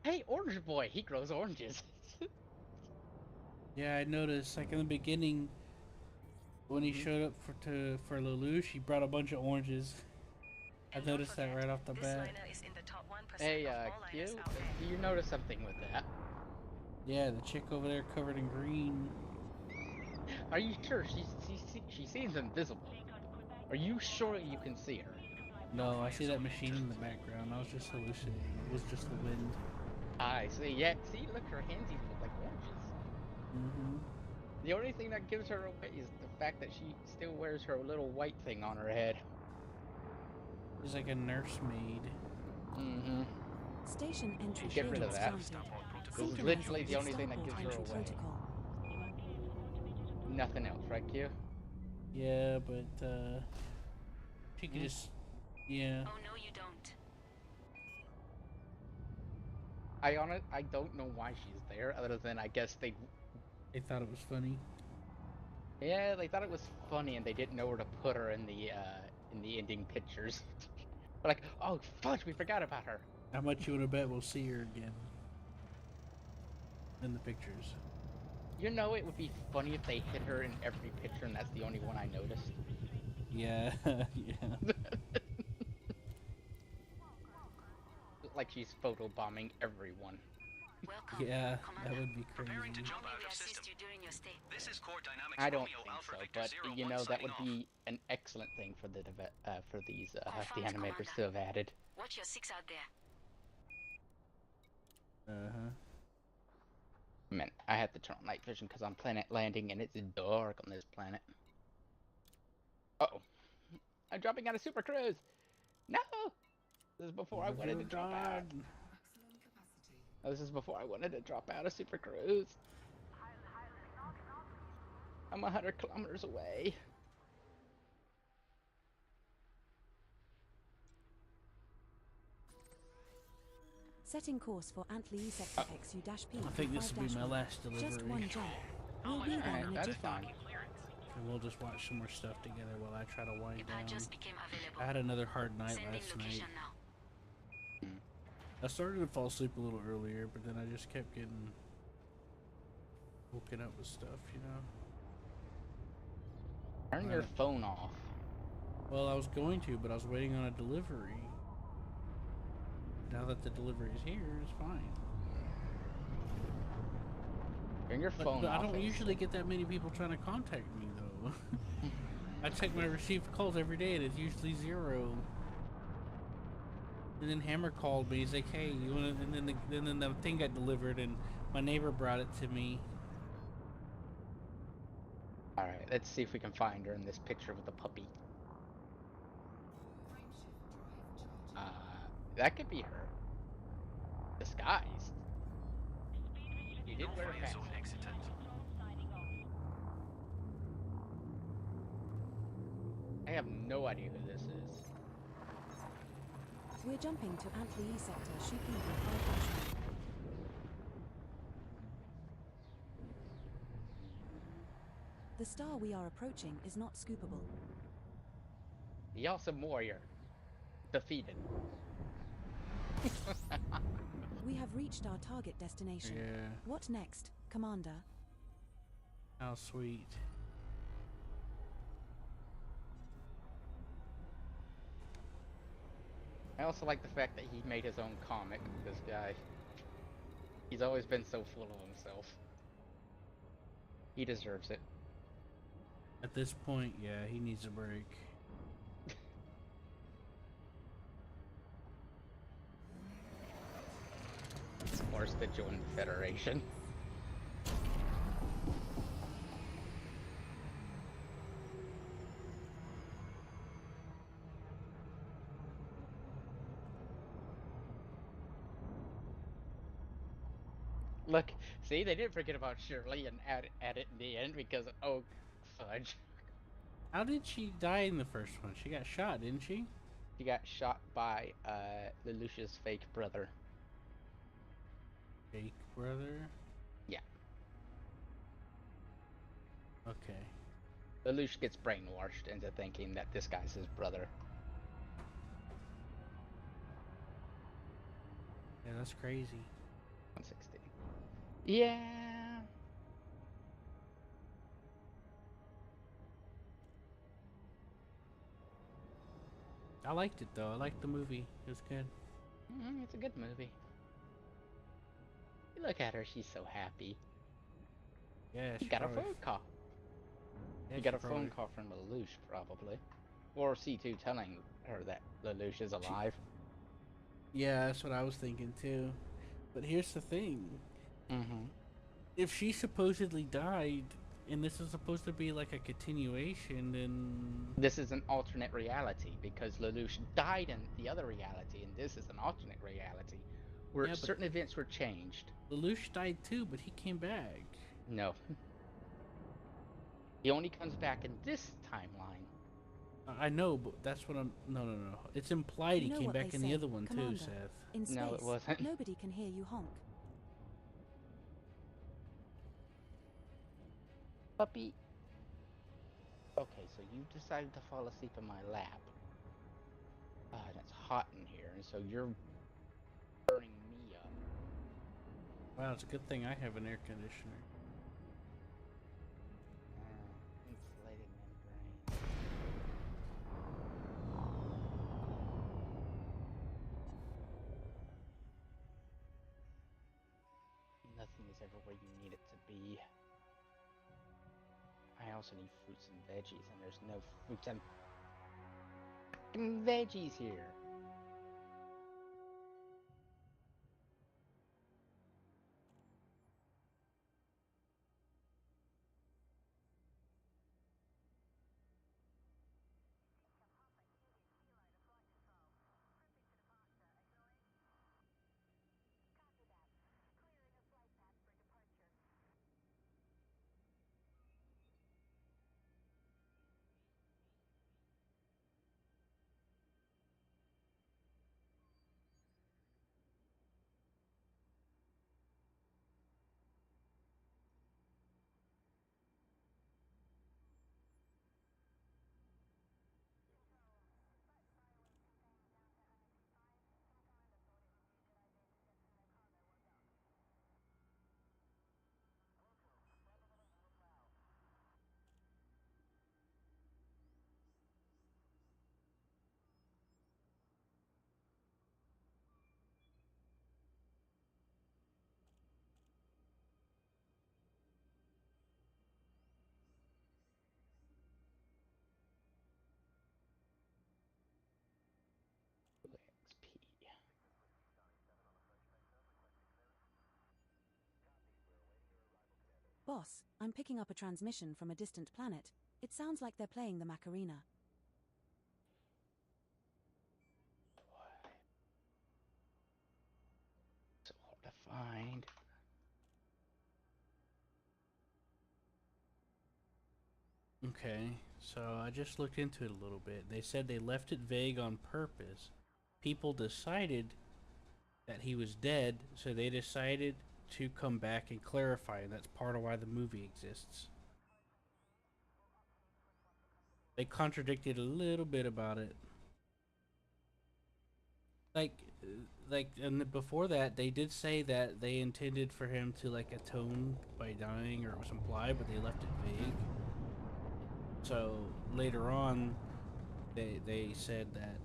Hey, Orange Boy, he grows oranges. Yeah, I noticed. Like in the beginning, when he showed up for Lelouch, he brought a bunch of oranges. I noticed that right off the bat. Hey, Q, do you notice something with that? Yeah, the chick over there covered in green. Are you sure she seems invisible? Are you sure you can see her? No, I see that machine in the background. I was just hallucinating. It was just the wind. I see. Yeah, see, look, her hands even look like oranges. Mm-hmm. The only thing that gives her away is the fact that she still wears her little white thing on her head. She's like a nursemaid. Mm-hmm. Station entry Get rid of that. This is literally the only thing that gives her away. Nothing else, right, Q? Yeah, but she could just, yeah. Oh no, you don't. I don't know why she's there, other than I guess they thought it was funny. Yeah, they thought it was funny, and they didn't know where to put her in the ending pictures. Like, oh fudge, we forgot about her. How much you want to bet we'll see her again in the pictures? You know, it would be funny if they hit her in every picture, and that's the only one I noticed. Yeah, yeah. Like she's photobombing everyone. Yeah, that would be crazy. This is core dynamics. I don't Romeo think Alpha so, Victor but 01 you know that signing would be an excellent thing for the the animators to have added. Watch your 6 out there. Uh-huh. Man, I have to turn on night vision because I'm planet landing and it's dark on this planet. Uh-oh. I'm dropping out of Super Cruise! No! This is before I wanted to drop out. Oh, this is before I wanted to drop out of Super Cruise. I'm 100 kilometers away. Setting course for Antli sector XU-P. I think this will be my last delivery. Just one jump. We'll be there in a jiffy. And we'll just watch some more stuff together while I try to wind down. I had another hard night last night. I started to fall asleep a little earlier, but then I just kept getting woken up with stuff, you know? Turn your phone off. Well, I was going to, but I was waiting on a delivery. Now that the delivery is here, it's fine. Turn your phone but off. I don't usually get that many people trying to contact me, though. I check my received calls every day, and it's usually 0. And then Hammer called me. He's like, "Hey, you want?" And then the thing got delivered, and my neighbor brought it to me. All right, let's see if we can find her in this picture with the puppy. That could be her. Disguised. You did wear a hat. I have no idea who this is. We're jumping to Antli sector. Shoot people 5-1. The star we are approaching is not scoopable. The awesome warrior. Defeated. We have reached our target destination. Yeah. What next, Commander? How sweet. I also like the fact that he made his own comic, this guy. He's always been so full of himself. He deserves it. At this point, yeah, he needs a break. Forced to join the Federation. Look, see, they didn't forget about Shirley and add it in the end because, oh, fudge. How did she die in the first one? She got shot, didn't she? She got shot by Lelouch's fake brother. Fake brother? Yeah. Okay. Lelouch gets brainwashed into thinking that this guy's his brother. Yeah, that's crazy. 116. Yeah. I liked it though. I liked the movie. It was good. It's a good movie. You look at her, she's so happy. Yeah, You she got a probably. phone call. Yeah, You she got a phone probably. call from Lelouch, probably. Or C2 telling her that Lelouch is alive. Yeah, that's what I was thinking too. But here's the thing. Mm-hmm. If she supposedly died, and this is supposed to be like a continuation, then... This is an alternate reality, because Lelouch died in the other reality, and this is an alternate reality, where certain events were changed. Lelouch died too, but he came back. No. He only comes back in this timeline. I know, but that's what I'm... No. It's implied he came back in the other one Commander. too, Seth. In space, no, it wasn't. Nobody can hear you honk. Puppy. Okay, so you decided to fall asleep in my lap. And it's hot in here, and so you're burning me up. Wow, it's a good thing I have an air conditioner. Insulated membrane. Nothing is ever where you need it to be. I also need fruits and veggies, and there's no fruits and veggies here. Boss, I'm picking up a transmission from a distant planet. It sounds like they're playing the Macarena. So hard to find. Okay, so I just looked into it a little bit. They said they left it vague on purpose. People decided that he was dead, so they decided to come back and clarify, and that's part of why the movie exists. They contradicted a little bit about it. And before that, they did say that they intended for him to, like, atone by dying, or it was implied, but they left it vague. So, later on, they said that,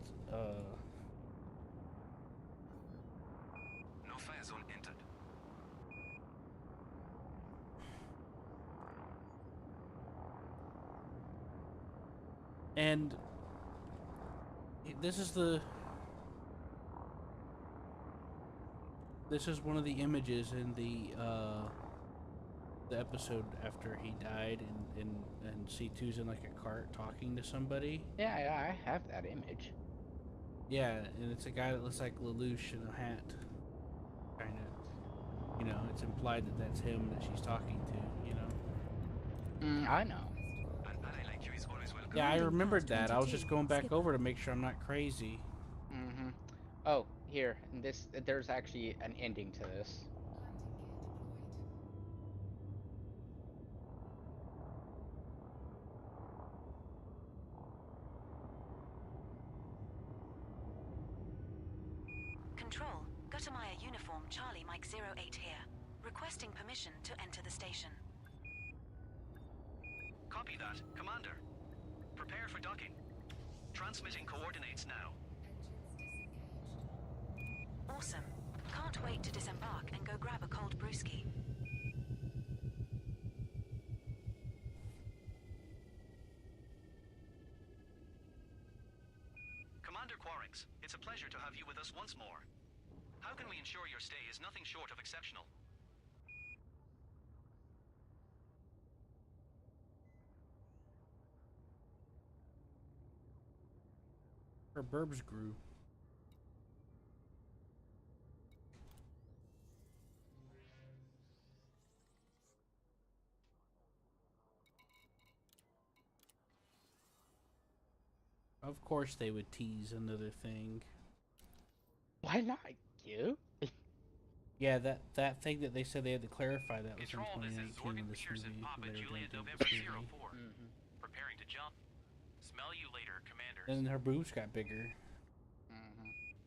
No fire zone entered. and this is one of the images in the episode after he died, and C2's in like a cart talking to somebody. Yeah, I have that image. Yeah, and it's a guy that looks like Lelouch in a hat. Kind of, it's implied that that's him that she's talking to, I know. An ally like you is always welcome. Yeah, I remembered that. I was just going back over to make sure I'm not crazy. Mm-hmm. Oh, here, there's actually an ending to this. Control, Guttermeyer uniform, Charlie, Mike X08 here. Requesting permission to enter the station. Copy that, Commander. Prepare for docking. Transmitting coordinates now. Awesome. Can't wait to disembark and go grab a cold brewski. Commander Quarix, it's a pleasure to have you with us once more. How can we ensure your stay is nothing short of exceptional? Her burbs grew. Of course they would tease another thing. Why not you? Yeah, that thing that they said they had to clarify that was in Control, this is 2019 Zorgan when this Pearson, movie, Papa when they were Juliet, doing November this movie. 04. Preparing to jump. Smell you later, Commanders. And her boobs got bigger.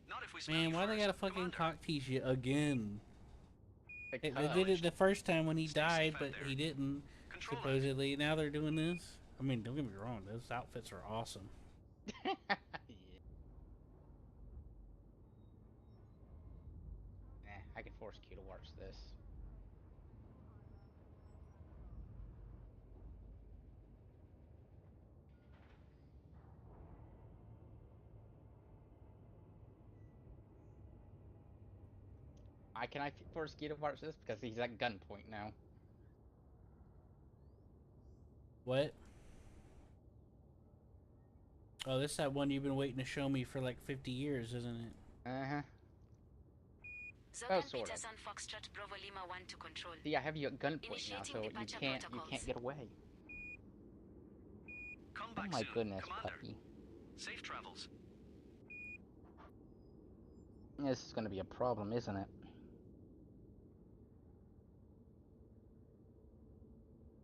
Not if we smell Man, you why they first, gotta fucking cock tease you again? They Because did it the first time when he died, but he didn't. Supposedly, now they're doing this. I mean, don't get me wrong; those outfits are awesome. Nah, I can force Q to watch this. I force Q to watch this because he's at gunpoint now. What? Oh, this is that one you've been waiting to show me for like 50 years, isn't it? Uh-huh. Zogan sort of. Peterson Foxtrot Bravo Lima 1 to control. See, I have you at gunpoint now, so you departure can't get away. Come Oh back my soon, goodness, Commander. puppy. Safe travels. This is gonna be a problem, isn't it?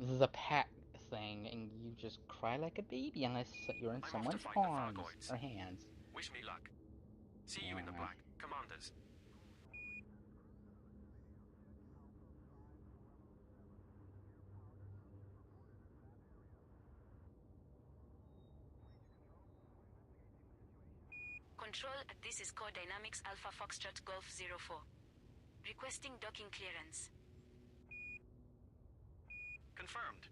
This is a pack thing, and you just cry like a baby unless you're in someone's arms or hands. Wish me luck. See you in the black, Commanders. Control, this is Core Dynamics Alpha Foxtrot Golf 04. Requesting docking clearance. Confirmed.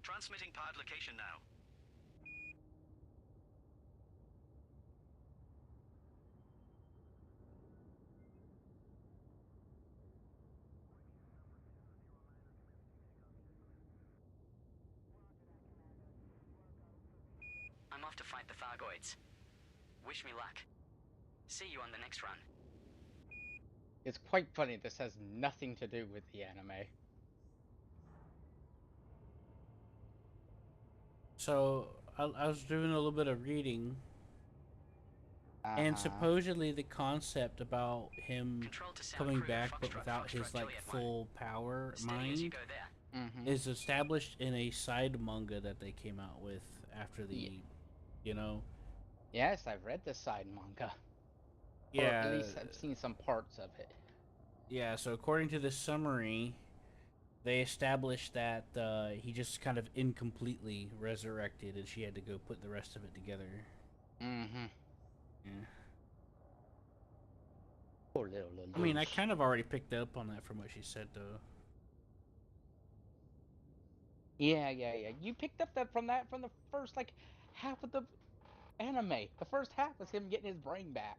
Transmitting pad location now. I'm off to fight the Thargoids. Wish me luck. See you on the next run. It's quite funny, this has nothing to do with the anime. So, I was doing a little bit of reading. And supposedly the concept about him coming back but without his like full power mind is established in a side manga that they came out with after the, you know. Yes, I've read the side manga. Yeah. Or at least I've seen some parts of it. Yeah, so according to the summary, they established that he just kind of incompletely resurrected and she had to go put the rest of it together. Mm-hmm. Yeah. Poor little I mean, I kind of already picked up on that from what she said, though. Yeah. You picked up from the first, like, half of the anime. The first half was him getting his brain back.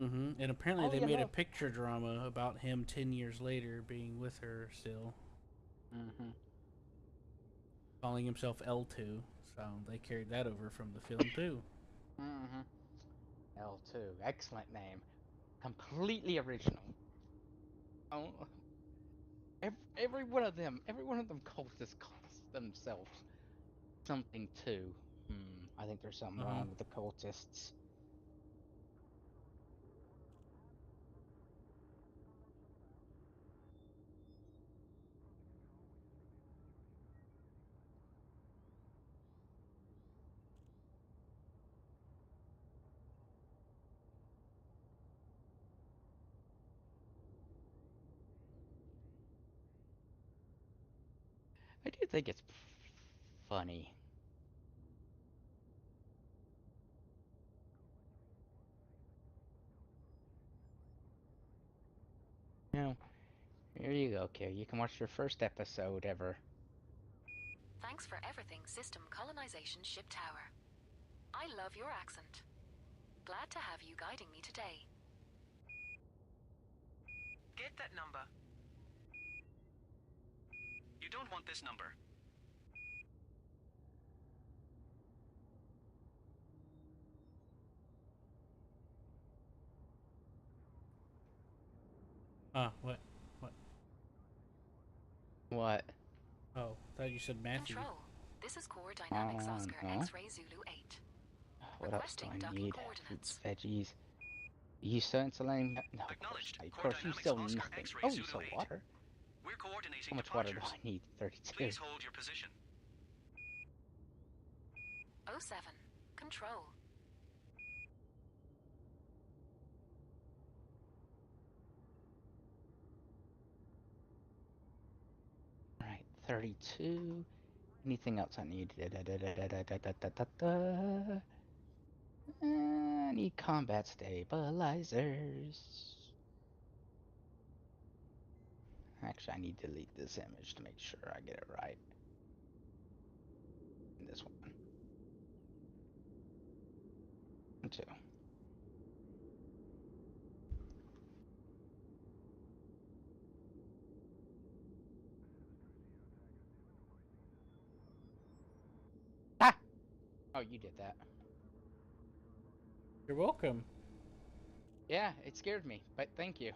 Mm-hmm. And apparently they made a picture drama about him 10 years later being with her still. Mm-hmm. Calling himself L2. So they carried that over from the film, too. Mm-hmm. L2. Excellent name. Completely original. Oh, every one of them cultists calls themselves something too. I think there's something wrong with the cultists. I do think it's funny. You know, here you go, Carrie. You can watch your first episode ever. Thanks for everything, System Colonization Ship Tower. I love your accent. Glad to have you guiding me today. Get that number. You don't want this number. What? What? Oh, thought you said Matthew. Control. This is Core Dynamics Oscar no. X-Ray Zulu 8. What else do Requesting I docking need? coordinates. Fruits, veggies. You still insulating? No, of course you still nothing. Oh, you still water. We're coordinating How much water do departures. I need? 32. Please hold your position. 07. Control. Right, 32. Anything else I need? I need combat stabilizers. Actually, I need to delete this image to make sure I get it right. This one. 2. Ah! Oh, you did that. You're welcome. Yeah, it scared me, but thank you.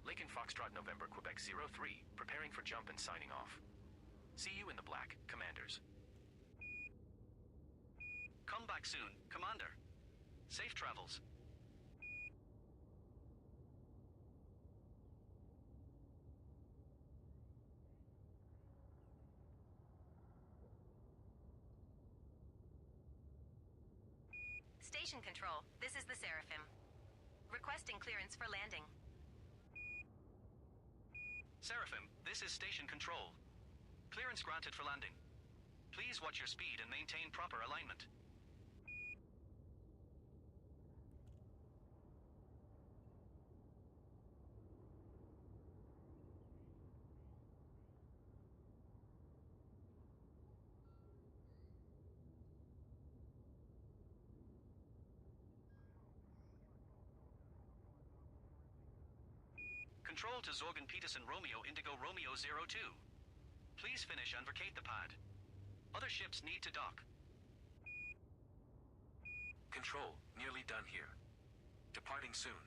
Lincoln Foxtrot November, Quebec 03, preparing for jump and signing off. See you in the black, commanders. Come back soon, Commander. Safe travels. Station Control, this is the Seraphim. Requesting clearance for landing. Seraphim, this is Station Control. Clearance granted for landing. Please watch your speed and maintain proper alignment. Control to Zorgan Peterson Romeo Indigo Romeo 02. Please finish and vacate the pad. Other ships need to dock. Control, nearly done here. Departing soon.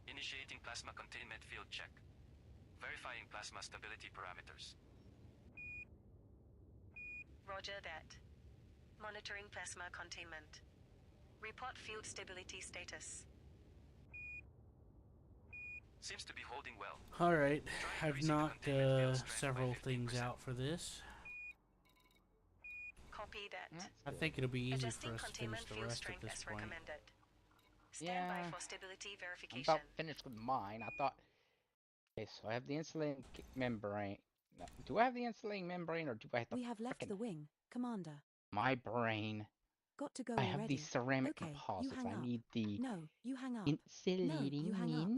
Initiating plasma containment field check. Verifying plasma stability parameters. Roger that. Monitoring plasma containment. Report field stability status. Seems to be holding well. Alright, I've knocked several things out for this. Copy that. I think it'll be easy Adjusting for us to finish containment the field rest at strength this as point. recommended. Stand Yeah, by for stability I'm verification. about finished with mine. I thought. Okay, so I have the insulating membrane. No, do I have the insulating membrane, or do I have to? We have left the wing, Commander. My brain. Got to go I already. have these ceramic Okay, you composites. hang I up. need the No, you hang up. insulating No, you hang up.